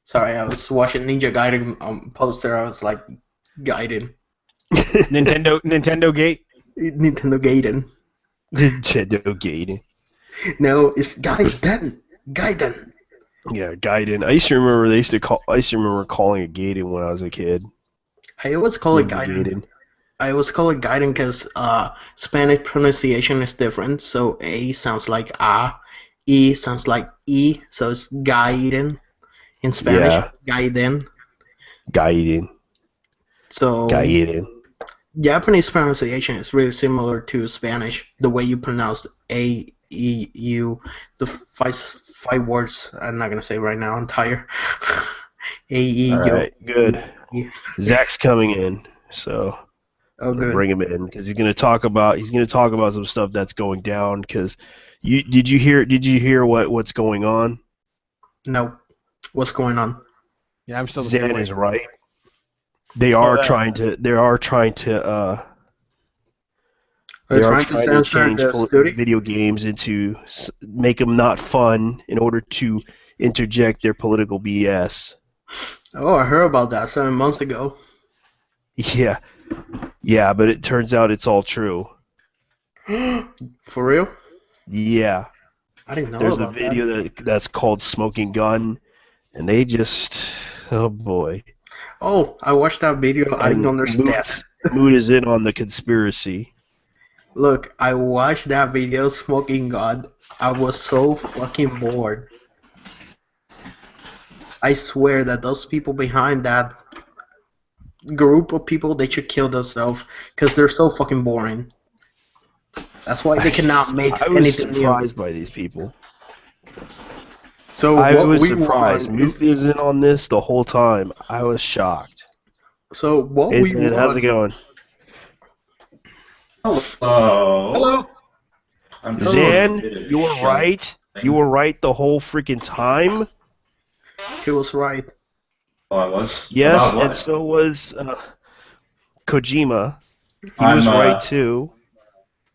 Sorry, I was watching Ninja Gaiden poster. I was like, Gaiden. Nintendo Gate. Nintendo Gaiden. Nintendo Gaiden. No, it's Gaiden. Gaiden. Yeah, Gaiden. I used to remember calling it Gaiden when I was a kid. I always call it Ninja Gaiden. I always call it Gaiden because Spanish pronunciation is different. So A sounds like A, E sounds like E, so it's Gaiden in Spanish. Yeah. Gaiden. Gaiden. So Gaiden. Japanese pronunciation is really similar to Spanish. The way you pronounce A, E, U, the five words. I'm not gonna say right now. I'm tired. A, E, All U. right, good. E. Zach's coming in, so Oh, I'm gonna good. bring him in because he's gonna talk about some stuff that's going down. Because did you hear what's going on? No. What's going on? Yeah, I'm still the same Zan way. is right. They are that. trying to. They are trying to. They're They are trying to trying to censor change the studio. video games into make them not fun in order to interject their political BS. Oh, I heard about that 7 months ago. Yeah, but it turns out it's all true. For real? Yeah, I didn't know there's a about video that's called "Smoking Gun," and they just, oh boy. that. Oh, I watched that video. I didn't And understand. Mood is in on the conspiracy. Look, I watched that video, Smoking God. I was so fucking bored. I swear that those people behind that group of people, they should kill themselves because they're so fucking boring. That's why they cannot make I was anything new. surprised by these people. So I what was we surprised. want Mood is in on this the whole time. I was shocked. so what Hey, we Zan, how's it want. going? Hello. I'm just Zan, a bit of you were shit. right. You were right the whole freaking time. He was right. Oh, I was. Yes, About what? and so was Kojima. He I'm, was right too.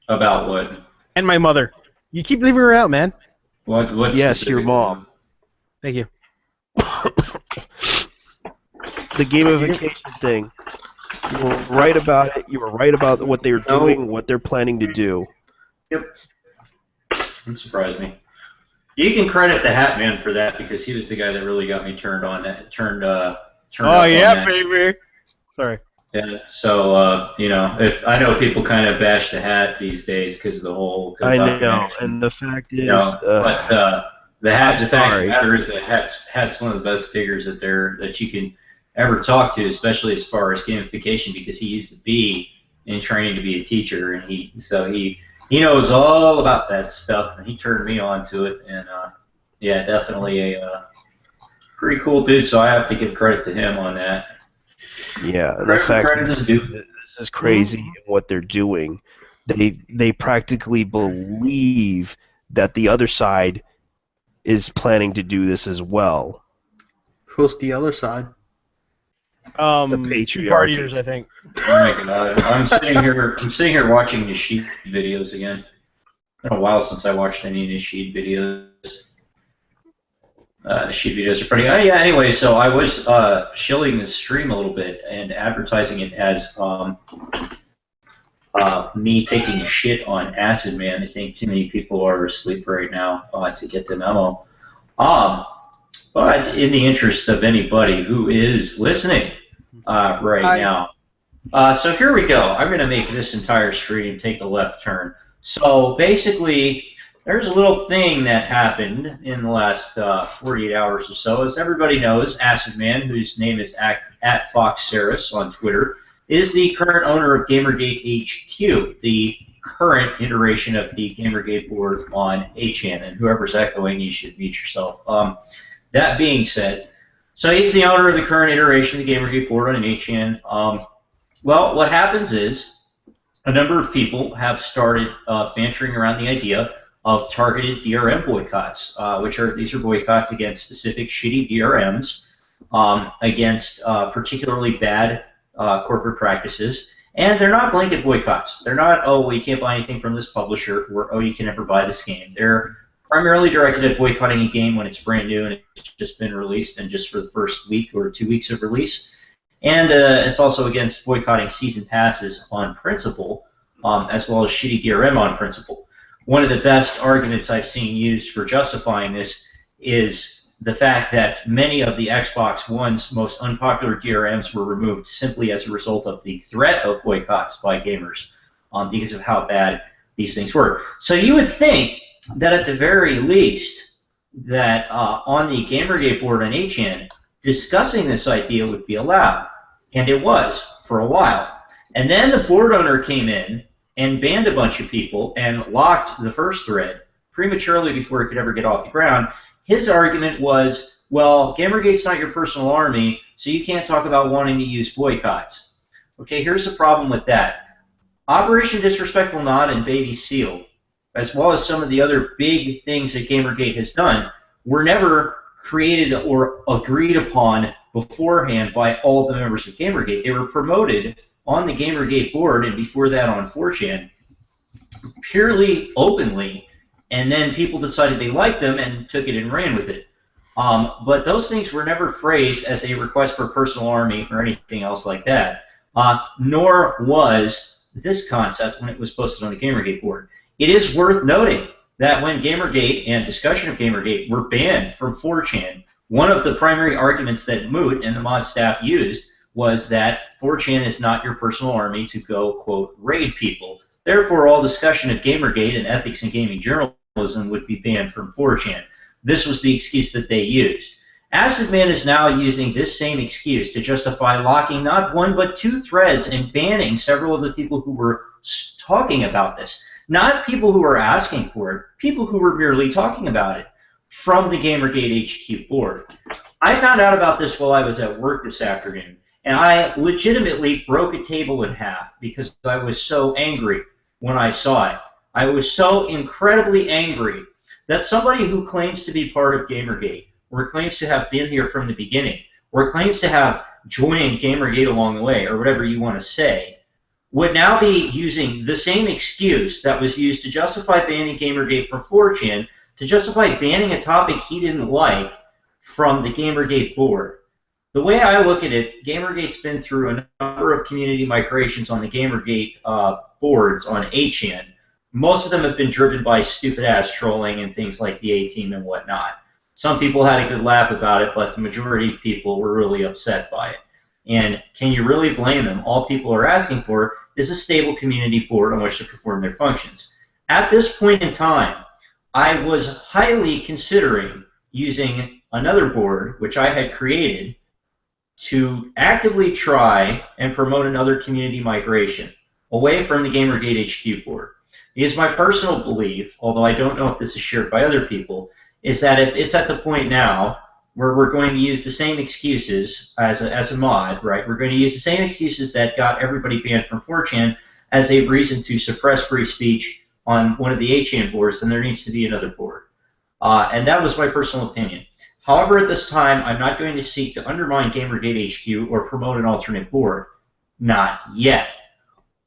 About what? And my mother. You keep leaving her out, man. What? Yes, your specifically? mom. Thank you. The gamification thing. You were right about it. You were right about what they were doing, what they're planning to do. Yep. It surprised me. You can credit the Hat Man for that because he was the guy that really got me turned on that. Turned up Oh on yeah, that. baby. Sorry. Yeah. So if I know people kind of bash the Hat these days because of the whole. I know, documentary. and the fact is, But the Hat. The fact of sorry. the matter is that Hat's one of the best figures that you can ever talk to, especially as far as gamification, because he used to be in training to be a teacher, and he knows all about that stuff, and he turned me on to it, and yeah, definitely a pretty cool dude. So I have to give credit to him on that. Yeah, and the Credit fact credit that is due. this is crazy in what they're doing. They practically believe that the other side is planning to do this as well. Who's the other side? patriarchy. Party eaters, I think. Oh my god, I'm sitting here watching Nisheed videos again. It's been a while since I watched any Nisheed videos. Nisheed videos are pretty. Oh yeah. Anyway, so I was shilling this stream a little bit and advertising it as me taking a shit on Acid Man. I think too many people are asleep right now to get the memo. But in the interest of anybody who is listening right now, so here we go. I'm going to make this entire stream take a left turn. So basically, there's a little thing that happened in the last 48 hours or so. As everybody knows, Acid Man, whose name is at Fox Saris on Twitter, is the current owner of Gamergate HQ, the current iteration of the Gamergate board on 8chan. And whoever's echoing, you should mute yourself. That being said, so he's the owner of the current iteration of the Gamergate board on 8chan. Well, what happens is a number of people have started bantering around the idea of targeted DRM boycotts, these are boycotts against specific shitty DRMs, against particularly bad corporate practices, And they're not blanket boycotts. They're not, oh, well, you can't buy anything from this publisher, or, oh, you can never buy this game. They're primarily directed at boycotting a game when it's brand new and it's just been released and just for the first week or 2 weeks of release. And it's also against boycotting season passes on principle, as well as shitty DRM on principle. One of the best arguments I've seen used for justifying this is the fact that many of the Xbox One's most unpopular DRMs were removed simply as a result of the threat of boycotts by gamers because of how bad these things were. So you would think that at the very least that on the Gamergate board on 8chan, discussing this idea would be allowed. And it was for a while. And then the board owner came in and banned a bunch of people and locked the first thread prematurely before it could ever get off the ground. His argument was, well, Gamergate's not your personal army, so you can't talk about wanting to use boycotts. Okay, here's the problem with that. Operation Disrespectful Nod and Baby Seal, as well as some of the other big things that Gamergate has done, were never created or agreed upon beforehand by all the members of Gamergate. They were promoted on the Gamergate board and before that on 4chan purely openly, and then people decided they liked them and took it and ran with it. But those things were never phrased as a request for personal army or anything else like that, nor was this concept when it was posted on the Gamergate board. It is worth noting that when Gamergate and discussion of Gamergate were banned from 4chan, one of the primary arguments that Moot and the mod staff used was that 4chan is not your personal army to go, quote, raid people. Therefore, all discussion of Gamergate and ethics in gaming journalism would be banned from 4chan. This was the excuse that they used. Acid Man is now using this same excuse to justify locking not one but two threads and banning several of the people who were talking about this. Not people who were asking for it, people who were merely talking about it from the Gamergate HQ board. I found out about this while I was at work this afternoon, and I legitimately broke a table in half because I was so angry when I saw it. I was so incredibly angry that somebody who claims to be part of Gamergate, or claims to have been here from the beginning, or claims to have joined Gamergate along the way, or whatever you want to say, would now be using the same excuse that was used to justify banning Gamergate from 4chan to justify banning a topic he didn't like from the Gamergate board. The way I look at it, Gamergate's been through a number of community migrations on the Gamergate boards on 8chan. Most of them have been driven by stupid-ass trolling and things like the A-Team and whatnot. Some people had a good laugh about it, but the majority of people were really upset by it. And can you really blame them? All people are asking for is a stable community board on which to perform their functions. At this point in time, I was highly considering using another board, which I had created, to actively try and promote another community migration away from the Gamergate HQ board. It is my personal belief, although I don't know if this is shared by other people, is that if it's at the point now where we're going to use the same excuses as a mod, right? We're going to use the same excuses that got everybody banned from 4chan as a reason to suppress free speech on one of the 8chan boards, then there needs to be another board. And that was my personal opinion. However, at this time, I'm not going to seek to undermine Gamergate HQ or promote an alternate board. Not yet.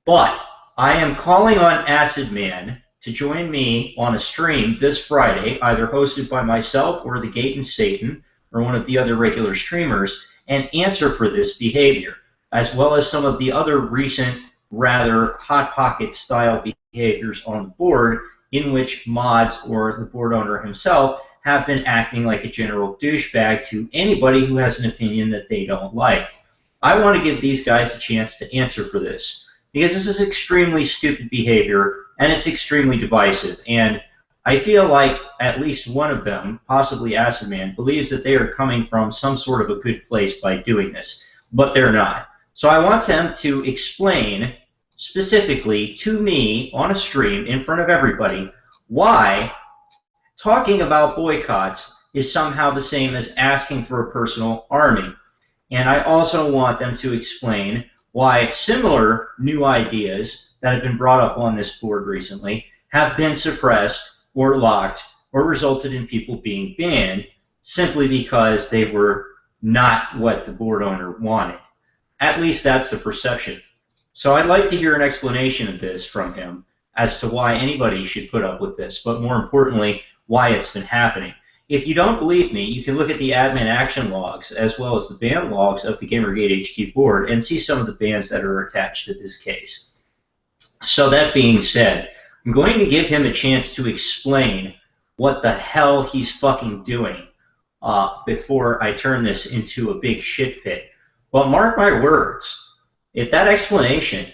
But I am calling on Acid Man to join me on a stream this Friday, either hosted by myself or the Gate and Satan, or one of the other regular streamers, and answer for this behavior, as well as some of the other recent, rather hot pocket style behaviors on the board, in which mods or the board owner himself have been acting like a general douchebag to anybody who has an opinion that they don't like. I want to give these guys a chance to answer for this, because this is extremely stupid behavior, and it's extremely divisive, and I feel like at least one of them, possibly Acid Man, believes that they are coming from some sort of a good place by doing this, but they're not. So I want them to explain specifically to me on a stream in front of everybody why talking about boycotts is somehow the same as asking for a personal army. And I also want them to explain why similar new ideas that have been brought up on this board recently have been suppressed or locked or resulted in people being banned simply because they were not what the board owner wanted. At least that's the perception. So I'd like to hear an explanation of this from him as to why anybody should put up with this, but more importantly, why it's been happening. If you don't believe me, you can look at the admin action logs as well as the ban logs of the Gamergate HQ board and see some of the bans that are attached to this case. So that being said, I'm going to give him a chance to explain what the hell he's fucking doing before I turn this into a big shit fit. But mark my words, if that explanation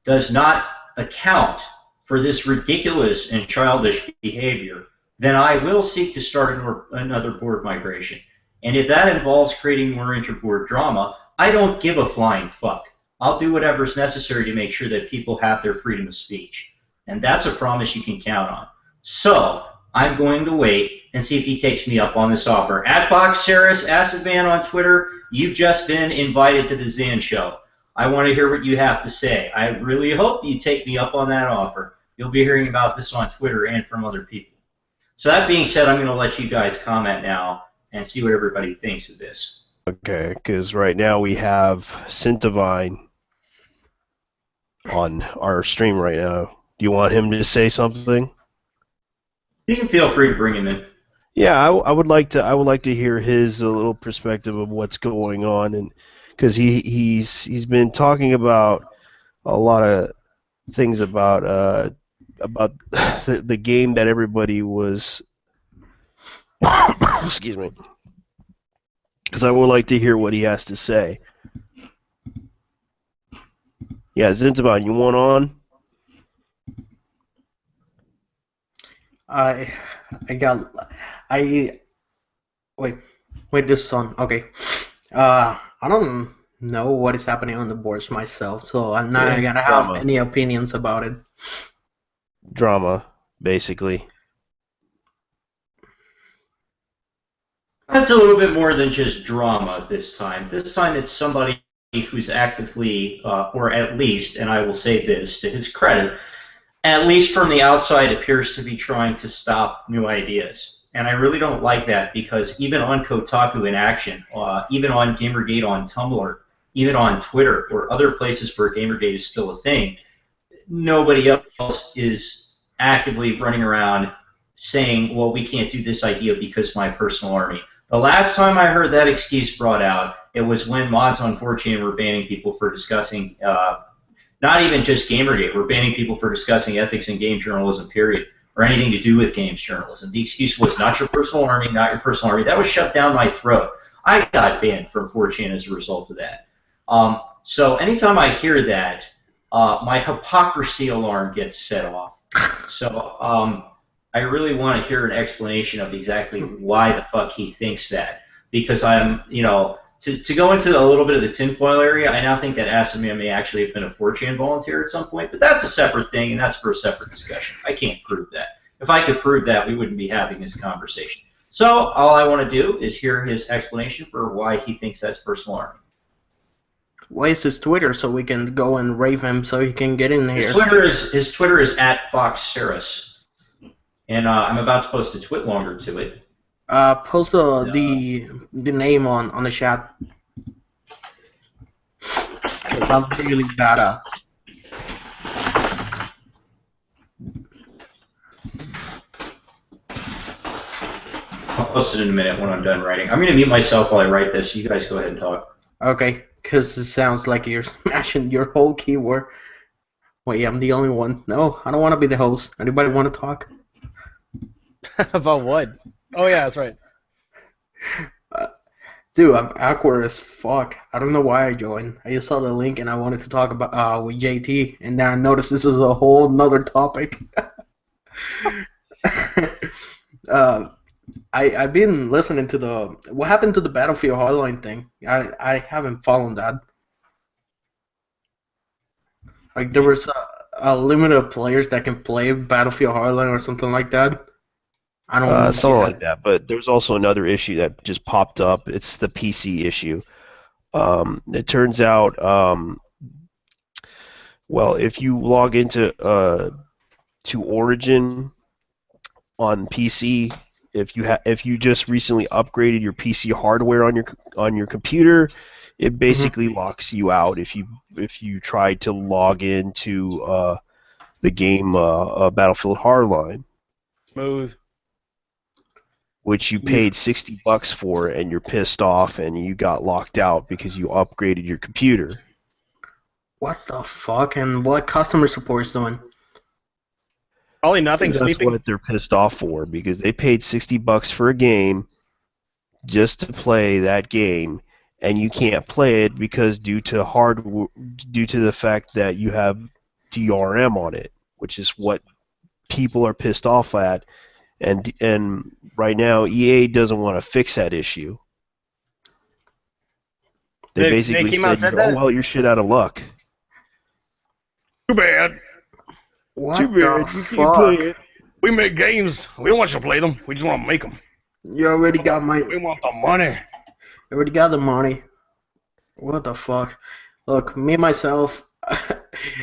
does not account for this ridiculous and childish behavior, then I will seek to start another board migration. And if that involves creating more interboard drama, I don't give a flying fuck. I'll do whatever's necessary to make sure that people have their freedom of speech. And that's a promise you can count on. So, I'm going to wait and see if he takes me up on this offer. At FoxSeris, AcidVan on Twitter, you've just been invited to the Zan Show. I want to hear what you have to say. I really hope you take me up on that offer. You'll be hearing about this on Twitter and from other people. So that being said, I'm going to let you guys comment now and see what everybody thinks of this. Okay, because right now we have Scintavine on our stream right now. Do you want him to say something? You can feel free to bring him in. Yeah, I would like to hear his little perspective of what's going on, and because he's been talking about a lot of things about the game that everybody was excuse me, because I would like to hear what he has to say. Yeah, Zintaban, you want on? Wait, this song. Okay. I don't know what is happening on the boards myself, so I'm not gonna have drama. any opinions about it. Drama, basically. That's a little bit more than just drama this time. This time it's somebody who's actively, or at least, and I will say this to his credit, at least from the outside appears to be trying to stop new ideas. And I really don't like that because even on Kotaku in action, even on Gamergate on Tumblr, even on Twitter or other places where Gamergate is still a thing, nobody else is actively running around saying, well, we can't do this idea because my personal army. The last time I heard that excuse brought out, it was when mods on 4chan were banning people for discussing, not even just Gamergate, we're banning people for discussing ethics in game journalism, period, or anything to do with games journalism. The excuse was not your personal army, not your personal army. That was shoved down my throat. I got banned from 4chan as a result of that. So anytime I hear that, my hypocrisy alarm gets set off. So I really want to hear an explanation of exactly why the fuck he thinks that. Because I'm, you know, to go into a little bit of the tinfoil area, I now think that Asimman may actually have been a 4chan volunteer at some point, but that's a separate thing, and that's for a separate discussion. I can't prove that. If I could prove that, we wouldn't be having this conversation. So all I want to do is hear his explanation for why he thinks that's personal army. What is his Twitter so we can go and rave him so he can get in here? His Twitter is at FoxSeris. And I'm about to post a twit longer to it. Post the name on the chat. 'Cause I'm really bad at. I'll post it in a minute when I'm done writing. I'm going to mute myself while I write this. You guys go ahead and talk. Okay, because it sounds like you're smashing your whole keyboard. Wait, I'm the only one. No, I don't want to be the host. Anybody want to talk? About what? Oh yeah, that's right. Dude, I'm awkward as fuck. I don't know why I joined. I just saw the link and I wanted to talk about with JT, and then I noticed this is a whole nother topic. I've been listening to the what happened to the Battlefield Hardline thing. I haven't followed that. Like there was a limit of players that can play Battlefield Hardline or something like that. I don't know. Something like that. But there's also another issue that just popped up. It's the PC issue. It turns out, well, if you log into to Origin on PC, if you just recently upgraded your PC hardware on your computer, It basically locks you out if you try to log into the game Battlefield Hardline, Smooth. which you paid $60 for, and you're pissed off, and you got locked out because you upgraded your computer. What the fuck? And what customer support is doing? Probably nothing. That's Sleeping. what they're pissed off for, because they paid $60 for a game just to play that game, and you can't play it because due to the fact that you have DRM on it, which is what people are pissed off at, and right now EA doesn't want to fix that issue. They basically came out and said "Oh that? well, you're shit out of luck." Too bad. What Too the bad, you can't play fuck? it. We make games. We don't want you to play them. We just want to make them. You already got my. We want the money. You already got the money. What the fuck? Look, me myself,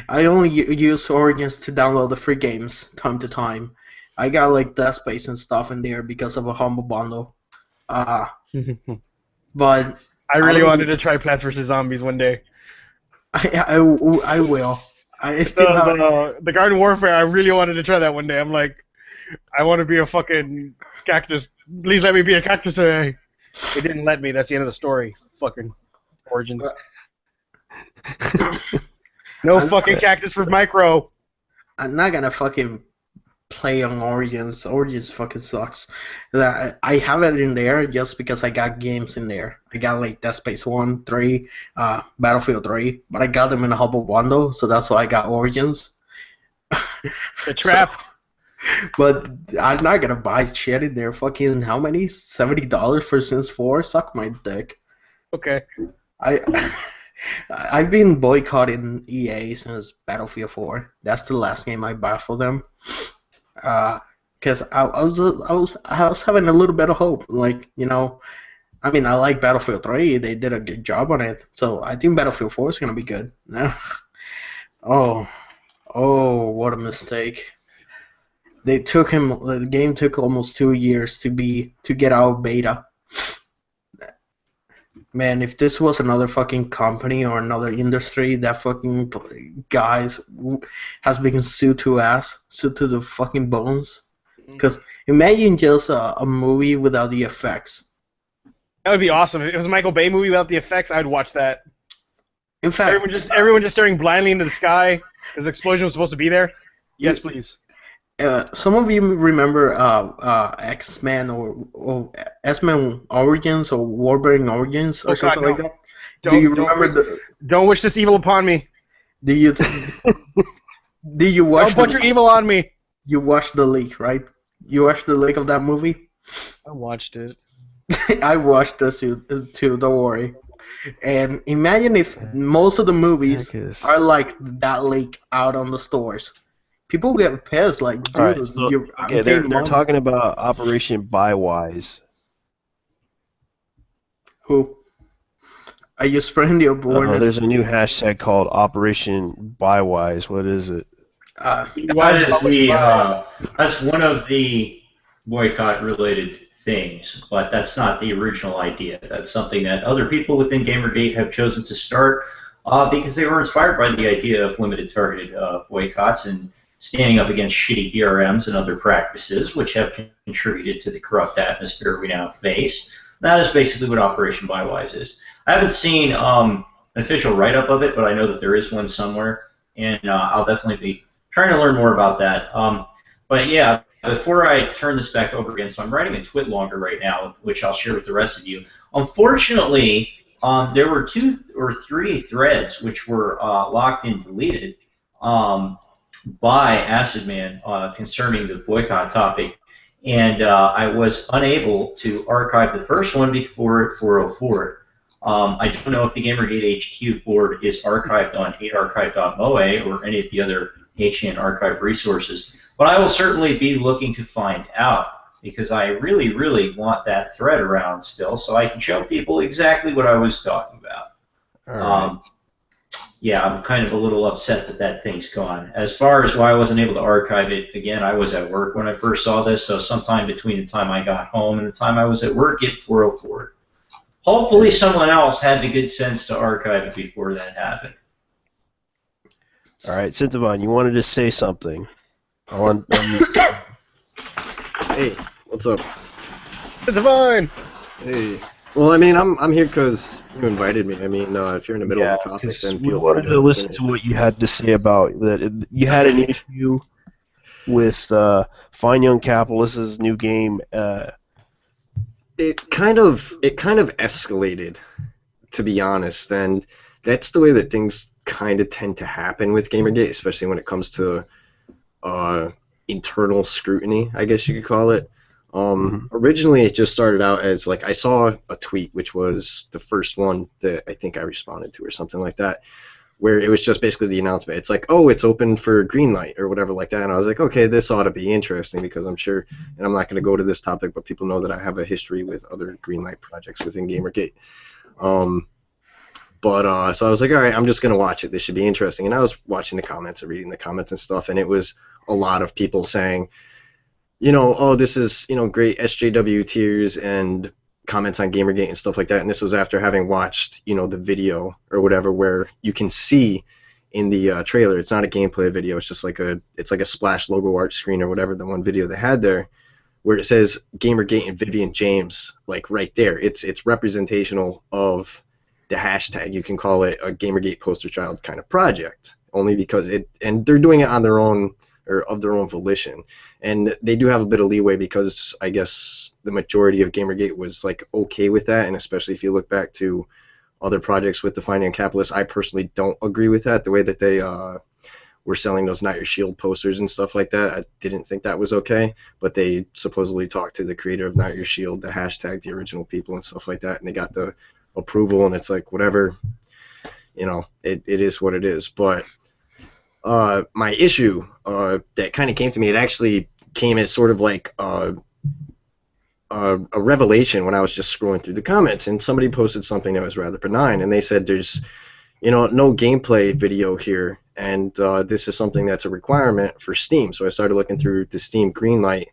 I only use Origins to download the free games time to time. I got like Dead Space and stuff in there because of a humble bundle. But I really don't- wanted to try Plants vs Zombies one day. I will. I still have. The Garden Warfare. I really wanted to try that one day. I'm like, I want to be a fucking cactus. Please let me be a cactus today. It didn't let me. That's the end of the story. Fucking Origins. No fucking cactus for Micro. I'm not gonna fucking play on Origins. Origins fucking sucks. I have it in there just because I got games in there. I got like Dead Space 1, 3, Battlefield 3, but I got them in a humble bundle, so that's why I got Origins. The trap. But I'm not gonna buy shit in there. Fucking how many? $70 for Sims 4? Suck my dick. Okay. I've been boycotting EA since Battlefield 4. That's the last game I bought for them. Because I was having a little bit of hope. Like, you know, I mean, I like Battlefield 3. They did a good job on it. So I think Battlefield 4 is gonna be good. Oh, what a mistake. The game took almost 2 years to get out beta. Man, if this was another fucking company or another industry, that fucking guys has been sued to the fucking bones. Because imagine just a movie without the effects. That would be awesome. If it was a Michael Bay movie without the effects, I'd watch that. In fact, Everyone just staring blindly into the sky because the explosion was supposed to be there. Yes, please. some of you remember X-Men or X-Men Origins or Wolverine Origins or something like that? Do you remember Don't wish this evil upon me. Do you watch? Don't put your evil on me. You watched the leak, right? You watched the leak of that movie? I watched it. I watched this too, don't worry. And imagine if most of the movies are like that leak out on the stores. People get pissed, like, dude, right, so, they're talking about Operation Buywise. Who? Are you spreading the awareness? There's a new hashtag called Operation Buywise. What is it? That's one of the boycott-related things, but that's not the original idea. That's something that other people within Gamergate have chosen to start because they were inspired by the idea of limited targeted boycotts and standing up against shitty DRMs and other practices, which have contributed to the corrupt atmosphere we now face. That is basically what Operation Buywise is. I haven't seen an official write-up of it, but I know that there is one somewhere, and I'll definitely be trying to learn more about that. But yeah, before I turn this back over again, so I'm writing a twit longer right now, which I'll share with the rest of you. Unfortunately, there were 2 or 3 threads which were locked and deleted by Acid Man concerning the boycott topic, and I was unable to archive the first one before it 404. I don't know if the Gamergate HQ board is archived on 8archive.moe or any of the other HN archive resources, but I will certainly be looking to find out because I really, really want that thread around still so I can show people exactly what I was talking about. All right. Yeah, I'm kind of a little upset that that thing's gone. As far as why I wasn't able to archive it, again, I was at work when I first saw this, so sometime between the time I got home and the time I was at work, it 404. Hopefully someone else had the good sense to archive it before that happened. All right, Sintavan, you wanted to say something. I want. Hey, what's up? Divine. Hey. Well, I mean, I'm here because you invited me. I mean, if you're in the middle of the topic, 'cause then we feel wanted free to listen finish. to what you had to say about that. You had an issue with Fine Young Capitalist's new game. It kind of escalated, to be honest, and that's the way that things kind of tend to happen with Gamergate, especially when it comes to internal scrutiny, I guess you could call it. Originally, it just started out as like I saw a tweet, which was the first one that I think I responded to or something like that, where it was just basically the announcement. It's like, oh, it's open for green light or whatever like that. And I was like, okay, this ought to be interesting because I'm sure, and I'm not going to go to this topic, but people know that I have a history with other green light projects within Gamergate. So I was like, all right, I'm just going to watch it. This should be interesting. And I was watching the comments and reading the comments and stuff, and it was a lot of people saying, oh, this is, great SJW tiers and comments on Gamergate and stuff like that. And this was after having watched, the video or whatever, where you can see in the trailer, it's not a gameplay video, it's just like a splash logo art screen or whatever, the one video they had there, where it says Gamergate and Vivian James, like right there. It's representational of the hashtag. You can call it a Gamergate poster child kind of project, only because and they're doing it on their own or of their own volition. And they do have a bit of leeway because I guess the majority of Gamergate was like okay with that, and especially if you look back to other projects with the Fine Young Capitalists, I personally don't agree with that. The way that they were selling those Not Your Shield posters and stuff like that, I didn't think that was okay. But they supposedly talked to the creator of Not Your Shield, the hashtag, the original people and stuff like that, and they got the approval, and it's like whatever, it is what it is. But my issue that kind of came to me, it actually came as sort of like a revelation when I was just scrolling through the comments, and somebody posted something that was rather benign, and they said there's no gameplay video here, and this is something that's a requirement for Steam. So I started looking through the Steam Greenlight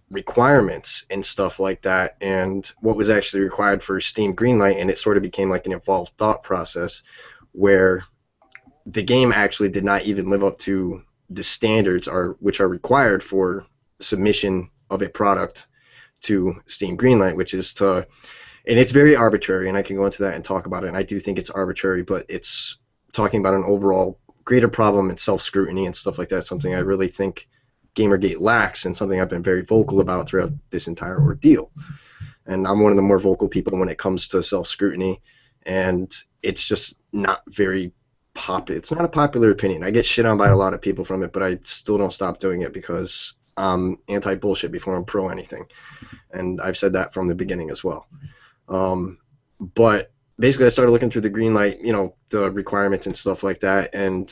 requirements and stuff like that, and what was actually required for Steam Greenlight, and it sort of became like an involved thought process where the game actually did not even live up to the standards which are required for submission of a product to Steam Greenlight, which is and it's very arbitrary, and I can go into that and talk about it, and I do think it's arbitrary, but it's talking about an overall greater problem and self-scrutiny and stuff like that, something I really think Gamergate lacks, and something I've been very vocal about throughout this entire ordeal. And I'm one of the more vocal people when it comes to self-scrutiny, and it's just not very popular. It's not a popular opinion. I get shit on by a lot of people from it, but I still don't stop doing it because I'm anti-bullshit before I'm pro anything. And I've said that from the beginning as well. But basically I started looking through the Greenlight, the requirements and stuff like that, and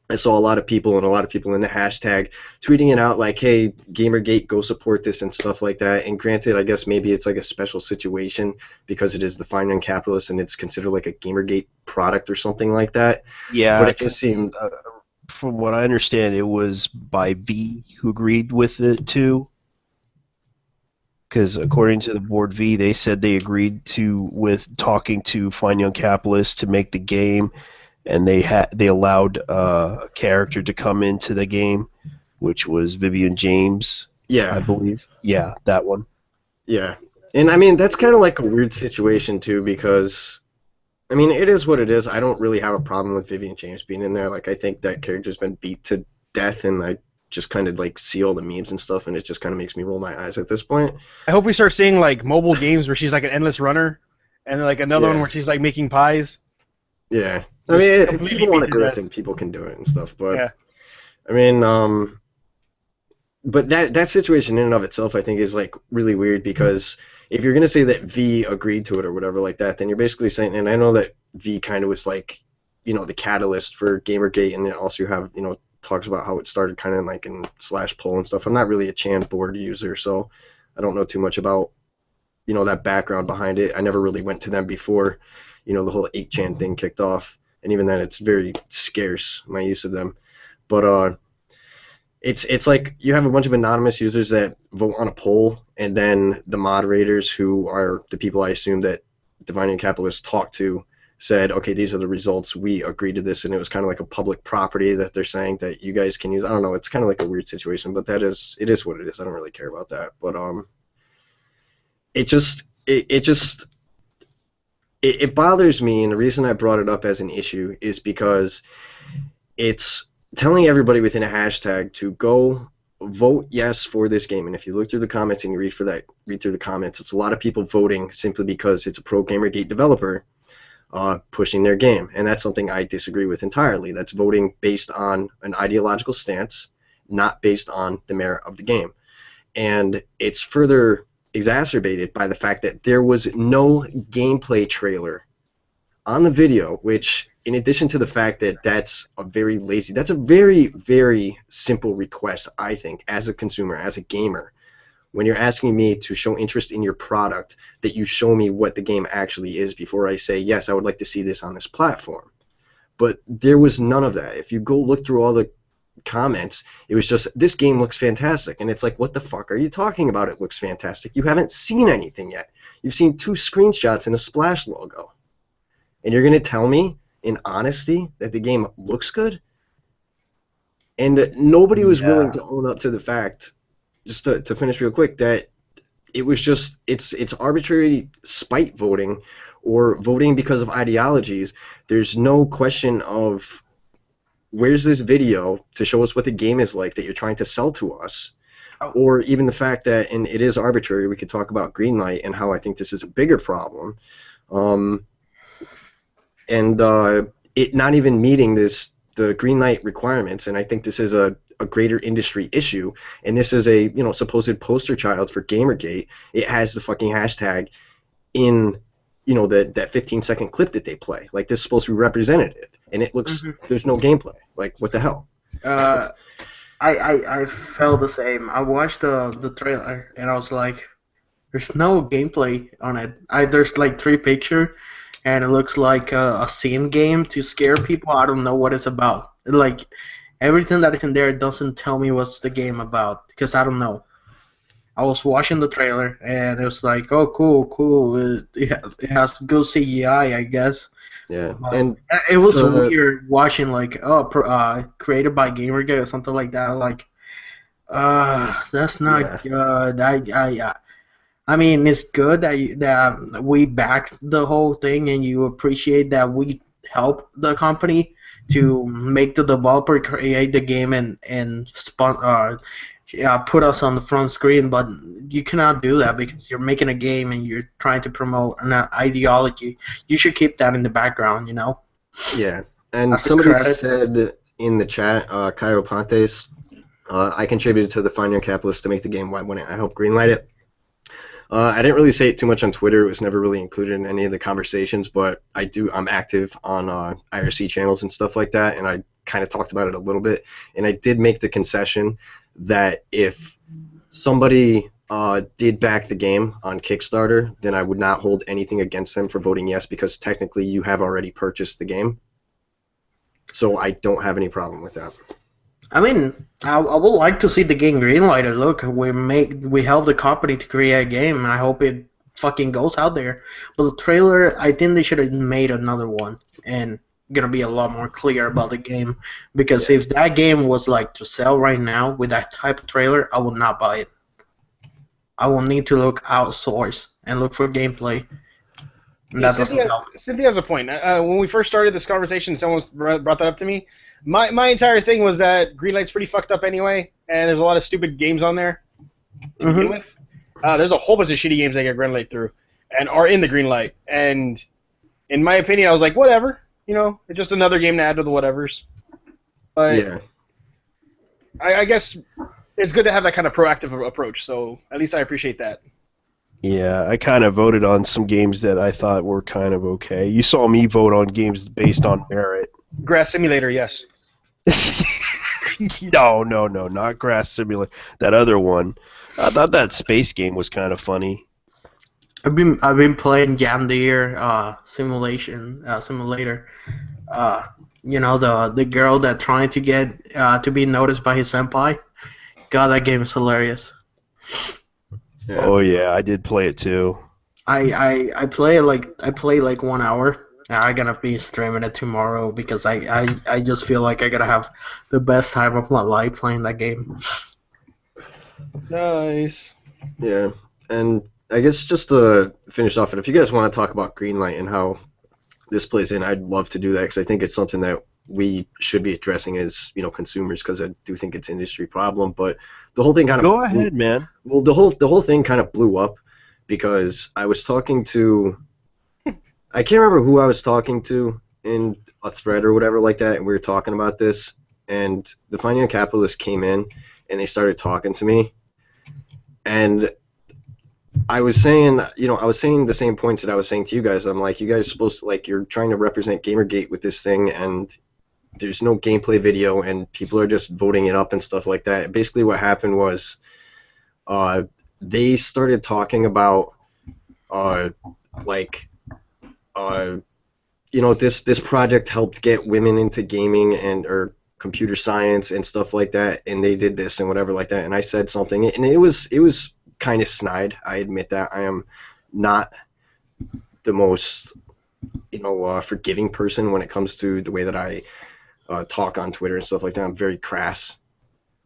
I saw a lot of people in the hashtag tweeting it out like, hey, Gamergate, go support this and stuff like that. And granted, I guess maybe it's like a special situation because it is the Fine Young Capitalist and it's considered like a Gamergate product or something like that. Yeah, but it just seemed... from what I understand, it was by V who agreed with it too. Because according to the board V, they said they agreed with talking to Fine Young Capitalists to make the game, and they allowed a character to come into the game, which was Vivian James. Yeah, I believe. Yeah, that one. Yeah, and I mean that's kind of like a weird situation too, because I mean it is what it is. I don't really have a problem with Vivian James being in there. Like I think that character's been beat to death, and I just kind of like see all the memes and stuff, and it just kind of makes me roll my eyes at this point. I hope we start seeing like mobile games where she's like an endless runner, and like another one where she's like making pies. Yeah, I mean, if people want to do it, then people can do it and stuff. But yeah. I mean, but that situation in and of itself, I think, is like really weird because if you're gonna say that V agreed to it or whatever like that, then you're basically saying, and I know that V kind of was like, the catalyst for Gamergate, and then also you have, talks about how it started kind of like in /poll and stuff. I'm not really a Chan board user, so I don't know too much about, that background behind it. I never really went to them before, the whole 8chan thing kicked off, and even then it's very scarce, my use of them. But it's like you have a bunch of anonymous users that vote on a poll, and then the moderators, who are the people I assume that Divine Capitalists talked to, said, okay, these are the results, we agree to this, and it was kind of like a public property that they're saying that you guys can use. I don't know, it's kind of like a weird situation, but it is what it is. I don't really care about that, but it bothers me, and the reason I brought it up as an issue is because it's telling everybody within a hashtag to go vote yes for this game. And if you look through the comments and you read through the comments, it's a lot of people voting simply because it's a pro Gamergate developer pushing their game, and that's something I disagree with entirely. That's voting based on an ideological stance, not based on the merit of the game. And it's further exacerbated by the fact that there was no gameplay trailer on the video, which, in addition to the fact that that's a very, very simple request, I think, as a consumer, as a gamer, when you're asking me to show interest in your product, that you show me what the game actually is before I say, yes, I would like to see this on this platform. But there was none of that. If you go look through all the comments, it was just, this game looks fantastic, and it's like, what the fuck are you talking about? It looks fantastic. You haven't seen anything yet. You've seen 2 screenshots and a Splash logo, and you're going to tell me in honesty that the game looks good? And nobody was willing to own up to the fact, just to finish real quick, that it was just, it's arbitrary spite voting, or voting because of ideologies. There's no question of, where's this video to show us what the game is like that you're trying to sell to us? Or even the fact that, and it is arbitrary, we could talk about Greenlight and how I think this is a bigger problem, it not even meeting the Greenlight requirements, and I think this is a greater industry issue, and this is a supposed poster child for Gamergate. It has the fucking hashtag in that 15-second clip that they play. Like, this is supposed to be representative, and it looks, there's no gameplay. Like, what the hell? I felt the same. I watched the trailer and I was like, there's no gameplay on it. There's like 3 pictures and it looks like a sim game to scare people. I don't know what it's about. Like, everything that is in there doesn't tell me what's the game about, because I don't know. I was watching the trailer and it was like, oh, cool. It has good CGI, I guess. Yeah, and it was weird watching, like, created by Gamergate or something like that. Like, that's not good. I mean, it's good that we backed the whole thing, and you appreciate that we help the company to make the developer create the game and put us on the front screen. But you cannot do that because you're making a game and you're trying to promote an ideology. You should keep that in the background, Yeah, and That's somebody said in the chat, Caio Pontes, I contributed to the Find Your Capitalist to make the game. Why wouldn't I help greenlight it? I didn't really say it too much on Twitter. It was never really included in any of the conversations, but I'm active on IRC channels and stuff like that, and I kind of talked about it a little bit. And I did make the concession that if somebody did back the game on Kickstarter, then I would not hold anything against them for voting yes, because technically you have already purchased the game. So I don't have any problem with that. I mean, I would like to see the game greenlighted. Look, we helped the company to create a game, and I hope it fucking goes out there. But the trailer, I think they should have made another one and gonna be a lot more clear about the game. Because if that game was like to sell right now with that type of trailer, I would not buy it. I will need to look outsource and look for gameplay. And that doesn't help. Cynthia has a point. When we first started this conversation, someone brought that up to me. My entire thing was that Greenlight's pretty fucked up anyway, and there's a lot of stupid games on there to begin with. There's a whole bunch of shitty games that get Greenlight through and are in the Greenlight. And in my opinion, I was like, whatever. It's just another game to add to the whatevers. But yeah. I guess it's good to have that kind of proactive approach, so at least I appreciate that. Yeah, I kind of voted on some games that I thought were kind of okay. You saw me vote on games based on merit. Grass Simulator, yes. No, not Grass Simulator. That other one. I thought that space game was kind of funny. I've been playing Yandir simulator. The girl that trying to get to be noticed by his senpai. God, that game is hilarious. Yeah. Oh yeah, I did play it too. I play like 1 hour. I'm gonna be streaming it tomorrow because I just feel like I gotta have the best time of my life playing that game. Nice. Yeah, and I guess just to finish off, and if you guys want to talk about Greenlight and how this plays in, I'd love to do that because I think it's something that we should be addressing as consumers because I do think it's an industry problem. But the whole thing kind of Go ahead, man. well, the whole thing kind of blew up because I was talking to I can't remember who I was talking to in a thread or whatever like that, and we were talking about this, and the Financial Capitalist came in and they started talking to me, and I was saying, I was saying the same points that I was saying to you guys. I'm like, you guys are supposed to, like, you're trying to represent Gamergate with this thing, and there's no gameplay video, and people are just voting it up and stuff like that. Basically, what happened was, they started talking about, like, this project helped get women into gaming or computer science and stuff like that, and they did this and whatever like that. And I said something, and it was kind of snide. I admit that I am not the most forgiving person when it comes to the way that I talk on Twitter and stuff like that. I'm very crass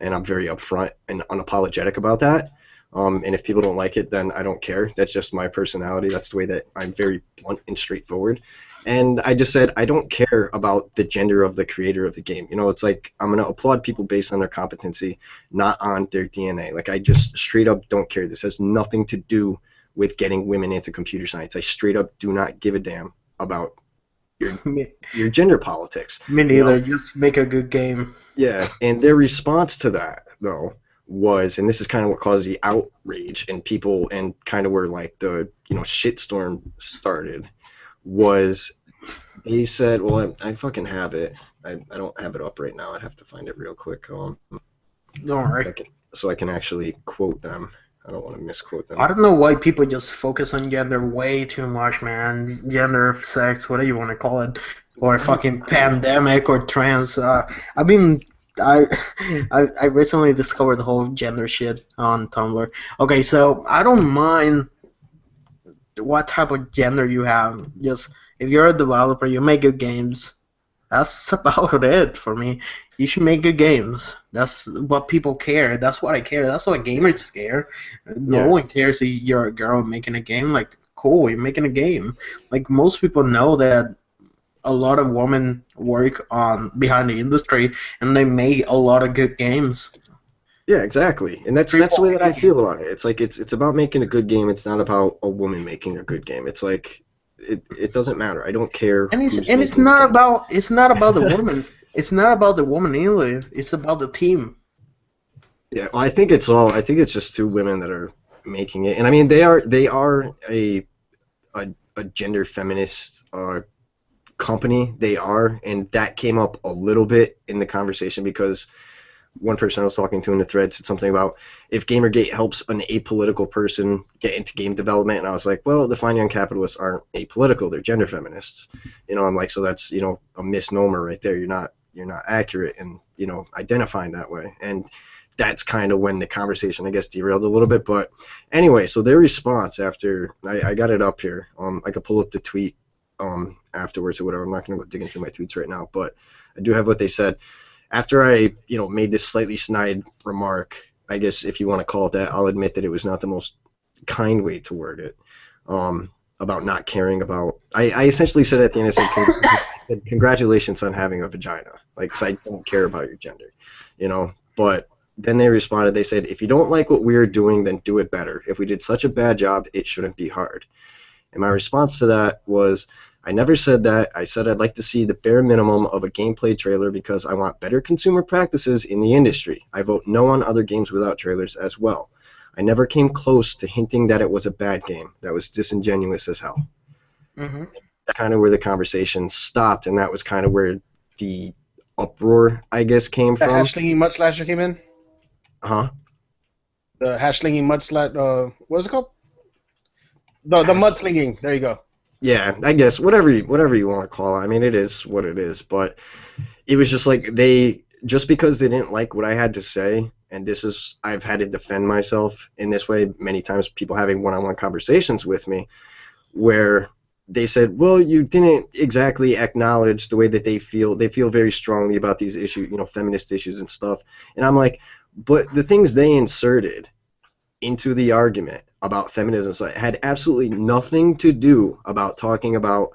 and I'm very upfront and unapologetic about that. And if people don't like it, then I don't care. That's just my personality. That's the way that I'm very blunt and straightforward. And I just said I don't care about the gender of the creator of the game. It's like I'm going to applaud people based on their competency, not on their DNA. Like I just straight up don't care. This has nothing to do with getting women into computer science. I straight up do not give a damn about your gender politics. Me neither. Just make a good game. Yeah, and their response to that, though, was, and this is kind of what caused the outrage and people, and kind of where like the shitstorm started, was they said, well, I fucking have it. I don't have it up right now. I'd have to find it real quick. Don't worry. So I can actually quote them. I don't want to misquote them. I don't know why people just focus on gender way too much, man. Gender, sex, whatever you want to call it, or fucking pandemic or trans. I recently discovered the whole gender shit on Tumblr. Okay, so I don't mind what type of gender you have. Just if you're a developer, you make good games. That's about it for me. You should make good games. That's what people care. That's what I care. That's what gamers care. No one cares if you're a girl making a game. Like, cool, you're making a game. Like, most people know that a lot of women work on behind the industry, and they make a lot of good games. Yeah, exactly. And that's the way that I feel about it. It's like it's about making a good game. It's not about a woman making a good game. It's like it doesn't matter. I don't care. And it's not about the woman. It's not about the woman either. It's about the team. Yeah, well, I think it's just two women that are making it, and I mean they are a gender feminist company. They are, and that came up a little bit in the conversation because one person I was talking to in the thread said something about if Gamergate helps an apolitical person get into game development, and I was like, well, the Financial Capitalists aren't apolitical; they're gender feminists. I'm like, so that's a misnomer right there. You're not accurate in identifying that way, and that's kind of when the conversation I guess derailed a little bit. But anyway, so their response after I got it up here, I could pull up the tweet afterwards or whatever. I'm not going to go digging through my tweets right now, but I do have what they said. After I, made this slightly snide remark, I guess if you want to call it that, I'll admit that it was not the most kind way to word it, about not caring about. I essentially said at the end, I said, congratulations on having a vagina, like, 'cause I don't care about your gender, But then they responded, they said, if you don't like what we're doing, then do it better. If we did such a bad job, it shouldn't be hard. And my response to that was, I never said that. I said I'd like to see the bare minimum of a gameplay trailer because I want better consumer practices in the industry. I vote no on other games without trailers as well. I never came close to hinting that it was a bad game. That was disingenuous as hell. Mm-hmm. That's kind of where the conversation stopped, and that was kind of where the uproar, I guess, came The from. Hatchling Mud Slasher came in? Huh? The Hatchling Mud Slasher, what is it called? The mudslinging. There you go. Yeah, I guess whatever you want to call it. I mean, it is what it is. But it was just like just because they didn't like what I had to say, and this is, I've had to defend myself in this way many times, people having one-on-one conversations with me, where they said, well, you didn't exactly acknowledge the way that they feel. They feel very strongly about these issues, feminist issues and stuff. And I'm like, but the things they inserted into the argument about feminism had absolutely nothing to do about talking about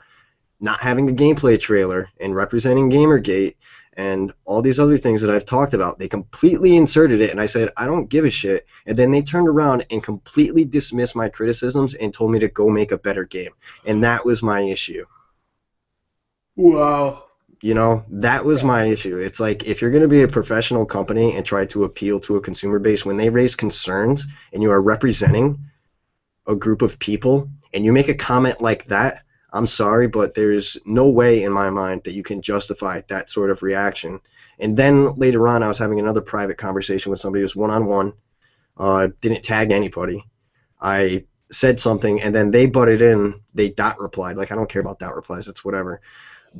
not having a gameplay trailer and representing Gamergate and all these other things that I've talked about. They completely inserted it, and I said, I don't give a shit. And then they turned around and completely dismissed my criticisms and told me to go make a better game. And that was my issue. Wow. That was my issue. It's like, if you're going to be a professional company and try to appeal to a consumer base, when they raise concerns and you are representing a group of people and you make a comment like that, I'm sorry, but there's no way in my mind that you can justify that sort of reaction. And then later on, I was having another private conversation with somebody who was one-on-one, didn't tag anybody. I said something, and then they butted in. They dot replied. Like, I don't care about dot replies. It's whatever.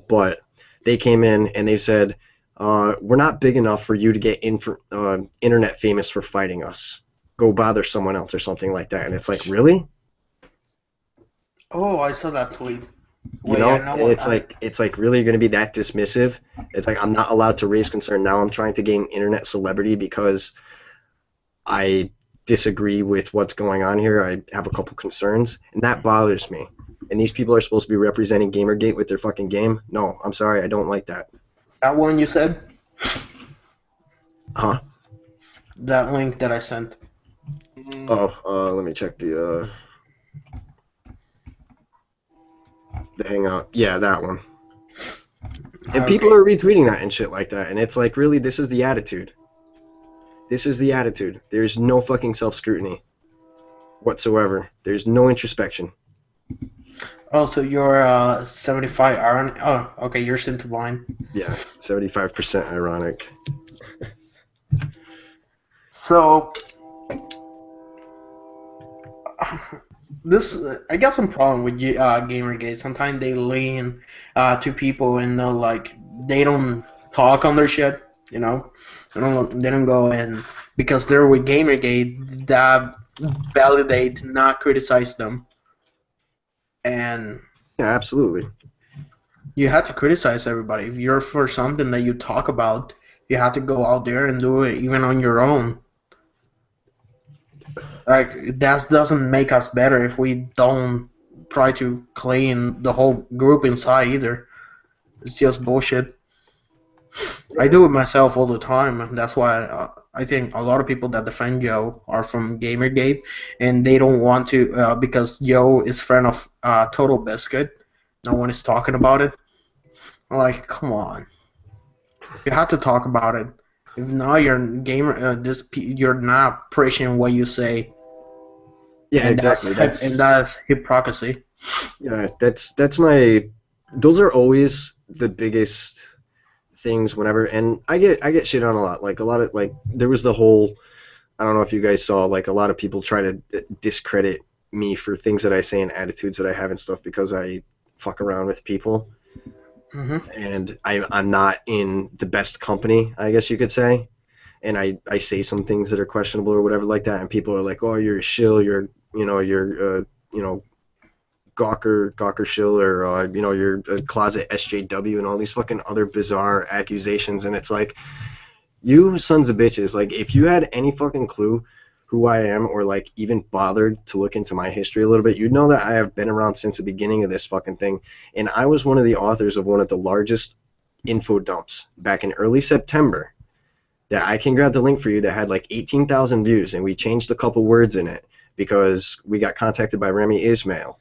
But they came in, and they said, we're not big enough for you to get internet famous for fighting us. Go bother someone else or something like that. And it's like, really? Oh, I saw that tweet. It's like really you're going to be that dismissive? It's like, I'm not allowed to raise concern. Now I'm trying to gain internet celebrity because I disagree with what's going on here. I have a couple concerns, and that bothers me. And these people are supposed to be representing Gamergate with their fucking game? No, I'm sorry, I don't like that. That one you said? Huh? That link that I sent. Oh, let me check the Hangout. Yeah, that one. And people are retweeting that and shit like that, and it's like, really, this is the attitude. This is the attitude. There's no fucking self-scrutiny whatsoever. There's no introspection. Oh, so you're 75 iron. Oh, okay, you're into Vine. Yeah, 75% ironic. So, I got some problem with Gamergate. Sometimes they lean to people and they don't talk on their shit. They don't go in because they're with Gamergate. That validate, not criticize them. And yeah, absolutely. You have to criticize everybody. If you're for something that you talk about, you have to go out there and do it, even on your own. Like, that doesn't make us better if we don't try to clean the whole group inside either. It's just bullshit. I do it myself all the time, and that's why I think a lot of people that defend Joe are from Gamergate, and they don't want to because Joe is friend of Total Biscuit. No one is talking about it. I'm like, come on, you have to talk about it. If not, you're you're not preaching what you say. Yeah, and exactly. That's hypocrisy. Yeah, that's my. Those are always the biggest things whenever, and I get shit on a lot. Like, a lot of, like, there was the whole, I don't know if you guys saw, like, a lot of people try to discredit me for things that I say and attitudes that I have and stuff because I fuck around with people. Mm-hmm. And I'm not in the best company, I guess you could say, and I say some things that are questionable or whatever like that, and people are like, oh, you're a shill, you're Gawker shill, or you're a closet SJW, and all these fucking other bizarre accusations. And it's like, you sons of bitches, like, if you had any fucking clue who I am, or like even bothered to look into my history a little bit, you'd know that I have been around since the beginning of this fucking thing. And I was one of the authors of one of the largest info dumps back in early September that I can grab the link for you, that had like 18,000 views, and we changed a couple words in it because we got contacted by Remy Ismail,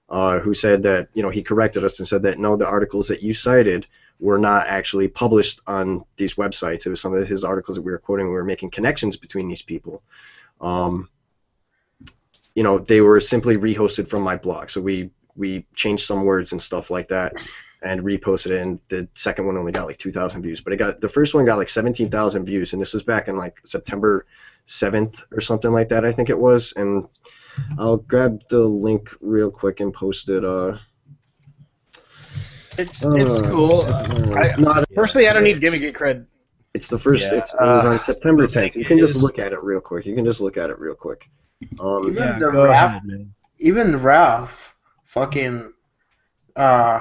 who said that, he corrected us and said that no, the articles that you cited were not actually published on these websites. It was some of his articles that we were quoting. We were making connections between these people. They were simply rehosted from my blog. So we changed some words and stuff like that and reposted it, and the second one only got like 2,000 views. But the first one got like 17,000 views, and this was back in like September 7th or something like that, I think it was. And I'll grab the link real quick and post it. It's cool. Personally, I don't need Gamergate cred. It's the first. Yeah, It was on September the thing 10th. You can just is- look at it real quick. Even Yeah, the go rap, ahead, man. even Ralph, fucking, uh,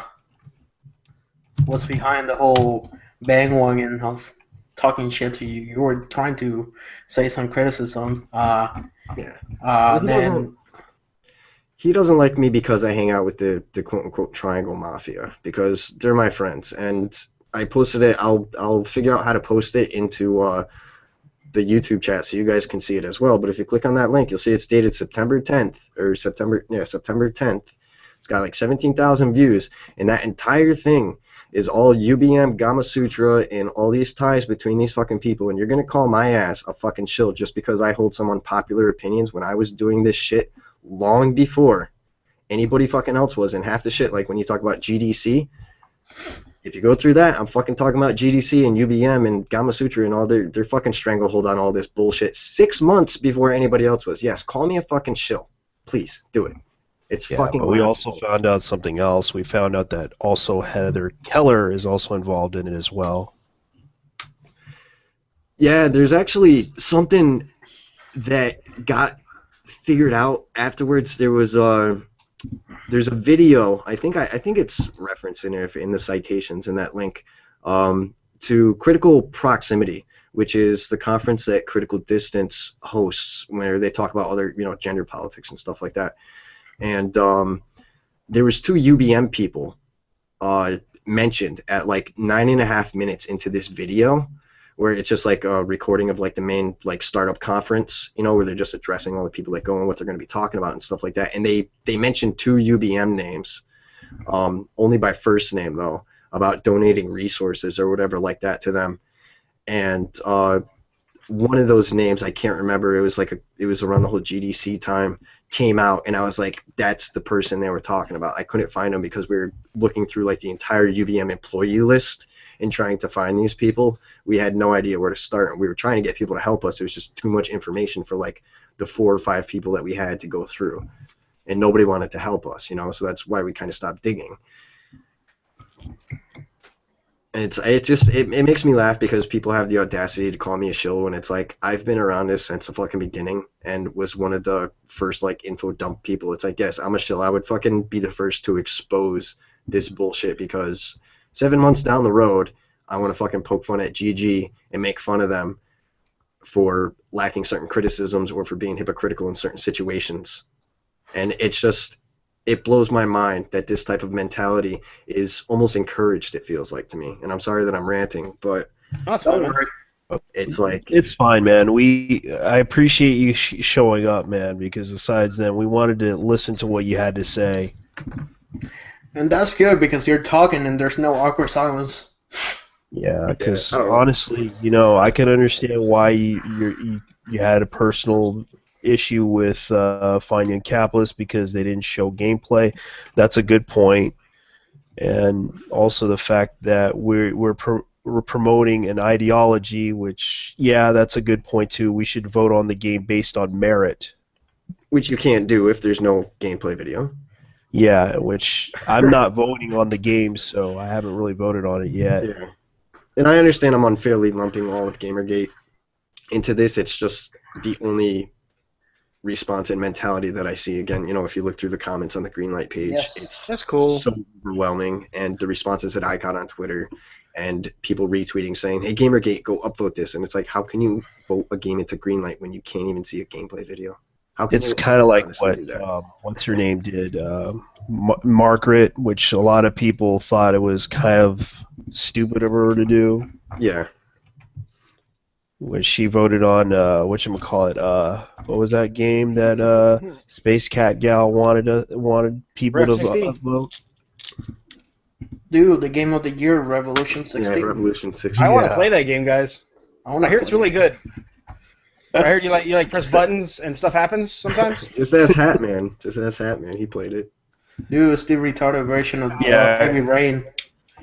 was behind the whole bandwagon of talking shit to you. You were trying to say some criticism. Yeah. Well, Then he doesn't like me because I hang out with the quote unquote Triangle Mafia because they're my friends, and I posted it. I'll figure out how to post it into the YouTube chat so you guys can see it as well. But if you click on that link, you'll see it's dated September 10th or September 10th. It's got like 17,000 views, and that entire thing is all UBM, Gamma Sutra, and all these ties between these fucking people. And you're gonna call my ass a fucking shill just because I hold some unpopular opinions when I was doing this shit long before anybody fucking else was. And half the shit, like when you talk about GDC, if you go through that, I'm fucking talking about GDC and UBM and Gamma Sutra and all their fucking stranglehold on all this bullshit 6 months before anybody else was. Yes, call me a fucking shill. Please, do it. It's Yeah, fucking but we laughable. also found out something else. We found out that also Heather Keller is also involved in it as well. Yeah, there's actually something that got figured out afterwards. There's a video. I think it's referenced in there in the citations in that link to Critical Proximity, which is the conference that Critical Distance hosts, where they talk about other gender politics and stuff like that. And there was 2 UBM people mentioned at like 9.5 minutes into this video, where it's just like a recording of like the main like startup conference, where they're just addressing all the people that go and what they're going to be talking about and stuff like that. And they mentioned 2 UBM names, only by first name though, about donating resources or whatever like that to them. And one of those names, I can't remember, it was around the whole GDC time, came out, and I was like, that's the person they were talking about. I couldn't find them because we were looking through like the entire UBM employee list and trying to find these people. We had no idea where to start, and we were trying to get people to help us. It was just too much information for like the 4 or 5 people that we had to go through, and nobody wanted to help us, so that's why we kind of stopped digging. And it makes me laugh because people have the audacity to call me a shill when it's like, I've been around this since the fucking beginning and was one of the first like info dump people. It's like, yes, I'm a shill. I would fucking be the first to expose this bullshit because 7 months down the road, I want to fucking poke fun at GG and make fun of them for lacking certain criticisms or for being hypocritical in certain situations. And it blows my mind that this type of mentality is almost encouraged, it feels like to me. And I'm sorry that I'm ranting, but That's fine, man. it's like... It's fine, man. I appreciate you showing up, man, because besides then, we wanted to listen to what you had to say. and that's good because you're talking and there's no awkward silence. Yeah, because Oh. honestly, I can understand why you had a personal issue with finding Capitalist because they didn't show gameplay. That's a good point, and also the fact that we're promoting an ideology, which that's a good point too. We should vote on the game based on merit, which you can't do if there's no gameplay video. Yeah, which I'm not voting on the game, so I haven't really voted on it yet. Yeah. And I understand I'm unfairly lumping all of Gamergate into this. It's just the only response and mentality that I see. Again, if you look through the comments on the Greenlight page, it's That's cool. so overwhelming. And the responses that I got on Twitter and people retweeting saying, hey, Gamergate, go upvote this. And it's like, how can you vote a game into Greenlight when you can't even see a gameplay video? How can It's you kind of like honestly what do that? what's her name did, Margaret, which a lot of people thought it was kind of stupid of her to do. Yeah. When she voted on whatchamacallit, what was that game that Space Cat Gal wanted people Rev to 16. vote? Dude, the game of the year, Revolution 16. Yeah, Revolution 16. I want to Yeah. play that game, guys. I wanna I hear play it's really it. good. I heard you like press buttons and stuff happens sometimes. Just ask Hatman. Just ask Hatman. He played it. Dude, it's the retarded version of Yeah. Heavy Rain.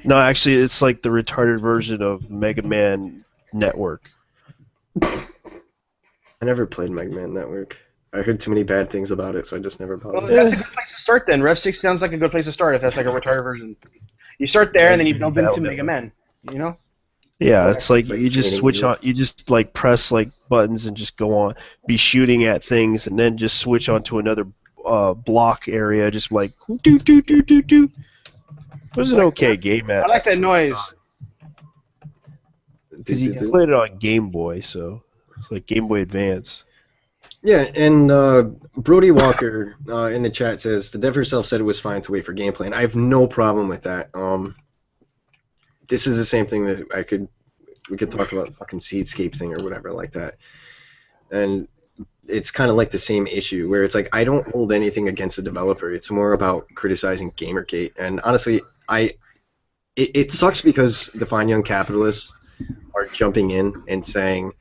No, actually, it's like the retarded version of Mega Man Network. I never played Mega Man Network. I heard too many bad things about it, so I just never Well, bothered. that's a good place to start then. Rev 6 sounds like a good place to start if that's like a retarded version. You start there and then you build into Mega Man. You know? Yeah, it's like Like you just training switch on, wheels. you just like press like buttons and just go on, be shooting at things, and then just switch onto another block area, just like do do do do do. It was an okay game I like that noise. because you can play it on Game Boy, so it's like Game Boy Advance. Yeah, and Brody Walker in the chat says the dev herself said it was fine to wait for gameplay, and I have no problem with that. This is the same thing that we could talk about fucking Seedscape thing or whatever like that, and it's kind of like the same issue where it's like I don't hold anything against the developer. It's more about criticizing Gamergate, and honestly, it sucks because the fine young capitalists are jumping in and saying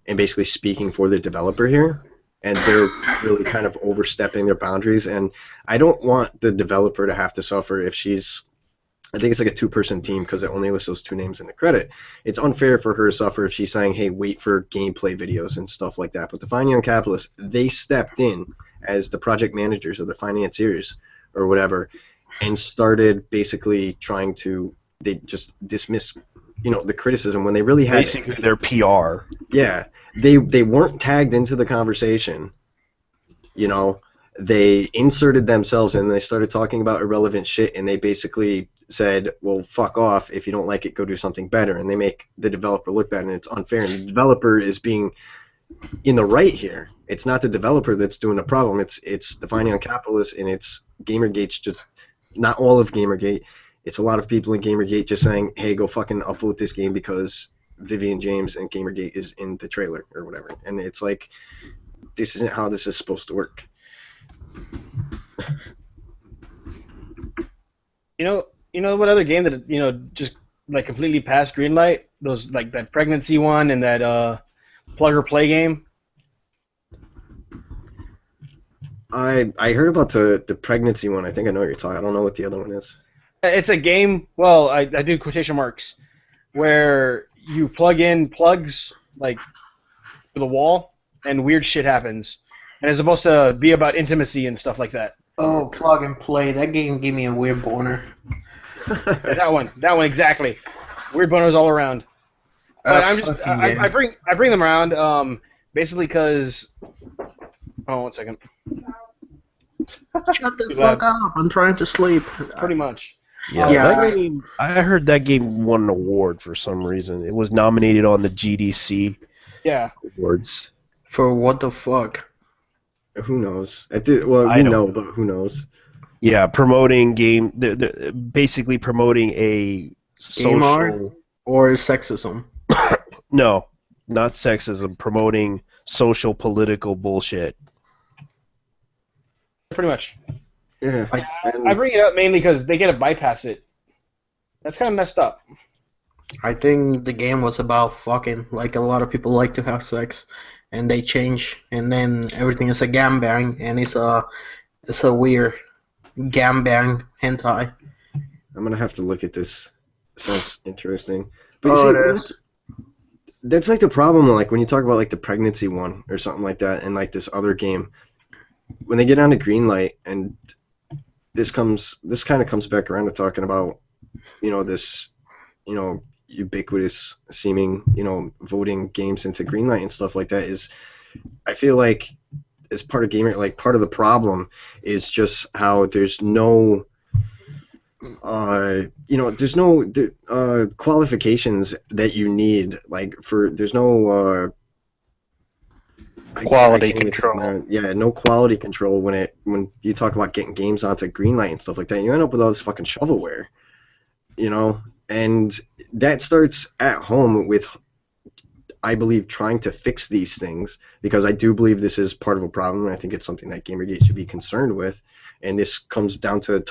and basically speaking for the developer here, and they're really kind of overstepping their boundaries, and I don't want the developer to have to suffer if she's, I think it's like a two-person team because it only lists those two names in the credit. It's unfair for her to suffer if she's saying, hey, wait for gameplay videos and stuff like that. But the fine young capitalists, they stepped in as the project managers or the financiers or whatever and started basically trying to, they just dismiss, the criticism when they really had Basically, their PR. Yeah, they weren't tagged into the conversation. They inserted themselves and they started talking about irrelevant shit, and they basically said, well, fuck off. If you don't like it, go do something better. And they make the developer look bad, and it's unfair. And the developer is being in the right here. It's not the developer that's doing the problem. It's the fine young capitalists, and it's Gamergate's just not all of Gamergate. It's a lot of people in Gamergate just saying, hey, go fucking upvote this game because Vivian James and Gamergate is in the trailer or whatever. And it's like, this isn't how this is supposed to work. You know what other game that just like completely passed green light? Those like that pregnancy one and that plug or play game. I heard about the pregnancy one. I think I know what you're talking. I don't know what the other one is. It's a game. Well, I do quotation marks, where you plug in plugs like to the wall, and weird shit happens, and it's supposed to be about intimacy and stuff like that. Oh, plug and play. That game gave me a weird boner. Yeah, that one exactly. Weird boners all around. But I bring them around basically because. Oh, 1 second. Shut the fuck up! I'm trying to sleep. Pretty much. Yeah, that game, I heard that game won an award for some reason. It was nominated on the GDC awards. For what the fuck? Who knows? We know, but who knows? Yeah, promoting game, basically promoting a social or sexism. No, not sexism. Promoting social political bullshit. Pretty much. Yeah. I bring it up mainly because they get to bypass it. That's kind of messed up. I think the game was about fucking. Like, a lot of people like to have sex, and they change, and then everything is a gambang, and it's a weird gambang hentai. I'm gonna have to look at this. Sounds interesting. But that's like the problem. Like when you talk about like the pregnancy one or something like that, and like this other game, when they get on to Greenlight, and this kind of comes back around to talking about, this, ubiquitous seeming, voting games into Greenlight and stuff like that is, I feel like as part of gamer, like part of the problem is just how there's no, there's no qualifications that you need, like there's no quality control. Yeah, no quality control when you talk about getting games onto Greenlight and stuff like that. You end up with all this fucking shovelware, and that starts at home with, I believe, trying to fix these things, because I do believe this is part of a problem, and I think it's something that Gamergate should be concerned with. And this comes down to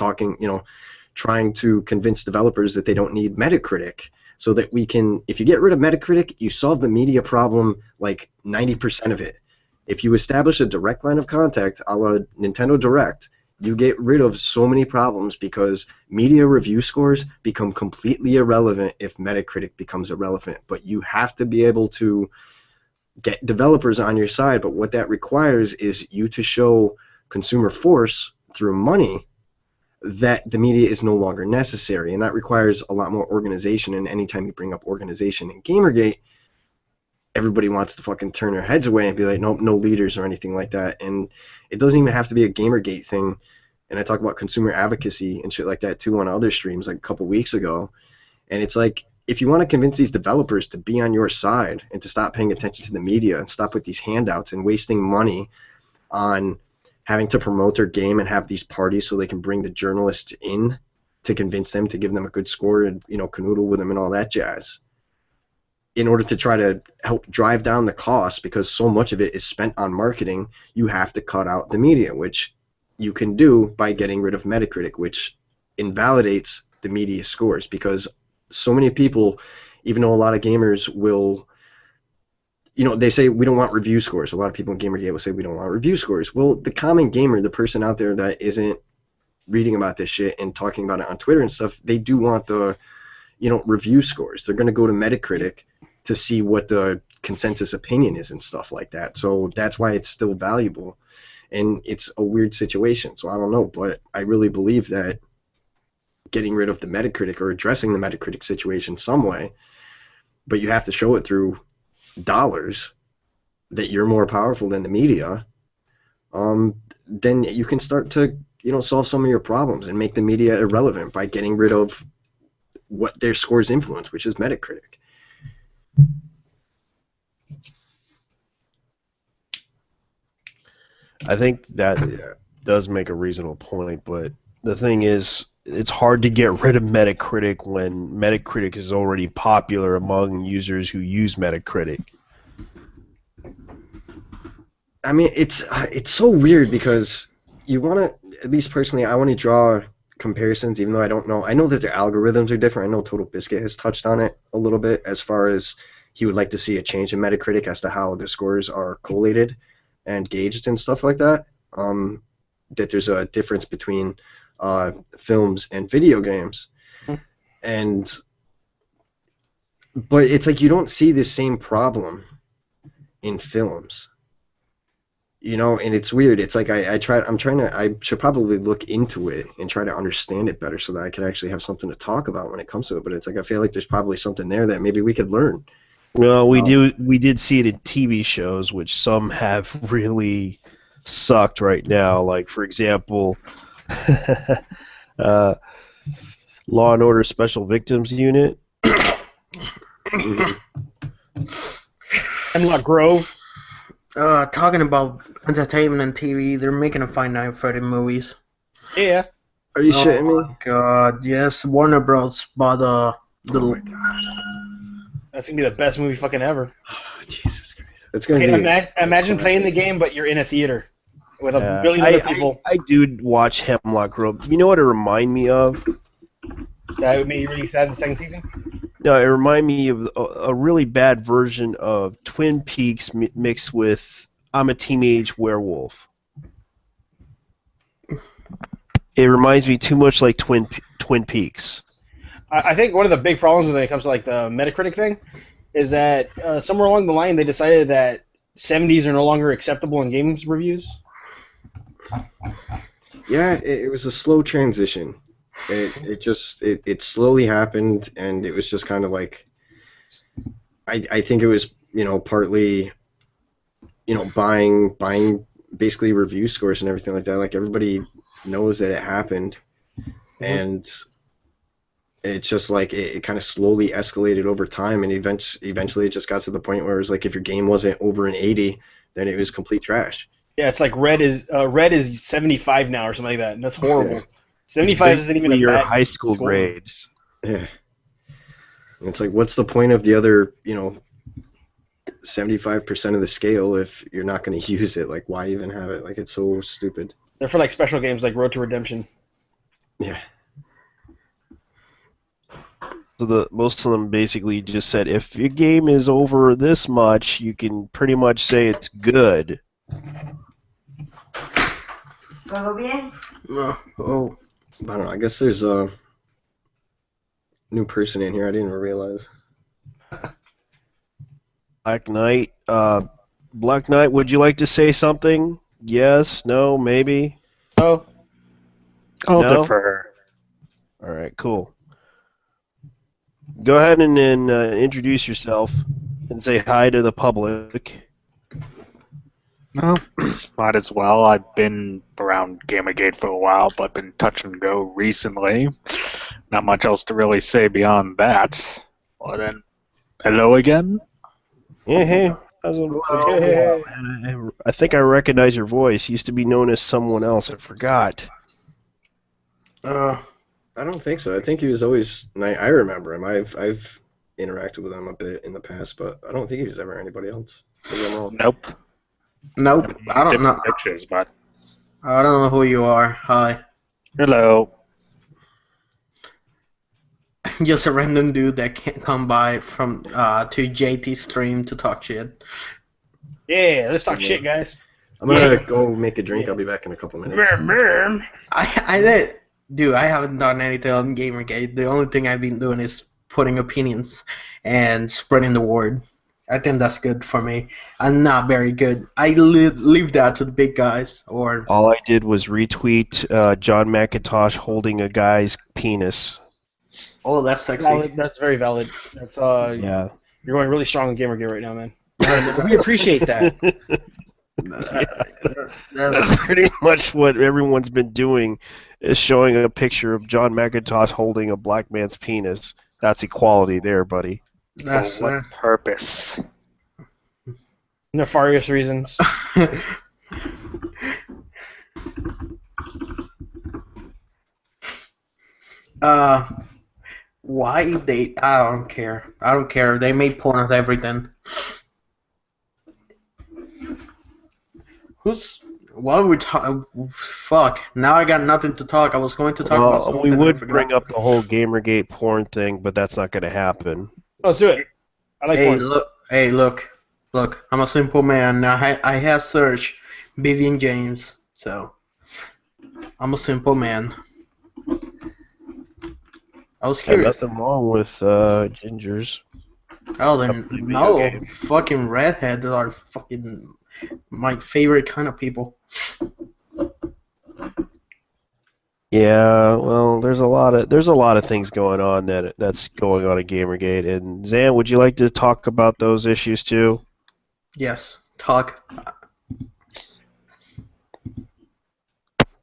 trying to convince developers that they don't need Metacritic, so that we can, if you get rid of Metacritic, you solve the media problem like 90% of it. If you establish a direct line of contact, a la Nintendo Direct, you get rid of so many problems, because media review scores become completely irrelevant if Metacritic becomes irrelevant. But you have to be able to get developers on your side, but what that requires is you to show consumer force through money that the media is no longer necessary, and that requires a lot more organization. And anytime you bring up organization in Gamergate, everybody wants to fucking turn their heads away and be like, nope, no leaders or anything like that. And it doesn't even have to be a Gamergate thing. And I talk about consumer advocacy and shit like that too on other streams like a couple weeks ago. And it's like, if you want to convince these developers to be on your side and to stop paying attention to the media and stop with these handouts and wasting money on having to promote their game and have these parties so they can bring the journalists in to convince them to give them a good score and, you know, canoodle with them and all that jazz, in order to try to help drive down the cost, because so much of it is spent on marketing, you have to cut out the media, which you can do by getting rid of Metacritic, which invalidates the media scores, because so many people, even though a lot of gamers will, you know, they say we don't want review scores. A lot of people in Gamergate will say we don't want review scores. Well, the common gamer, the person out there that isn't reading about this shit and talking about it on Twitter and stuff, they do want the, you know, review scores. They're going to go to Metacritic to see what the consensus opinion is and stuff like that. So that's why it's still valuable. And it's a weird situation. So I don't know, but I really believe that getting rid of the Metacritic or addressing the Metacritic situation some way, but you have to show it through dollars, that you're more powerful than the media, then you can start to, you know, solve some of your problems and make the media irrelevant by getting rid of what their scores influence, which is Metacritic. I think that does make a reasonable point, but the thing is, it's hard to get rid of Metacritic when Metacritic is already popular among users who use Metacritic. I mean, it's so weird because you want to, at least personally, I want to draw comparisons, even though I don't know. I know that their algorithms are different. I know Total Biscuit has touched on it a little bit as far as he would like to see a change in Metacritic as to how the scores are collated and gauged and stuff like that. That there's a difference between films and video games, but it's like you don't see the same problem in films, you know. And it's weird. It's like I should probably look into it and try to understand it better so that I can actually have something to talk about when it comes to it. But it's like I feel like there's probably something there that maybe we could learn. Well, we did see it in TV shows, which some have really sucked right now. Like, for example, Law and Order Special Victims Unit. Hemlock Grove. Talking about entertainment and TV, they're making a Five Nights at Freddy's movies. Yeah. Are you Oh shitting my me? god, yes. Warner Bros. Bought a little. Oh my god. That's gonna be the best movie fucking ever. Oh, Jesus Christ. It's gonna Okay, be. imagine playing the game, but you're in a theater with a billion other people. I do watch Hemlock Grove. You know what it remind me of? That would make you really sad in the second season. No, it remind me of a really bad version of Twin Peaks mixed with I'm a Teenage Werewolf. It reminds me too much like Twin Peaks. I think one of the big problems when it comes to like the Metacritic thing is that somewhere along the line they decided that 70s are no longer acceptable in games reviews. Yeah, it was a slow transition. It slowly happened, and it was just kind of like, I think it was, you know, partly, you know, buying basically review scores and everything like that. Like, everybody knows that it happened, and it's just like it kind of slowly escalated over time, and eventually it just got to the point where it was like, if your game wasn't over an 80, then it was complete trash. Yeah, it's like Red is 75 now or something like that, and that's horrible. 75 isn't even a your bad high school score. grades. Yeah. And it's like, what's the point of the other, you know, 75% of the scale if you're not going to use it? Like, why even have it? Like, it's so stupid. They're for like special games like Road to Redemption. Yeah. So most of them basically just said, if your game is over this much, you can pretty much say it's good. Oh. I don't know. I guess there's a new person in here. I didn't even realize. Black Knight. Black Knight, would you like to say something? Yes, no, maybe? Oh, I'll No? defer. All right, cool. Go ahead and then introduce yourself and say hi to the public. No, might as well. I've been around Gamergate for a while, but been touch and go recently. Not much else to really say beyond that. Well then, hello again. Yeah, hey. How's it been a while, man? I think I recognize your voice. Used to be known as someone else. I forgot. I don't think so. I think he was always. I remember him. I've interacted with him a bit in the past, but I don't think he was ever anybody else. Maybe I'm wrong. Nope. Nope. I don't know. Different pictures, but I don't know who you are. Hi. hello. Just a random dude that can't come by from to JT stream to talk shit. Yeah, let's talk shit, guys. I'm gonna go make a drink. I'll be back in a couple minutes. I did. Dude, I haven't done anything on Gamergate. The only thing I've been doing is putting opinions and spreading the word. I think that's good for me. I'm not very good. I leave that to the big guys. Or All I did was retweet John McIntosh holding a guy's penis. oh, that's sexy. Valid. That's very valid. That's Yeah. You're going really strong in Gamergate right now, man. We appreciate that. That's pretty much what everyone's been doing, is showing a picture of John McIntosh holding a black man's penis. That's equality there, buddy. That's For what purpose? Nefarious reasons. Why they? I don't care. I don't care. They made porn of everything. Who's? Why are we talking? Fuck. Now I got nothing to talk. I was going to talk about Well, something. we I would forgot. bring up the whole Gamergate porn thing, but that's not going to happen. Let's do it. I like Hey, porn. look. Hey, look. Look. I'm a simple man. Now I have searched Vivian James, so I'm a simple man. I was Got curious. nothing wrong with gingers. Oh, then Video no. game. Fucking redheads are fucking my favorite kind of people. Yeah, well, there's a lot of things going on that's going on at Gamergate. And Zan, would you like to talk about those issues too? Yes. Talk.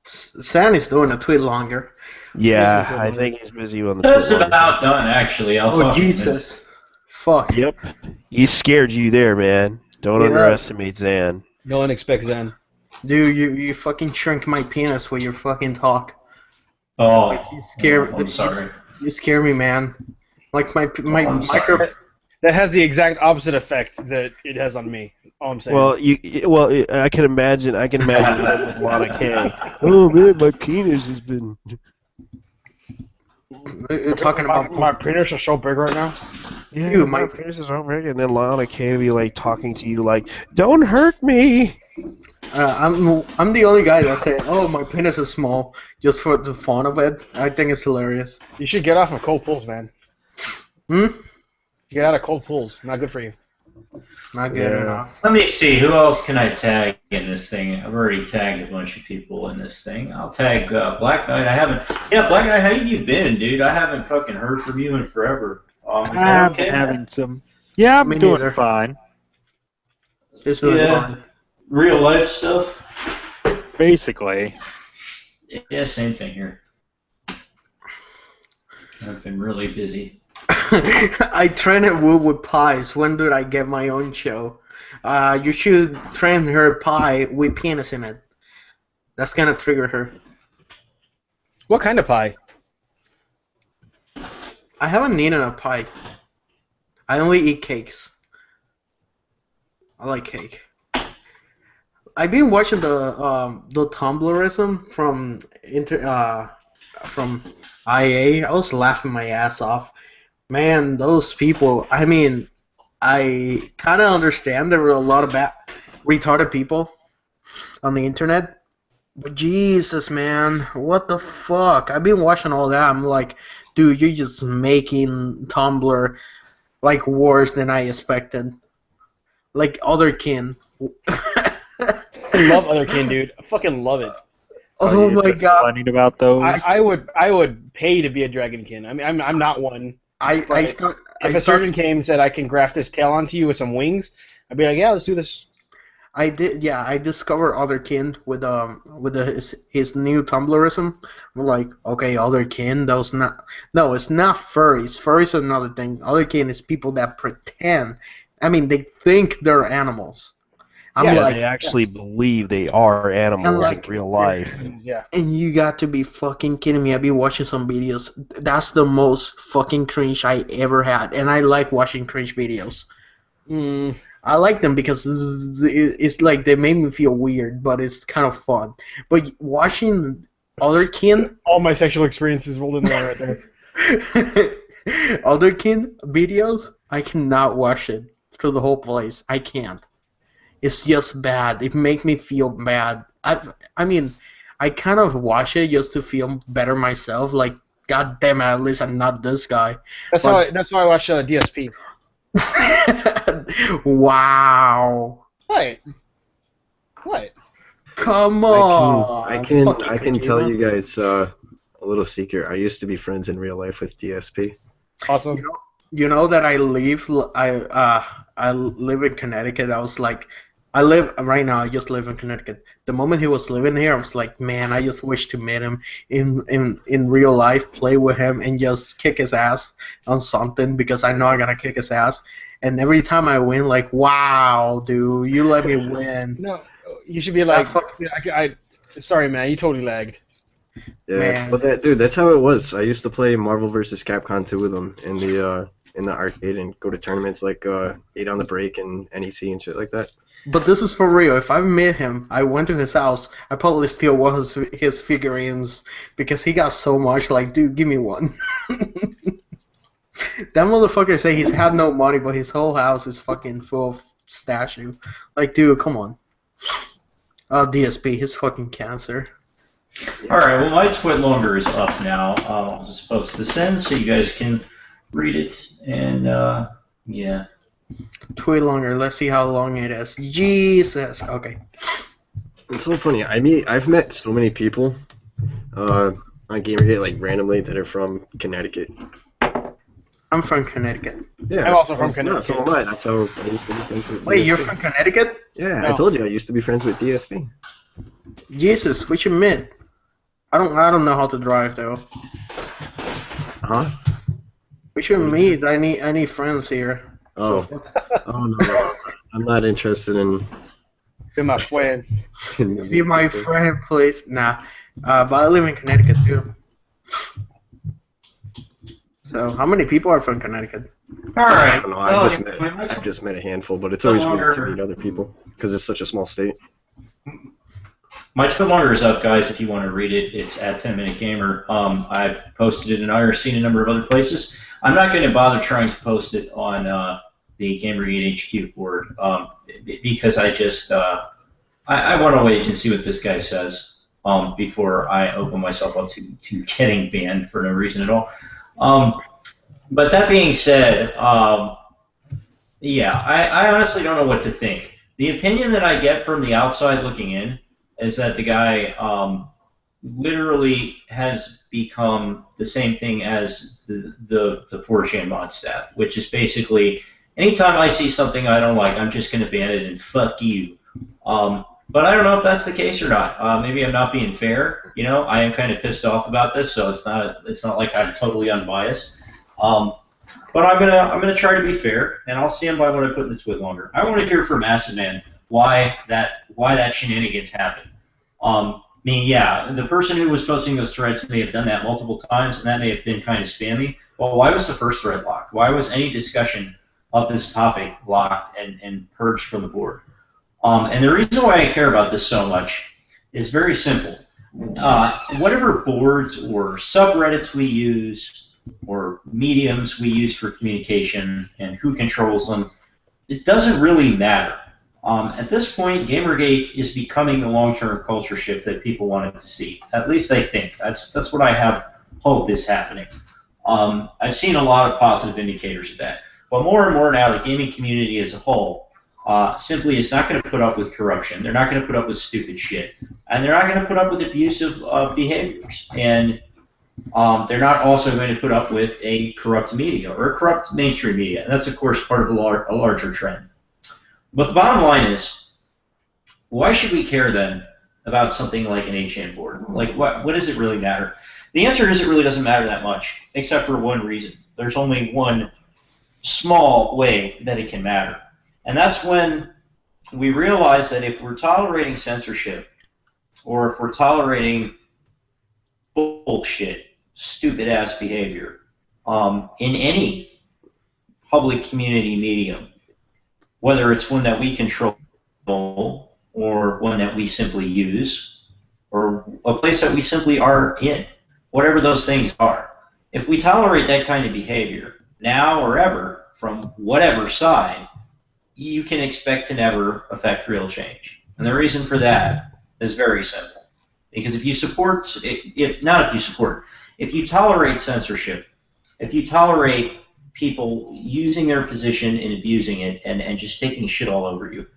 San is doing a tweet longer. Yeah, Busy with I the think he's busy on the That's Twitter. about done, actually. I'll Oh talk in a minute. Jesus. Fuck. Yep, he scared you there, man. Don't Yeah. underestimate Zan. No one expects Zen. Dude, you fucking shrink my penis with your fucking talk. Oh, You scare. I'm sorry. You scare me, man. Like my I'm micro. sorry. That has the exact opposite effect that it has on me. All I'm saying. Well, I can imagine him with Lana K. Oh man, my penis has been. You're talking about my penis is so big right now. Yeah, Dude, my my- penis is so big, and then Lana K be like talking to you like, "Don't hurt me." I'm the only guy that say, "Oh, my penis is small," just for the fun of it. I think it's hilarious. You should get off of cold pools, man. Hmm. Get out of cold pools. Not good for you. Not good Yeah. enough. Let me see, who else can I tag in this thing? I've already tagged a bunch of people in this thing. I'll tag Black Knight. I haven't. Yeah, Black Knight, how you been, dude? I haven't fucking heard from you in forever. I'm okay. having some. Yeah, I'm Me doing neither. fine. It's really Yeah. fun. Real life stuff? Basically. Yeah, same thing here. I've been really busy. I train at Wood with pies. When did I get my own show? You should train her pie with penis in it. That's gonna trigger her. What kind of pie? I haven't eaten a pie. I only eat cakes. I like cake. I've been watching the Tumblrism from IA. I was laughing my ass off. Man, those people. I mean, I kind of understand there were a lot of retarded people on the internet. But Jesus, man, what the fuck? I've been watching all that. I'm like, dude, you're just making Tumblr like worse than I expected. Like Otherkin. I love Otherkin, dude. I fucking love it. Are Oh you my just god. learning about those? I would pay to be a dragonkin. I mean, I'm not one. I But start. If a surgeon came and said I can graft this tail onto you with some wings, I'd be like, yeah, let's do this. I did, yeah. I discovered Otherkin with his new Tumblrism. We're like, okay, Otherkin. Those not. No, it's not furries. Furries are another thing. Otherkin is people that pretend. I mean, they think they're animals. I'm Yeah, Yeah, like, they actually believe they are animals like- in real life. Yeah. and you got to be fucking kidding me. I've been watching some videos. That's the most fucking cringe I ever had, and I like watching cringe videos. Mm, I like them because it's like they make me feel weird, but it's kind of fun. But watching Otherkin, all my sexual experiences rolled into one right there. Otherkin videos, I cannot watch it through the whole place. I can't. It's just bad. It makes me feel bad. I mean, I kind of watch it just to feel better myself. Like, god damn it, at least I'm not this guy. That's why I watch DSP. Wow. What? What? Come on. I can Fucking tell Kojima. you guys a little secret. I used to be friends in real life with DSP. Awesome. You know that I live in Connecticut. I was like, I live right now. I just live in Connecticut. The moment he was living here, I was like, man, I just wish to meet him in real life, play with him, and just kick his ass on something because I know I'm gonna kick his ass. And every time I win, like, wow, dude, you let me win. No, you should be like, fuck- sorry, man, you totally lagged. Yeah, Man. but dude, that's how it was. I used to play Marvel vs. Capcom 2 with him in the arcade and go to tournaments like 8 on the Break and NEC and shit like that. But this is for real. If I met him, I went to his house, I probably still want his figurines because he got so much. Like, dude, give me one. That motherfucker say he's had no money, but his whole house is fucking full of statue. Like, dude, come on. DSP, his fucking cancer. Alright, well, my Twit Longer is up now. I'll just post this in so you guys can read it. And, yeah. Way longer. Let's see how long it is. Jesus. Okay. It's so funny. I've met so many people on Gamergate like randomly that are from Connecticut. I'm from Connecticut. Yeah. I'm also from Yeah, Connecticut. so am I. That's how I used to be friends with Wait, DSP. you're from Connecticut? Yeah, No. I told you I used to be friends with DSP. Jesus, we should meet. I don't know how to drive though. Huh? We should meet. I need friends here. Oh. So, Oh no, I'm not interested in. Be my friend. be my friend, please. Nah. But I live in Connecticut too. So how many people are from Connecticut? I Alright. don't know. well, I've just met a handful, but it's always weird to meet other people because it's such a small state. My Twit Longer is up, guys, if you want to read it. It's at 10 Minute Gamer. I've posted it in IRC and a number of other places. I'm not going to bother trying to post it on the Gamergate HQ board because I just I want to wait and see what this guy says before I open myself up to getting banned for no reason at all. But that being said, yeah, I honestly don't know what to think. The opinion that I get from the outside looking in is that the guy literally has become the same thing as the 4chan mod staff, which is basically anytime I see something I don't like, I'm just going to ban it and fuck you. But I don't know if that's the case or not. Maybe I'm not being fair. You know, I am kind of pissed off about this, so it's not like I'm totally unbiased. But I'm gonna try to be fair, and I'll stand by what I put in the Twit Longer. I want to hear from Acid Man why that shenanigans happened. I mean, yeah, the person who was posting those threads may have done that multiple times, and that may have been kind of spammy. Well, why was the first thread locked? Why was any discussion of this topic locked and purged from the board? And the reason why I care about this so much is very simple. Whatever boards or subreddits we use or mediums we use for communication and who controls them, it doesn't really matter. At this point, Gamergate is becoming the long-term culture shift that people wanted to see. At least I think. That's what I have hope is happening. I've seen a lot of positive indicators of that. But more and more now, the gaming community as a whole simply is not going to put up with corruption. They're not going to put up with stupid shit, and they're not going to put up with abusive behaviors. And they're not also going to put up with a corrupt media or a corrupt mainstream media. And that's, of course, part of a larger trend. But the bottom line is, why should we care then about something like an 8chan board? Like, what does it really matter? The answer is it really doesn't matter that much, except for one reason. There's only one small way that it can matter. And that's when we realize that if we're tolerating censorship, or if we're tolerating bullshit, stupid-ass behavior in any public community medium, whether it's one that we control or one that we simply use or a place that we simply are in, whatever those things are. If we tolerate that kind of behavior, now or ever, from whatever side, you can expect to never affect real change. And the reason for that is very simple. Because if you support, if you tolerate censorship, if you tolerate people using their position and abusing it and just taking shit all over you,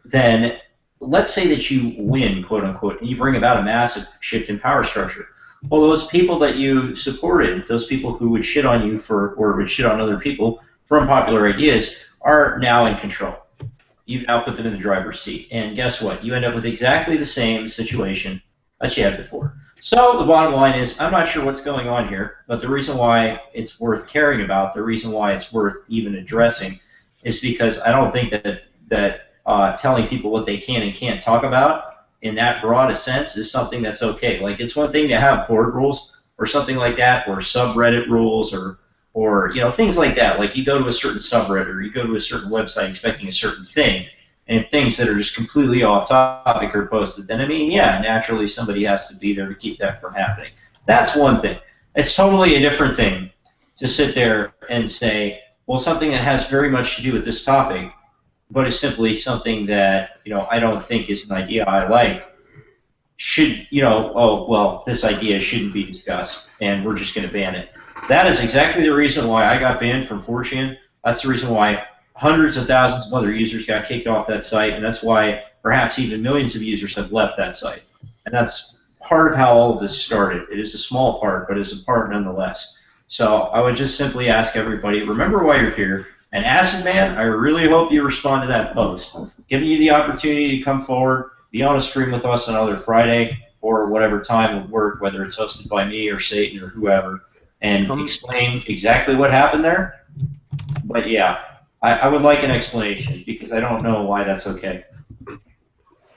then let's say that you win, quote unquote, and you bring about a massive shift in power structure. Well, those people that you supported, those people who would shit on you or would shit on other people for unpopular ideas, are now in control. You've now put them in the driver's seat. And guess what? You end up with exactly the same situation that you had before. So the bottom line is, I'm not sure what's going on here, but the reason why it's worth caring about, the reason why it's worth even addressing, is because I don't think that telling people what they can and can't talk about in that broad a sense is something that's okay. Like, it's one thing to have board rules or something like that, or subreddit rules, or things like that. Like, you go to a certain subreddit or you go to a certain website expecting a certain thing, and if things that are just completely off topic are posted, then, I mean, yeah, naturally somebody has to be there to keep that from happening. That's one thing. It's totally a different thing to sit there and say, well, something that has very much to do with this topic, but is simply something that, I don't think is an idea I like, should, oh, well, this idea shouldn't be discussed, and we're just going to ban it. That is exactly the reason why I got banned from 4chan. That's the reason why hundreds of thousands of other users got kicked off that site, and that's why perhaps even millions of users have left that site. And that's part of how all of this started. It is a small part, but it's a part nonetheless. So I would just simply ask everybody, remember why you're here. And Acid Man, I really hope you respond to that post. Giving you the opportunity to come forward, be on a stream with us on other Friday or whatever time would work, whether it's hosted by me or Satan or whoever, and explain exactly what happened there. But yeah, I would like an explanation, because I don't know why that's okay.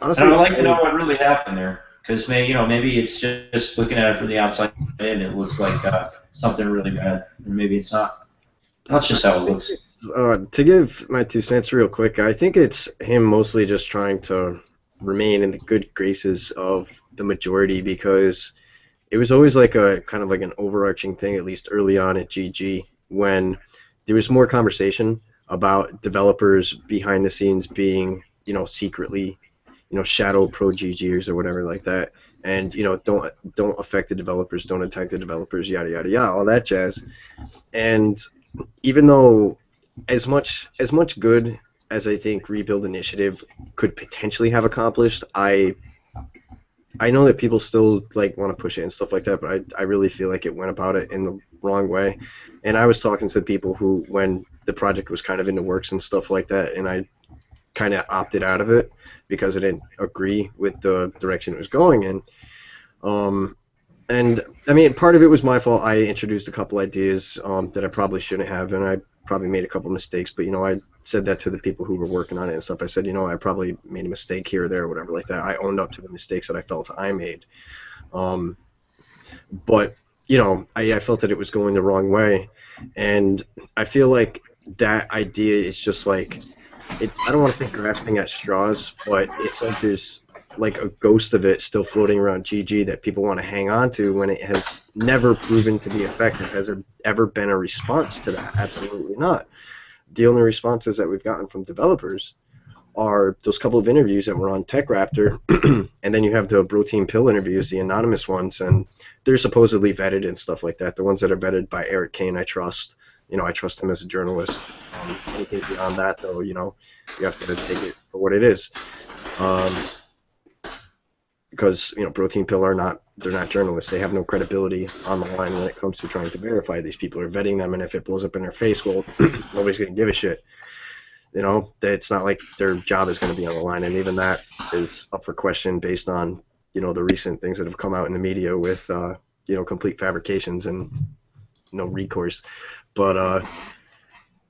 Honestly, and I would like to know what really happened there, because maybe it's just looking at it from the outside in, it looks like something really bad, and maybe it's not. That's just how it looks. To give my 2 cents real quick, I think it's him mostly just trying to remain in the good graces of the majority, because it was always like a kind of like an overarching thing, at least early on at GG, when there was more conversation about developers behind the scenes being, secretly, shadow pro GGers or whatever like that, and don't affect the developers, don't attack the developers, yada yada yada, all that jazz. And even though as much good as I think Rebuild Initiative could potentially have accomplished, I know that people still want to push it and stuff like that, but I really feel like it went about it in the wrong way. And I was talking to people who, when the project was kind of in the works and stuff like that, and I kind of opted out of it because I didn't agree with the direction it was going in. And I mean, part of it was my fault. I introduced a couple ideas that I probably shouldn't have, and I probably made a couple mistakes. But I said that to the people who were working on it and stuff. I said, I probably made a mistake here or there or whatever like that. I owned up to the mistakes that I felt I made. But I felt that it was going the wrong way, and I feel like that idea is just like, I don't want to say grasping at straws, but it's like there's like a ghost of it still floating around GG that people want to hang on to, when it has never proven to be effective. Has there ever been a response to that? Absolutely not. The only responses that we've gotten from developers are those couple of interviews that were on TechRaptor, and then you have the Bro Team Pill interviews, the anonymous ones, and they're supposedly vetted and stuff like that. The ones that are vetted by Eric Kane, I trust. I trust him as a journalist. Anything beyond that, though, you have to take it for what it is. Because Protein Pill they're not journalists. They have no credibility on the line when it comes to trying to verify these people or vetting them. And if it blows up in their face, well, nobody's gonna give a shit. It's not like their job is going to be on the line, and even that is up for question based on the recent things that have come out in the media with complete fabrications and no recourse. But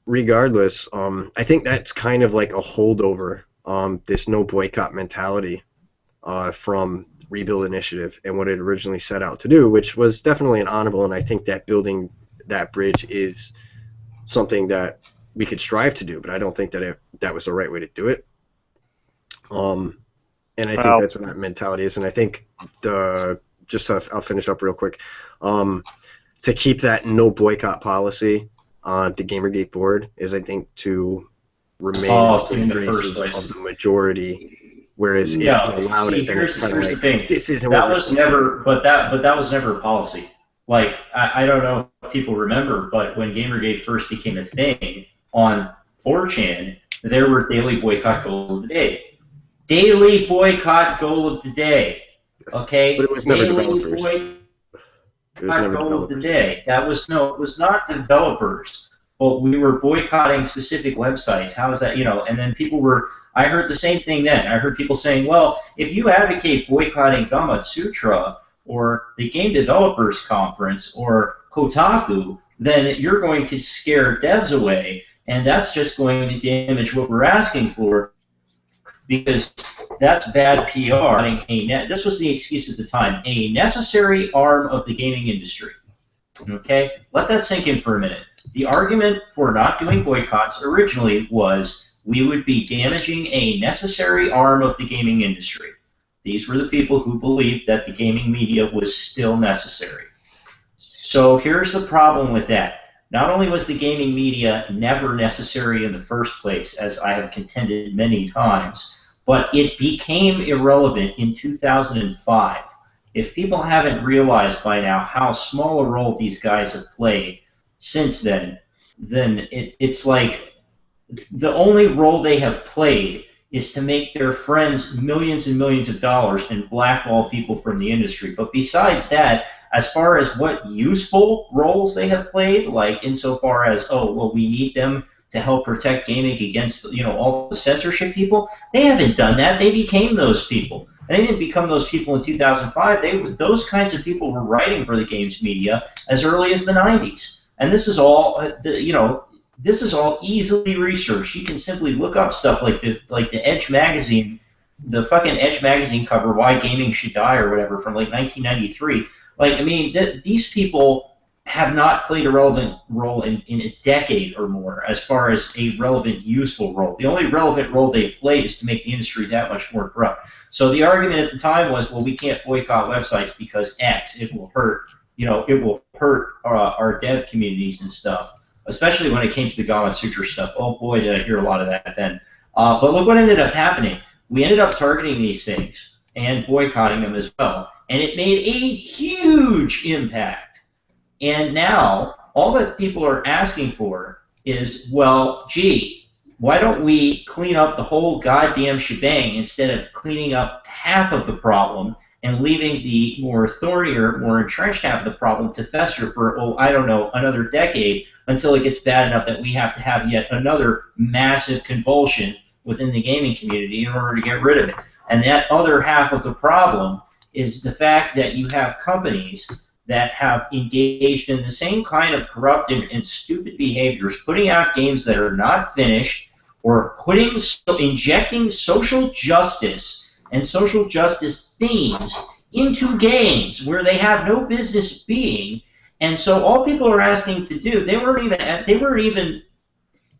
regardless, I think that's kind of like a holdover, this no boycott mentality from Rebuild Initiative and what it originally set out to do, which was definitely an honorable, and I think that building that bridge is something that we could strive to do, but I don't think that that was the right way to do it. And I think that's what that mentality is, and I think I'll finish up real quick. To keep that no boycott policy on the Gamergate board is, I think, to remain in the graces of the majority. Whereas if you allowed it, then it's kind of like, this isn't that what was never, but that was never a policy. Like, I don't know if people remember, but when Gamergate first became a thing on 4chan, there were daily boycott goal of the day. Daily boycott goal of the day. Okay? But it was never daily developers. It was never goal of the developers. day. It was not developers. But we were boycotting specific websites. How is that, and then I heard the same thing then. I heard people saying, well, if you advocate boycotting Gamasutra or the Game Developers Conference or Kotaku, then you're going to scare devs away, and that's just going to damage what we're asking for, because that's bad PR. This was the excuse at the time, a necessary arm of the gaming industry. Okay? Let that sink in for a minute. The argument for not doing boycotts originally was we would be damaging a necessary arm of the gaming industry. These were the people who believed that the gaming media was still necessary. So here's the problem with that. Not only was the gaming media never necessary in the first place, as I have contended many times, but it became irrelevant in 2005. If people haven't realized by now how small a role these guys have played since then it's like the only role they have played is to make their friends millions and millions of dollars and blackball people from the industry. But besides that, as far as what useful roles they have played, like insofar as, we need them to help protect gaming against all the censorship people, they haven't done that. They became those people. They didn't become those people in 2005. Those kinds of people were writing for the games media as early as the 90s. And this is all, this is all easily researched. You can simply look up stuff like the Edge magazine, the fucking Edge magazine cover, "Why Gaming Should Die" or whatever, from like 1993. These people have not played a relevant role in a decade or more as far as a relevant, useful role. The only relevant role they've played is to make the industry that much more corrupt. So the argument at the time was, well, we can't boycott websites because X, it will hurt. It will hurt our dev communities and stuff, especially when it came to the Gamasutra stuff. Oh boy, did I hear a lot of that then. But look what ended up happening. We ended up targeting these things and boycotting them as well. And it made a huge impact. And now, all that people are asking for is, well, gee, why don't we clean up the whole goddamn shebang instead of cleaning up half of the problem and leaving the more thornier, more entrenched half of the problem to fester for, another decade until it gets bad enough that we have to have yet another massive convulsion within the gaming community in order to get rid of it. And that other half of the problem is the fact that you have companies that have engaged in the same kind of corrupt and stupid behaviors, putting out games that are not finished, or injecting social justice and social justice themes into games where they have no business being. And so all people are asking to do, they weren't even,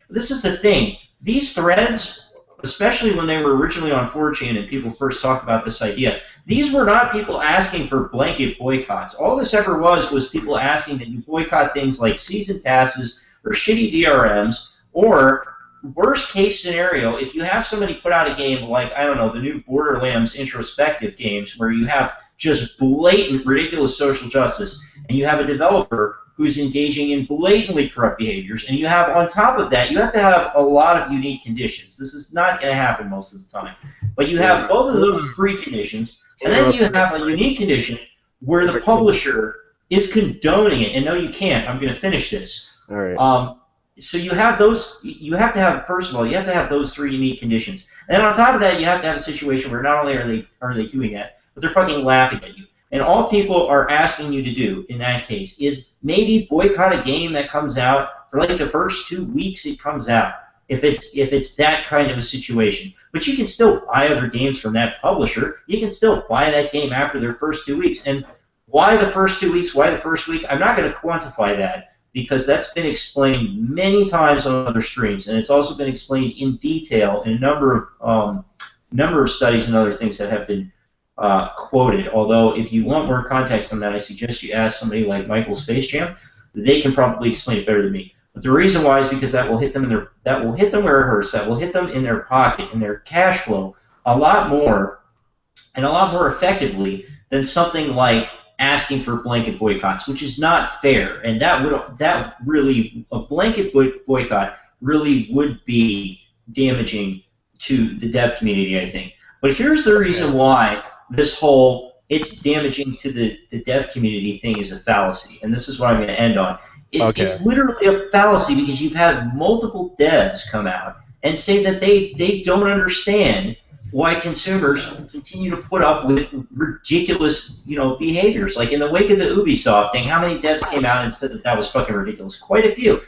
this is the thing, these threads, especially when they were originally on 4chan and people first talked about this idea, these were not people asking for blanket boycotts. All this ever was people asking that you boycott things like season passes or shitty DRMs, or worst case scenario, if you have somebody put out a game like, the new Borderlands introspective games where you have just blatant, ridiculous social justice, and you have a developer who's engaging in blatantly corrupt behaviors, and you have, on top of that, you have to have a lot of unique conditions. This is not going to happen most of the time. But you have both of those preconditions, and then you have a unique condition where the publisher is condoning it. And no, you can't. I'm going to finish this. All right. So you have those. You have to have, first of all, you have to have those three unique conditions, and then on top of that, you have to have a situation where not only are they doing that, but they're fucking laughing at you. And all people are asking you to do in that case is maybe boycott a game that comes out for like the first 2 weeks it comes out, if it's that kind of a situation. But you can still buy other games from that publisher. You can still buy that game after their first 2 weeks. And why the first 2 weeks? Why the first week? I'm not going to quantify that because that's been explained many times on other streams, and it's also been explained in detail in a number of studies and other things that have been quoted. Although, if you want more context on that, I suggest you ask somebody like Michael Space Jam. They can probably explain it better than me. But the reason why is because that will hit them where it hurts. That will hit them in their pocket, in their cash flow, a lot more, and a lot more effectively than something like asking for blanket boycotts, which is not fair. And a blanket boycott really would be damaging to the dev community, I think. But here's the reason why this whole it's damaging to the dev community thing is a fallacy, and this is what I'm going to end on. It's literally a fallacy because you've had multiple devs come out and say that they don't understand why consumers continue to put up with ridiculous, behaviors. Like in the wake of the Ubisoft thing, how many devs came out and said that was fucking ridiculous? Quite a few.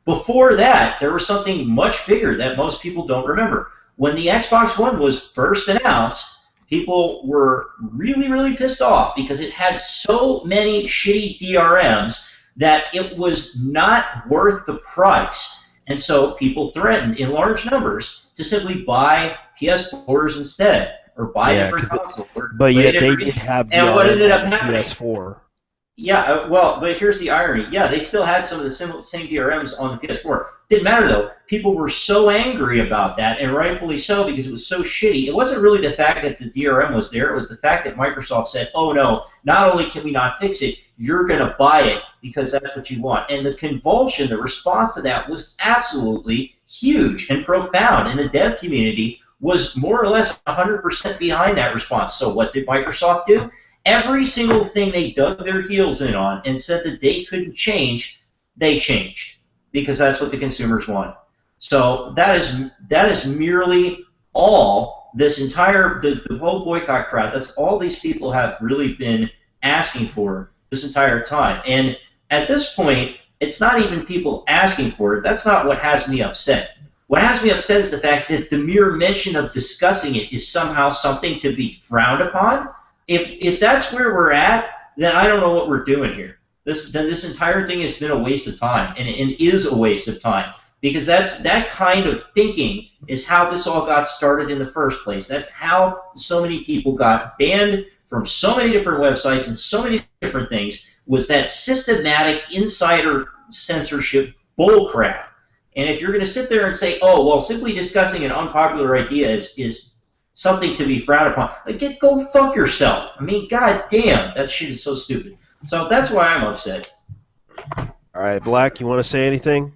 Before that, there was something much bigger that most people don't remember. When the Xbox One was first announced, people were really, really pissed off because it had so many shitty DRMs that it was not worth the price. And so people threatened in large numbers to simply buy PS4s instead, or buy different consoles. But yet they did have and what ended up happening? PS4. Yeah, well, but here's the irony. Yeah, they still had some of the same DRMs on the PS4. Didn't matter, though. People were so angry about that, and rightfully so, because it was so shitty. It wasn't really the fact that the DRM was there. It was the fact that Microsoft said, oh, no, not only can we not fix it, you're going to buy it because that's what you want. And the convulsion, the response to that was absolutely huge and profound, and the dev community was more or less 100% behind that response. So what did Microsoft do? Every single thing they dug their heels in on and said that they couldn't change, they changed because that's what the consumers want. So that is merely all this entire the whole boycott crowd. That's all these people have really been asking for this entire time. And at this point, it's not even people asking for it. That's not what has me upset. What has me upset is the fact that the mere mention of discussing it is somehow something to be frowned upon. If that's where we're at, then I don't know what we're doing here. This entire thing has been a waste of time, and is a waste of time, because that kind of thinking is how this all got started in the first place. That's how so many people got banned from so many different websites and so many different things, was that systematic insider censorship bullcrap. And if you're going to sit there and say, oh, well, simply discussing an unpopular idea is something to be frowned upon, like, go fuck yourself. I mean, god damn, that shit is so stupid. So that's why I'm upset. All right, Black, you want to say anything?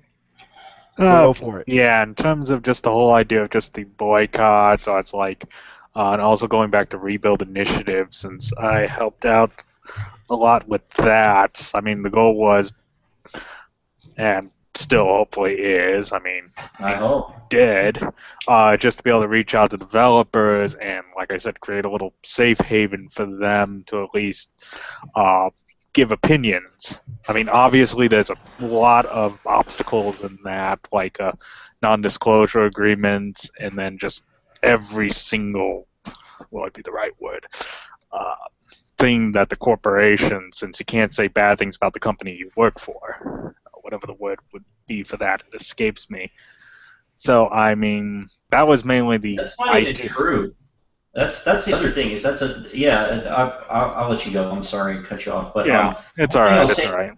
Go for it. Yeah, in terms of just the whole idea of just the boycott, so it's like, and also going back to Rebuild Initiative, since I helped out a lot with that. I mean, the goal was, and still hopefully is, I mean, I hope. Did, just to be able to reach out to developers and, like I said, create a little safe haven for them to at least give opinions. I mean, obviously there's a lot of obstacles in that, like non-disclosure agreements, and then just every single, what would be the right word, thing that the corporation, since you can't say bad things about the company you work for, whatever the word would be for that, it escapes me. So, I mean, that was mainly the That's not even true. That's the other thing, is I'll let you go. I'm sorry to cut you off. But yeah, it's all right. It's all right.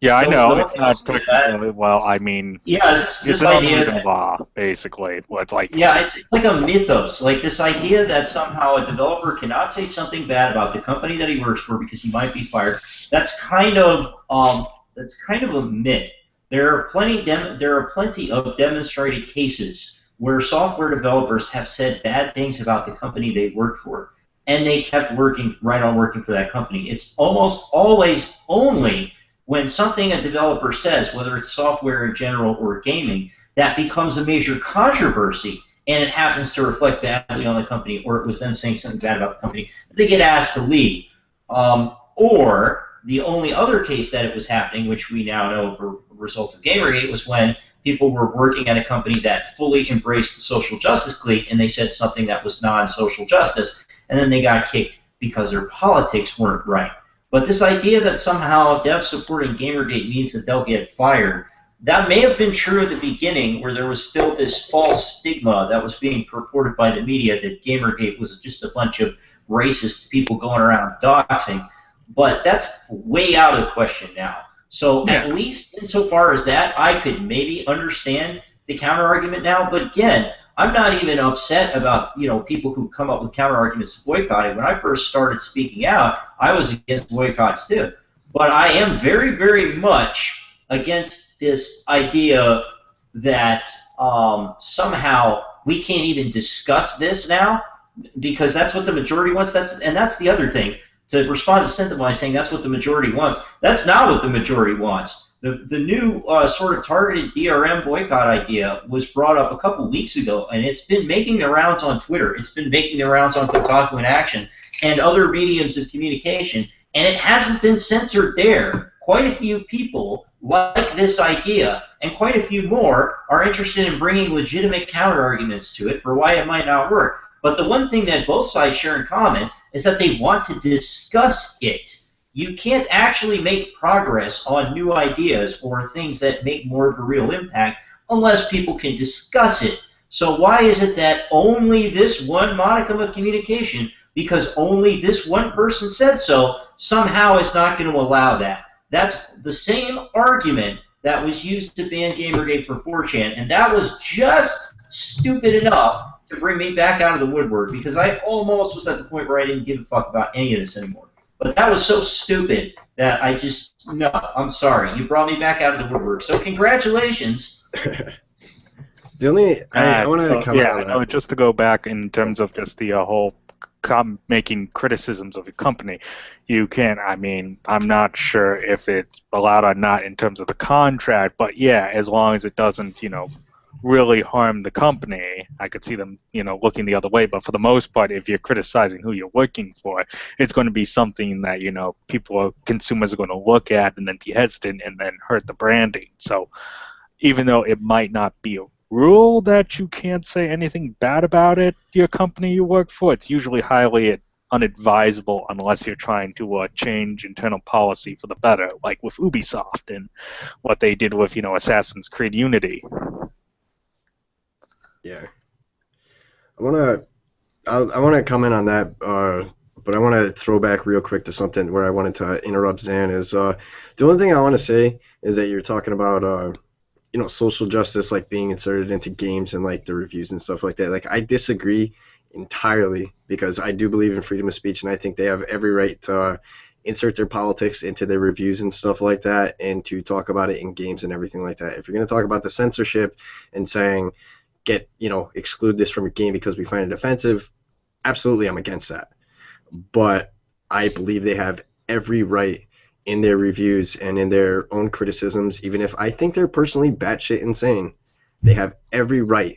Yeah, I So know the it's one not thing that, technically. Well, I mean, yeah, it's this an idea unwritten that law, basically. Well, it's like, yeah, it's like a mythos. Like this idea that somehow a developer cannot say something bad about the company that he works for because he might be fired. That's kind of a myth. There are plenty of demonstrated cases where software developers have said bad things about the company they worked for, and they kept working right on working for that company. It's almost always only when something a developer says, whether it's software in general or gaming, that becomes a major controversy and it happens to reflect badly on the company, or it was them saying something bad about the company, they get asked to leave. Or the only other case that it was happening, which we now know for a result of Gamergate, was when people were working at a company that fully embraced the social justice clique and they said something that was non-social justice, and then they got kicked because their politics weren't right. But this idea that somehow devs supporting Gamergate means that they'll get fired, that may have been true at the beginning, where there was still this false stigma that was being purported by the media that Gamergate was just a bunch of racist people going around doxing. But that's way out of the question now. So Yeah. at least insofar as that, I could maybe understand the counter argument now. But again, I'm not even upset about people who come up with counter arguments to boycotting. When I first started speaking out, I was against boycotts too. But I am very, very much against this idea that somehow we can't even discuss this now because that's what the majority wants. That's the other thing. To respond to Synthemine saying that's what the majority wants, that's not what the majority wants. The new sort of targeted DRM boycott idea was brought up a couple weeks ago, and it's been making the rounds on Twitter. It's been making the rounds on Kotaku in Action and other mediums of communication, and it hasn't been censored there. Quite a few people like this idea, and quite a few more are interested in bringing legitimate counter-arguments to it for why it might not work. But the one thing that both sides share in common is that they want to discuss it. You can't actually make progress on new ideas or things that make more of a real impact unless people can discuss it. So why is it that only this one modicum of communication, because only this one person said so, somehow is not going to allow that? That's the same argument that was used to ban Gamergate for 4chan, and that was just stupid enough to bring me back out of the woodwork, because I almost was at the point where I didn't give a fuck about any of this anymore. But that was so stupid that no, I'm sorry. You brought me back out of the woodwork. So congratulations. The only I want to comment yeah, on that. no, just to go back in terms of just the whole making criticisms of a company, you can't. I mean, I'm not sure if it's allowed or not in terms of the contract, but yeah, as long as it doesn't, really harm the company, I could see them, looking the other way. But for the most part, if you're criticizing who you're working for, it's going to be something that, consumers are going to look at and then be hesitant and then hurt the branding. So even though it might not be a rule that you can't say anything bad about it, your company you work for, it's usually highly unadvisable unless you're trying to change internal policy for the better, like with Ubisoft and what they did with, Assassin's Creed Unity. Yeah, I want to comment on that, but I want to throw back real quick to something where I wanted to interrupt Zan. Is the only thing I want to say is that you're talking about social justice like being inserted into games and like the reviews and stuff like that. Like, I disagree entirely, because I do believe in freedom of speech, and I think they have every right to insert their politics into their reviews and stuff like that, and to talk about it in games and everything like that. If you're going to talk about the censorship and saying exclude this from a game because we find it offensive, absolutely I'm against that. But I believe they have every right in their reviews and in their own criticisms, even if I think they're personally batshit insane, they have every right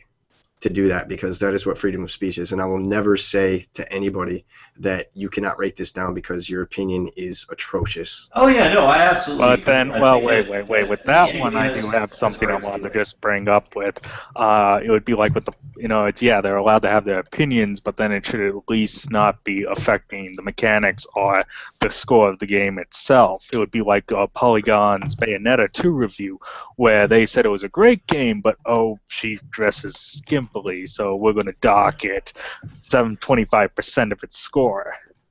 to do that, because that is what freedom of speech is. And I will never say to anybody that you cannot write this down because your opinion is atrocious. Oh yeah, no, I absolutely. But then, wait. With that one, I do have something I wanted to just bring up with. It would be like with the, they're allowed to have their opinions, but then it should at least not be affecting the mechanics or the score of the game itself. It would be like Polygon's Bayonetta 2 review, where they said it was a great game, but she dresses skimpily, so we're going to dock it 25% of its score.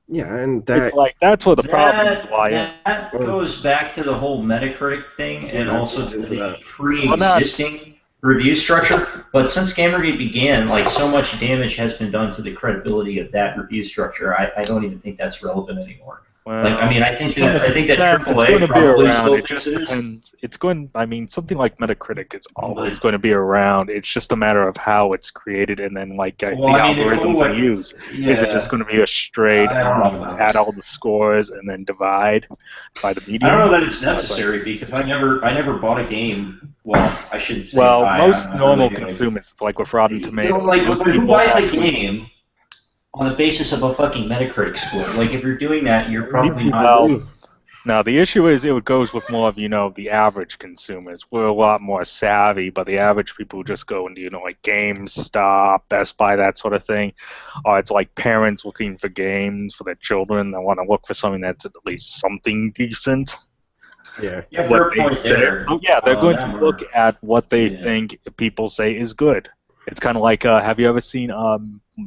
Yeah, and that It's like that's where the problems lie. That goes back to the whole Metacritic thing, and that also feeds to into the that. pre-existing review structure. But since Gamergate began, like, so much damage has been done to the credibility of that review structure. I don't even think that's relevant anymore. Well, Like, I mean, I think that it's AAA going to be probably around. still It just thinks it is. depends. It's going. I mean, something like Metacritic is always going to be around. It's just a matter of how it's created, and then like the algorithms they use. Is it just going to be a straight I don't know about add all the scores and then divide by the median? I don't know that it's necessary because I never bought a game. Well, I shouldn't say. Well, I most don't normal really, consumers, it's like with Rotten You Tomatoes. know, like, most but who people buys a actually- game on the basis of a fucking Metacritic score? Like, if you're doing that, you're probably Well, not. no, the issue is it goes with more of, the average consumers. We're a lot more savvy, but the average people who just go into, like GameStop, Best Buy, that sort of thing, or it's like parents looking for games for their children that want to look for something that's at least something decent. Yeah. Yeah, fair point there. So, yeah, they're going to look at what they Yeah. think people say is good. It's kind of like, have you ever seen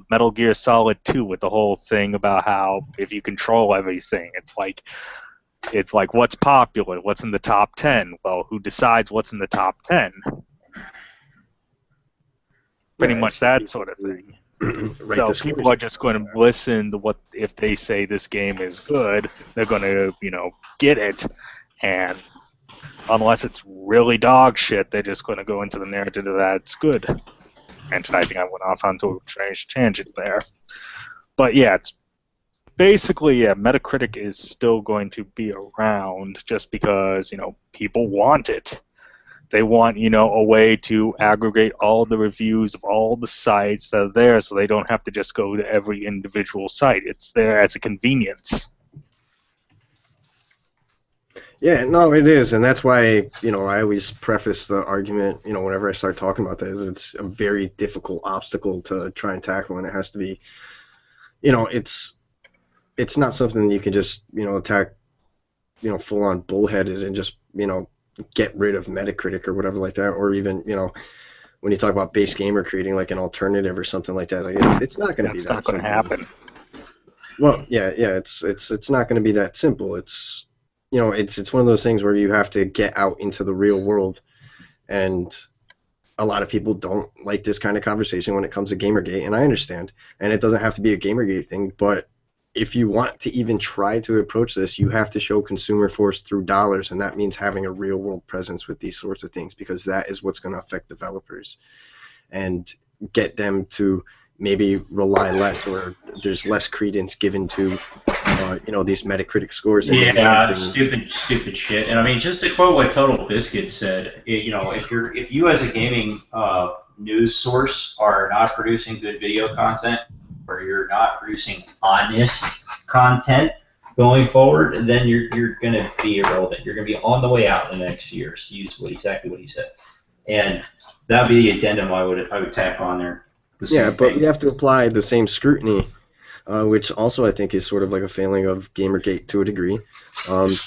Metal Gear Solid 2 with the whole thing about how if you control everything, it's like what's popular, what's in the top 10? Well, who decides what's in the top 10? Pretty Yeah, much that sort of thing. Right, So this people was- are just going to listen to what if they say this game is good, they're going to get it, and unless it's really dog shit, they're just going to go into the narrative that it's good. And I think I went off onto a strange tangent there, but yeah, it's basically Metacritic is still going to be around just because people want it. They want, a way to aggregate all the reviews of all the sites that are there so they don't have to just go to every individual site. It's there as a convenience. Yeah, no, it is, and that's why, I always preface the argument, whenever I start talking about this, it's a very difficult obstacle to try and tackle, and it has to be, it's not something you can just, attack, full on bullheaded and just, get rid of Metacritic or whatever like that, or even, when you talk about base gamer creating like an alternative or something like that, like it's not going to be that. That's not going to happen. Well, yeah, it's not going to be that simple. It's it's one of those things where you have to get out into the real world, and a lot of people don't like this kind of conversation when it comes to Gamergate, and I understand. And it doesn't have to be a Gamergate thing, but if you want to even try to approach this, you have to show consumer force through dollars, and that means having a real world presence with these sorts of things, because that is what's going to affect developers and get them to maybe rely less, or there's less credence given to these Metacritic scores. And Yeah, stupid shit. And I mean, just to quote what Total Biscuit said, if you as a gaming news source are not producing good video content, or you're not producing honest content going forward, then you're going to be irrelevant. You're going to be on the way out in the next years. Use exactly what he said, and that would be the addendum I would tack on there. Yeah, but we have to apply the same scrutiny, which also I think is sort of like a failing of Gamergate to a degree.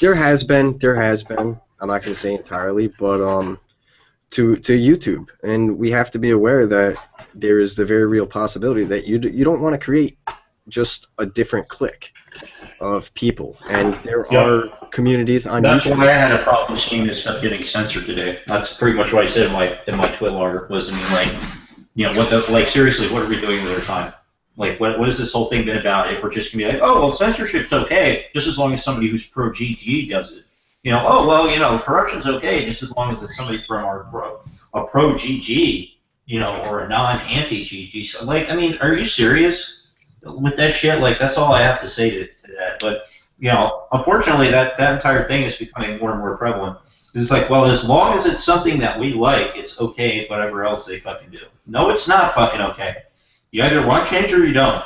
There has been, I'm not going to say entirely, but to YouTube, and we have to be aware that there is the very real possibility that you don't want to create just a different clique of people, and there are communities on That's YouTube. why I had a problem seeing this stuff getting censored today. That's pretty much what I said in my Twitter was, I mean, like, seriously, what are we doing with our time? Like, what has this whole thing been about if we're just going to be like, oh, well, censorship's okay, just as long as somebody who's pro-GG does it. Corruption's okay, just as long as it's somebody from a pro-GG, or a non-anti-GG. So, like, I mean, are you serious with that shit? Like, that's all I have to say to that. But, unfortunately, that entire thing is becoming more and more prevalent. It's like, well, as long as it's something that we like, it's okay, whatever else they fucking do. No, it's not fucking okay. You either want change or you don't.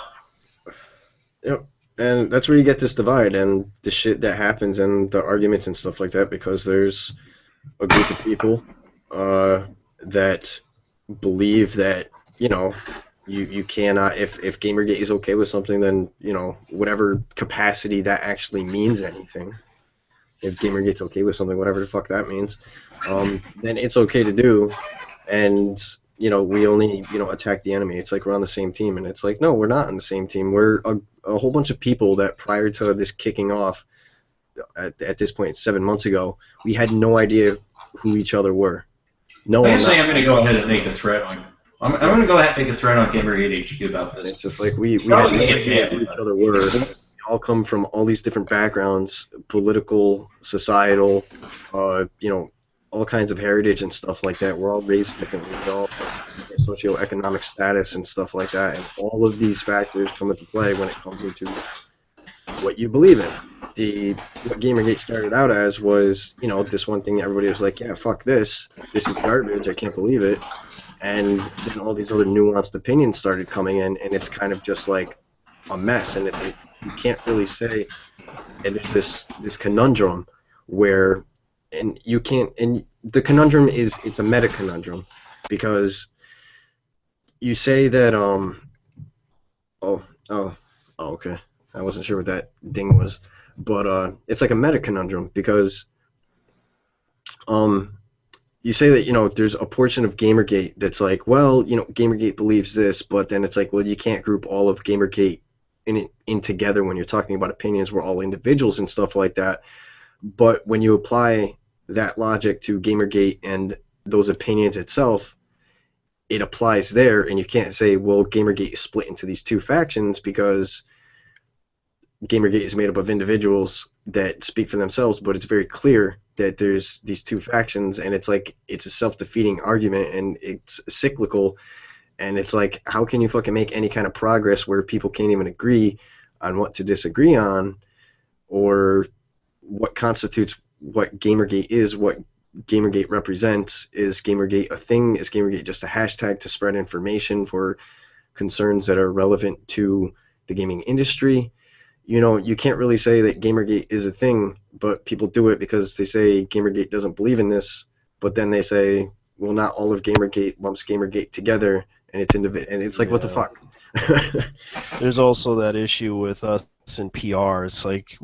Yep. And that's where you get this divide and the shit that happens and the arguments and stuff like that, because there's a group of people that believe that, you cannot, if Gamergate is okay with something, then, whatever capacity that actually means anything, if Gamergate's okay with something, whatever the fuck that means, then it's okay to do, and, we only, attack the enemy. It's like we're on the same team, and it's like, no, we're not on the same team. We're a whole bunch of people that prior to this kicking off, at this point 7 months ago, we had no idea who each other were. No I one. guess I'm going to go ahead and make a threat on. I'm going to go ahead and make a threat on Gamergate HQ about this. It's just like we had Probably no gonna get idea banned. who each other were. We all come from all these different backgrounds, political, societal, all kinds of heritage and stuff like that. We're all raised differently. We all have socioeconomic status and stuff like that, and all of these factors come into play when it comes into what you believe in. What Gamergate started out as was, this one thing that everybody was like, yeah, fuck this. This is garbage. I can't believe it. And then all these other nuanced opinions started coming in, and it's kind of just like a mess. And it's like, you can't really say, and there's this conundrum where, and you can't, and the conundrum is, it's a meta conundrum, because you say that, okay. I wasn't sure what that ding was, but it's like a meta conundrum, because you say that there's a portion of Gamergate that's like, well, Gamergate believes this, but then it's like, well, you can't group all of Gamergate in together when you're talking about opinions. We're all individuals and stuff like that. But when you apply that logic to Gamergate and those opinions itself, it applies there, and you can't say, well, Gamergate is split into these two factions, because Gamergate is made up of individuals that speak for themselves, but it's very clear that there's these two factions, and it's like, it's a self-defeating argument, and it's cyclical, and it's like, how can you fucking make any kind of progress where people can't even agree on what to disagree on, or what constitutes what Gamergate is, what Gamergate represents? Is Gamergate a thing? Is Gamergate just a hashtag to spread information for concerns that are relevant to the gaming industry? You can't really say that Gamergate is a thing, but people do it because they say Gamergate doesn't believe in this, but then they say, well, not all of Gamergate lumps Gamergate together, and it's and it's like, what the fuck? There's also that issue with us in PR. It's like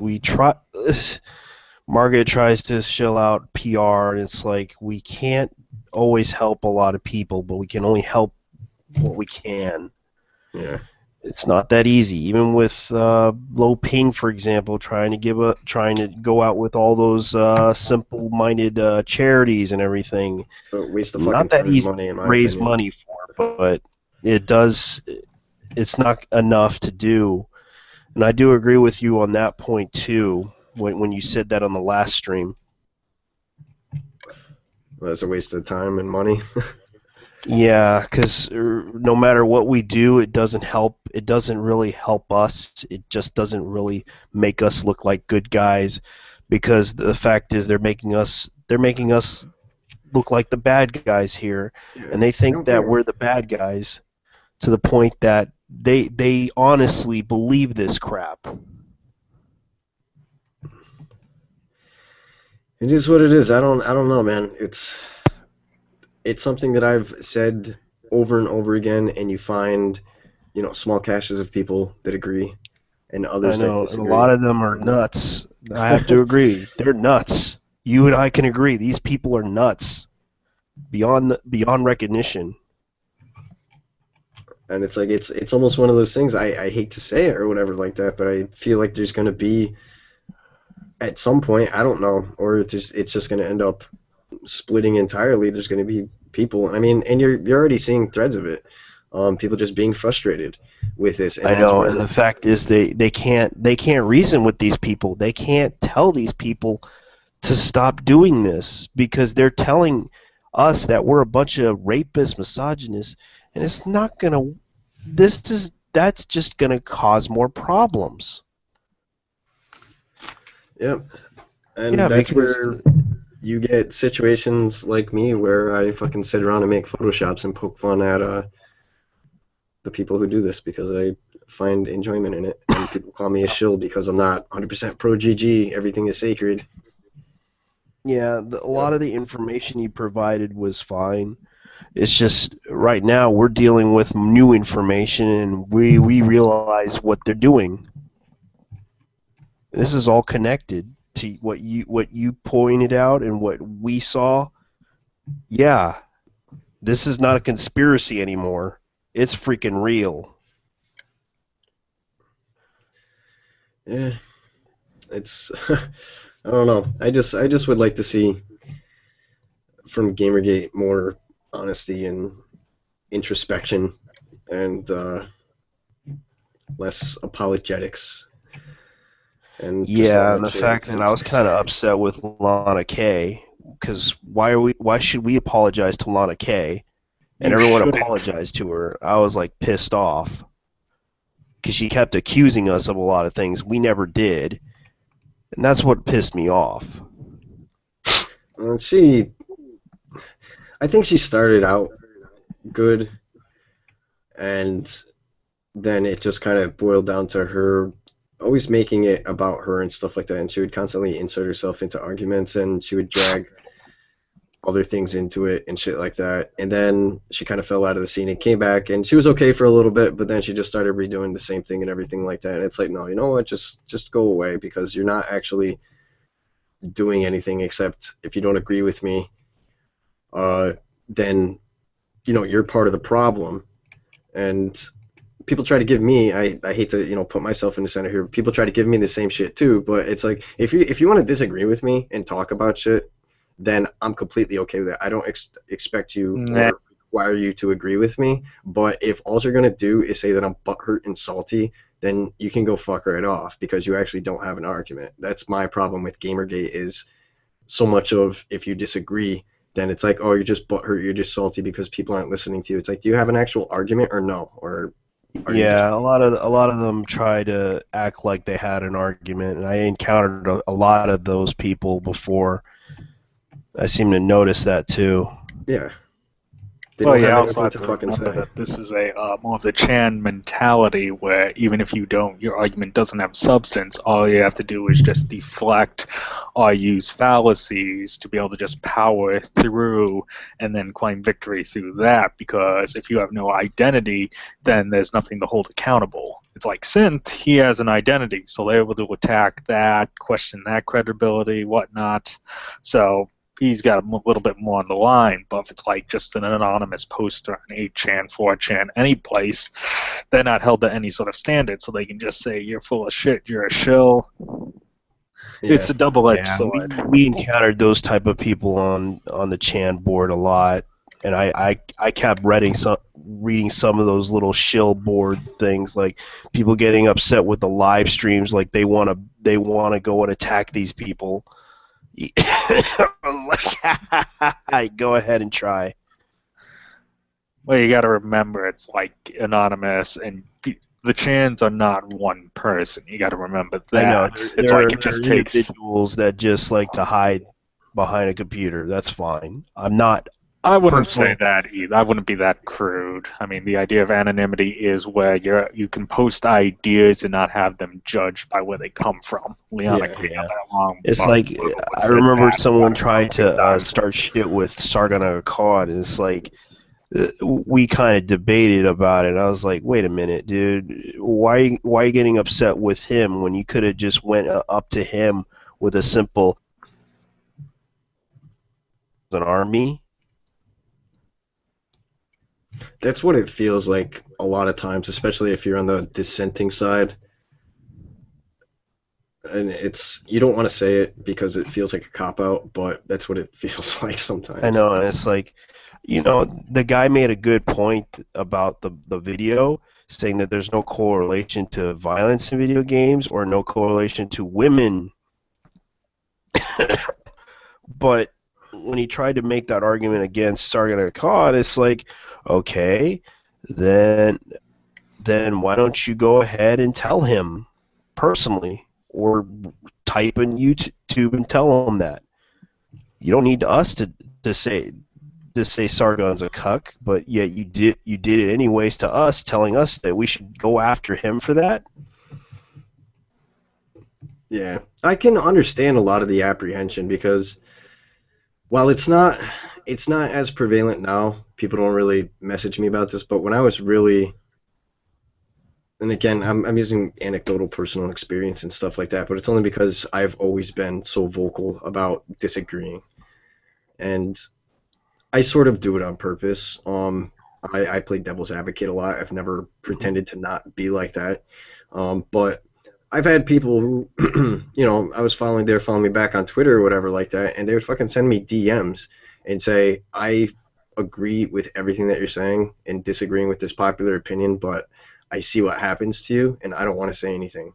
Margaret tries to shill out PR, and it's like, we can't always help a lot of people, but we can only help what we can. Yeah. It's not that easy. Even with Low Ping, for example, trying to go out with all those simple-minded charities and everything. Waste of Not fucking that easy money, in to my raise opinion. money for, but it does. It's not enough to do, and I do agree with you on that point too. When you said that on the last stream. Well, that's a waste of time and money. Yeah, because no matter what we do, it doesn't help. It doesn't really help us. It just doesn't really make us look like good guys, because the fact is they're making us look like the bad guys here, and they think that we're the bad guys to the point that they honestly believe this crap. It is what it is. I don't know, man. It's something that I've said over and over again, and you find, small caches of people that agree, and others I know, that and disagree. a lot of them are nuts. I have to agree. They're nuts. You and I can agree. These people are nuts. Beyond recognition. And it's like, it's almost one of those things, I hate to say it or whatever like that, but I feel like there's going to be, at some point, I don't know, or it's just going to end up splitting entirely. There's going to be people, and you're already seeing threads of it, people just being frustrated with this. And I know, and the fact is they can't reason with these people. They can't tell these people to stop doing this, because they're telling us that we're a bunch of rapists, misogynists, and it's not gonna. That's just gonna cause more problems. Yep, and Yeah, that's because where you get situations like me where I fucking sit around and make photoshops and poke fun at the people who do this, because I find enjoyment in it, and people call me a shill because I'm not 100% pro GG. Everything is sacred. Yeah, a lot of the information you provided was fine. It's just right now we're dealing with new information, and we realize what they're doing. This is all connected to what you pointed out and what we saw. Yeah, this is not a conspiracy anymore. It's freaking real. Yeah, it's I don't know. I just would like to see from Gamergate more honesty and introspection and less apologetics and just all Yeah, and that the shit. fact that I was kind of upset with Lana K, because why should we apologize to Lana K and You everyone shouldn't. apologized to her? I was like pissed off because she kept accusing us of a lot of things we never did, and that's what pissed me off. She, I think she started out good, and then it just kind of boiled down to her always making it about her and stuff like that, and she would constantly insert herself into arguments, and she would drag other things into it and shit like that. And then she kind of fell out of the scene and came back, and she was okay for a little bit, but then she just started redoing the same thing and everything like that. And it's like, no, you know what? Just go away, because you're not actually doing anything, except if you don't agree with me, then you're part of the problem. And people try to give me, I hate to put myself in the center here, people try to give me the same shit too, but it's like, if you want to disagree with me and talk about shit, then I'm completely okay with it. I don't expect you Nah. or require you to agree with me, but if all you're gonna do is say that I'm butthurt and salty, then you can go fuck right off, because you actually don't have an argument. That's my problem with Gamergate, is so much of, if you disagree, then it's like, oh, you're just butthurt, you're just salty because people aren't listening to you. It's like, do you have an actual argument or no? Or are you just... Yeah, a lot of them try to act like they had an argument, and I encountered a lot of those people before. I seem to notice that too. Yeah. They Well, don't yeah, have also anything have to to fucking remember say. that this is a more of the Chan mentality, where even if your argument doesn't have substance, all you have to do is just deflect or use fallacies to be able to just power through and then claim victory through that. Because if you have no identity, then there's nothing to hold accountable. It's like Synth, he has an identity, so they're able to attack that, question that credibility, whatnot. So he's got a little bit more on the line, but if it's like just an anonymous poster on 8chan, 4chan, any place, they're not held to any sort of standard, so they can just say, you're full of shit, you're a shill. Yeah. It's a double-edged Yeah, sword. we encountered those type of people on the Chan board a lot, and I kept reading some of those little shill board things, like people getting upset with the live streams, like they want to go and attack these people. I was like, go ahead and try. Well, you got to remember, it's like anonymous, and the Chans are not one person. You got to remember that. I know It's there like are it just takes. individuals that just like to hide behind a computer. That's fine. I'm not. I wouldn't personally- say that either. I wouldn't be that crude. I mean, the idea of anonymity is where you can post ideas and not have them judged by where they come from. Leon, I Yeah, got that wrong. It's but like was I said remember that someone about trying big to time. start shit with Sargon of Akkad, and it's like we kind of debated about it. I was like, wait a minute, dude, why are you getting upset with him when you could have just went up to him with a simple an army? That's what it feels like a lot of times, especially if you're on the dissenting side. And you don't want to say it because it feels like a cop-out, but that's what it feels like sometimes. I know, and it's like, the guy made a good point about the video, saying that there's no correlation to violence in video games or no correlation to women. But when he tried to make that argument against Sargon of Akkad, it's like, okay, then why don't you go ahead and tell him personally, or type in YouTube and tell him that. You don't need us to say Sargon's a cuck, but yet you did it anyways to us, telling us that we should go after him for that. Yeah, I can understand a lot of the apprehension, because while it's not as prevalent now, people don't really message me about this, but when I was really, and again, I'm using anecdotal personal experience and stuff like that, but it's only because I've always been so vocal about disagreeing. And I sort of do it on purpose. I play devil's advocate a lot. I've never pretended to not be like that. But I've had people who, I was following, they were following me back on Twitter or whatever like that, and they would fucking send me DMs and say, I agree with everything that you're saying and disagreeing with this popular opinion, but I see what happens to you, and I don't want to say anything.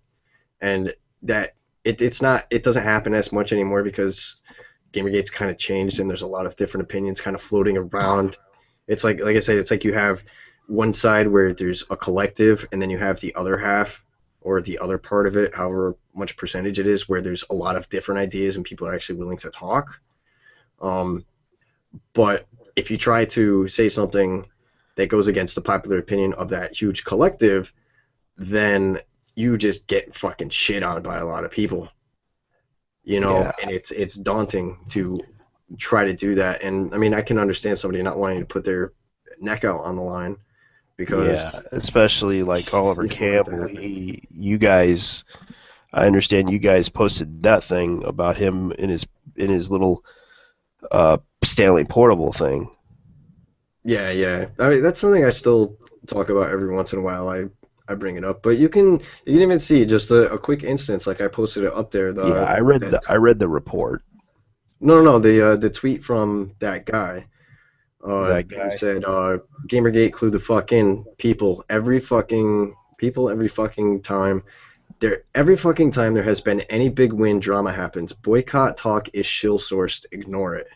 And that it doesn't happen as much anymore because Gamergate's kind of changed, and there's a lot of different opinions kind of floating around. It's like I said, it's like you have one side where there's a collective, and then you have the other half or the other part of it, however much percentage it is, where there's a lot of different ideas and people are actually willing to talk. But if you try to say something that goes against the popular opinion of that huge collective, then you just get fucking shit on by a lot of people. Yeah. And it's daunting to try to do that. And I mean, I can understand somebody not wanting to put their neck out on the line because especially like Oliver Campbell. You guys, I understand you guys posted that thing about him in his little Stanley Portable thing. Yeah. I mean, that's something I still talk about every once in a while. I bring it up, but you can even see just a quick instance. Like I posted it up there. I read the report. No, the tweet from that guy. Who said, "Gamergate, clue the fuck in, people. Every fucking time. Every fucking time there has been any big win, drama happens. Boycott talk is shill sourced. Ignore it."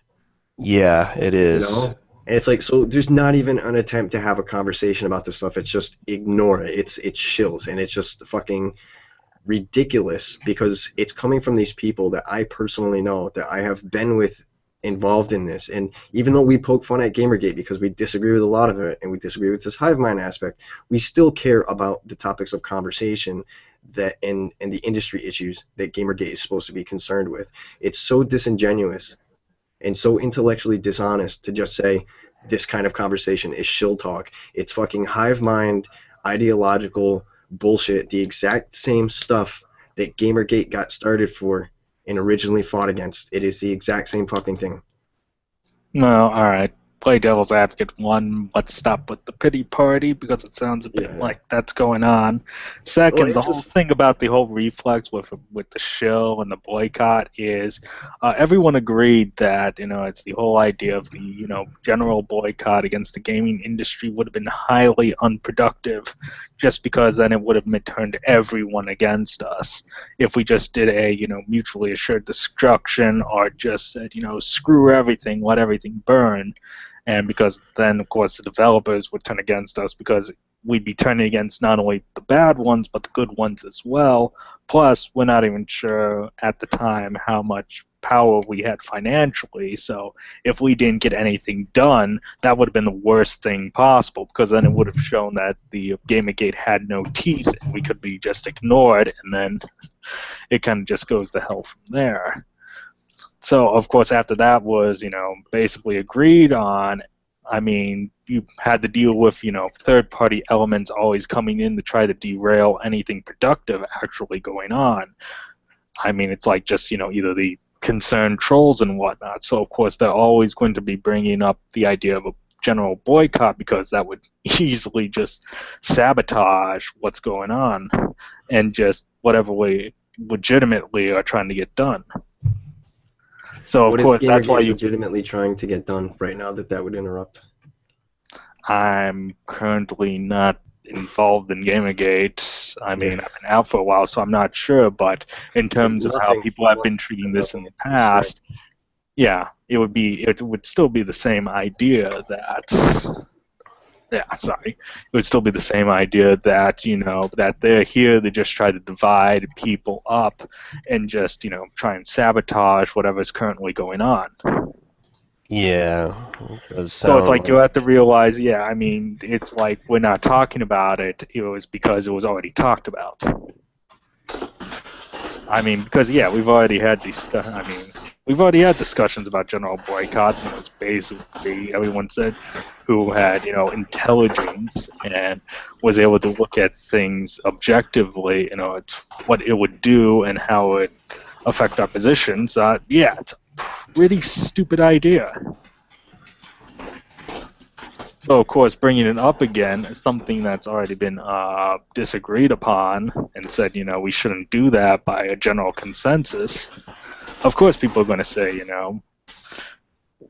Yeah, it is. And it's like, so there's not even an attempt to have a conversation about this stuff. It's just ignore it. It's shills, and it's just fucking ridiculous because it's coming from these people that I personally know, that I have been involved in this. And even though we poke fun at Gamergate because we disagree with a lot of it and we disagree with this hive mind aspect, we still care about the topics of conversation that and the industry issues that Gamergate is supposed to be concerned with. It's so disingenuous and so intellectually dishonest to just say this kind of conversation is shill talk. It's fucking hive mind, ideological bullshit, the exact same stuff that Gamergate got started for and originally fought against. It is the exact same fucking thing. No, alright. Play devil's advocate. One, let's stop with the pity party because it sounds a bit like that's going on. Second, the whole thing about the whole reflex with the shill and the boycott is everyone agreed that it's the whole idea of the general boycott against the gaming industry would have been highly unproductive, just because then it would have turned everyone against us if we just did a mutually assured destruction or just said screw everything, let everything burn. And because then, of course, the developers would turn against us because we'd be turning against not only the bad ones but the good ones as well. Plus, we're not even sure at the time how much power we had financially. So if we didn't get anything done, that would have been the worst thing possible because then it would have shown that the Gamergate had no teeth and we could be just ignored, and then it kind of just goes to hell from there. So, of course, after that was, basically agreed on, I mean, you had to deal with, third-party elements always coming in to try to derail anything productive actually going on. I mean, it's like just, either the concerned trolls and whatnot. So, of course, they're always going to be bringing up the idea of a general boycott because that would easily just sabotage what's going on and just whatever we legitimately are trying to get done. So of course that's why you legitimately trying to get done right now that would interrupt. I'm currently not involved in Gamergate. I mean, I've been out for a while, so I'm not sure. But in terms of how people have been treating this in the past, yeah, it would still be the same idea that. Yeah, sorry. It would still be the same idea that, that they're here to just try to divide people up and just, try and sabotage whatever's currently going on. Yeah. So it's like you have to realize, I mean, it's like we're not talking about it. It was because it was already talked about. I mean, because, we've already had we've already had discussions about general boycotts, and it was basically everyone said who had, intelligence and was able to look at things objectively, what it would do and how it affect our positions. It's a pretty stupid idea. So, of course, bringing it up again is something that's already been disagreed upon and said, we shouldn't do that by a general consensus. Of course, people are going to say,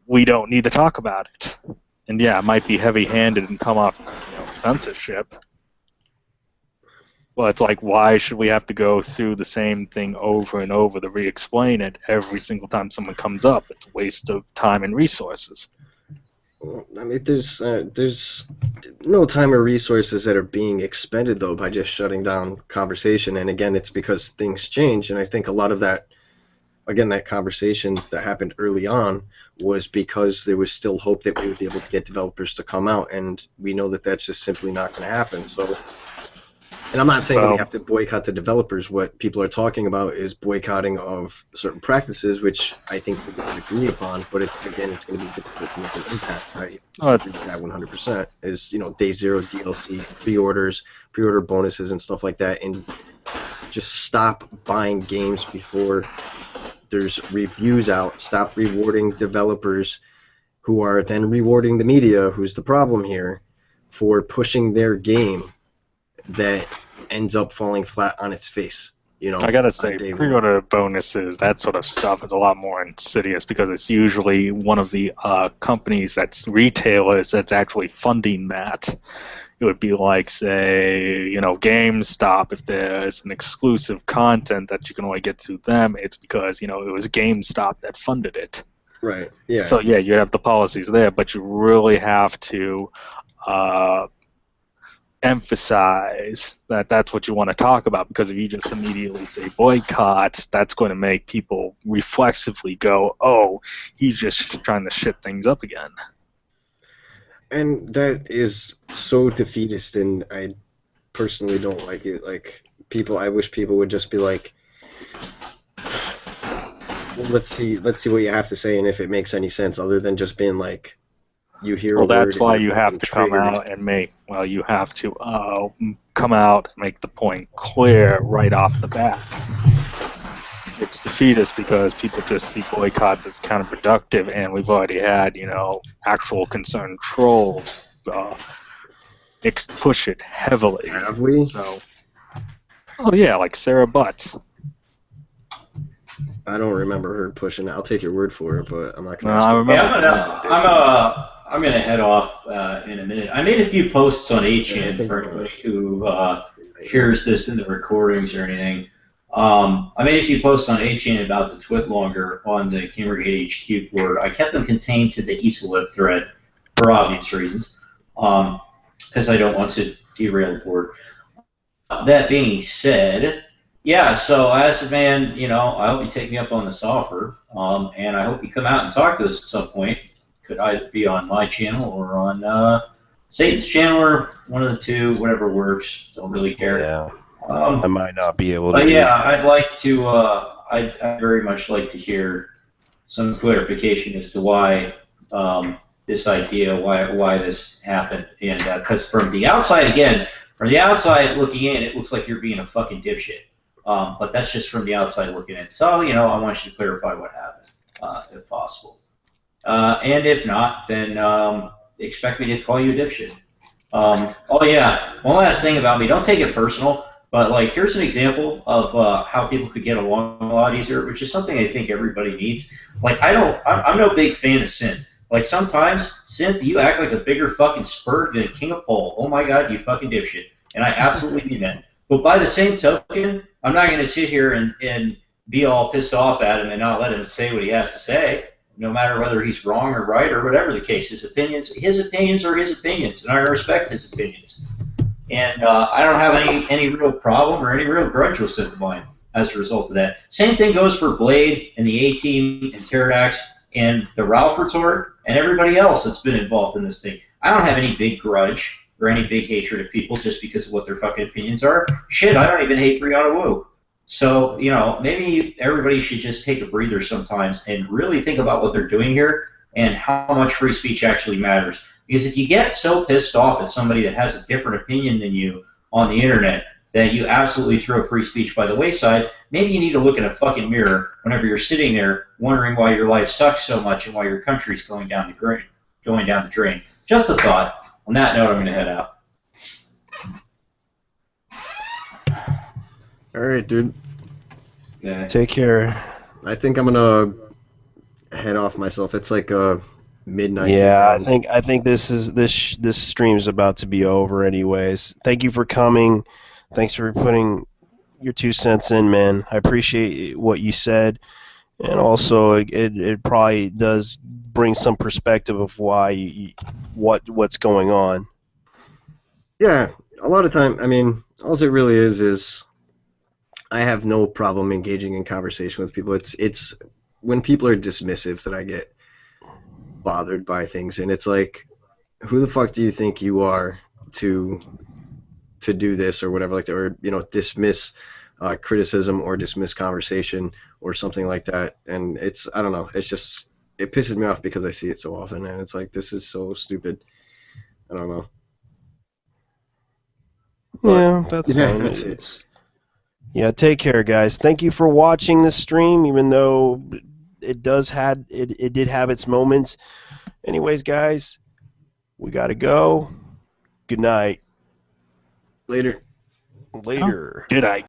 we don't need to talk about it. And yeah, it might be heavy-handed and come off as, censorship. Well, it's like, why should we have to go through the same thing over and over to re-explain it every single time someone comes up? It's a waste of time and resources. Well, I mean, there's no time or resources that are being expended, though, by just shutting down conversation. And again, it's because things change. And I think a lot of that, again, that conversation that happened early on was because there was still hope that we would be able to get developers to come out. And we know that that's just simply not going to happen. So, and I'm not saying that we have to boycott the developers. What people are talking about is boycotting of certain practices, which I think we can agree upon. But it's going to be difficult to make an impact. I agree with that 100%. Is day zero DLC, pre-order bonuses, and stuff like that, and just stop buying games before there's reviews out. Stop rewarding developers, who are then rewarding the media, who's the problem here, for pushing their game that ends up falling flat on its face. I gotta say, pre-order bonuses, that sort of stuff is a lot more insidious because it's usually one of the companies that's retailers that's actually funding that. It would be like, say, GameStop. If there's an exclusive content that you can only get through them, it's because, it was GameStop that funded it. Right, yeah. So, yeah, you have the policies there, but you really have to emphasize that that's what you want to talk about, because if you just immediately say boycott, that's going to make people reflexively go, oh, he's just trying to shit things up again. And that is so defeatist, and I personally don't like it. Like, I wish people would just be like, well, let's see what you have to say, and if it makes any sense, other than just being like, you hear a word. Well, that's why you have to triggered. come out and you have to come out and make the point clear right off the bat. It's defeatist because people just see boycotts as counterproductive, and we've already had, actual concerned trolls push it heavily. Have we? So, oh yeah, like Sarah Butts. I don't remember her pushing it. I'll take your word for it, but I'm not going to. No, I remember. I'm gonna head off in a minute. I made a few posts on 8chan for anybody who hears this in the recordings or anything. I made a few posts on 8chan about the Twitlonger on the Gamergate HQ board. I kept them contained to the ESOLIP thread for obvious reasons, because I don't want to derail the board. That being said, yeah, so as a man, I hope you take me up on this offer, and I hope you come out and talk to us at some point. Could either be on my channel or on Satan's channel, or one of the two, whatever works. Don't really care. Yeah. I might not be able to. But yeah, I'd like to. I'd very much like to hear some clarification as to why this idea, why this happened, and because from the outside looking in, it looks like you're being a fucking dipshit. But that's just from the outside looking in. So I want you to clarify what happened, if possible. And if not, then expect me to call you a dipshit. Oh yeah, one last thing about me. Don't take it personal, but here's an example of how people could get along a lot easier, which is something I think everybody needs. I'm no big fan of Synth. Sometimes, Synth, you act like a bigger fucking spurg than King of Pole. Oh my god, you fucking dipshit. And I absolutely mean that. But by the same token, I'm not going to sit here and be all pissed off at him and not let him say what he has to say, no matter whether he's wrong or right or whatever the case. His opinions are his opinions, and I respect his opinions. And I don't have any real problem or any real grudge with Synth Mind as a result of that. Same thing goes for Blade and the A-Team and Pterodax and the Ralph Retort and everybody else that's been involved in this thing. I don't have any big grudge or any big hatred of people just because of what their fucking opinions are. Shit, I don't even hate Brianna Wu. So, maybe everybody should just take a breather sometimes and really think about what they're doing here and how much free speech actually matters. Because if you get so pissed off at somebody that has a different opinion than you on the internet that you absolutely throw free speech by the wayside, maybe you need to look in a fucking mirror whenever you're sitting there wondering why your life sucks so much and why your country's going down the drain. Just a thought. On that note, I'm going to head out. All right, dude. Yeah. Take care. I think I'm gonna head off myself. It's like midnight. Yeah, here. I think this stream's about to be over anyways. Thank you for coming. Thanks for putting your 2 cents in, man. I appreciate what you said, and also it probably does bring some perspective of why what's going on. Yeah, a lot of time. I mean, all it really is I have no problem engaging in conversation with people. It's when people are dismissive that I get bothered by things, and it's like, who the fuck do you think you are to do this or whatever like that, or dismiss criticism or dismiss conversation or something like that. And I don't know, it pisses me off because I see it so often, and it's like, this is so stupid. I don't know. Yeah, that's Yeah, fine. that's it. Yeah, take care, guys. Thank you for watching this stream, even though it did have its moments. Anyways, guys, we gotta go. Good night. Later. Later. Did I?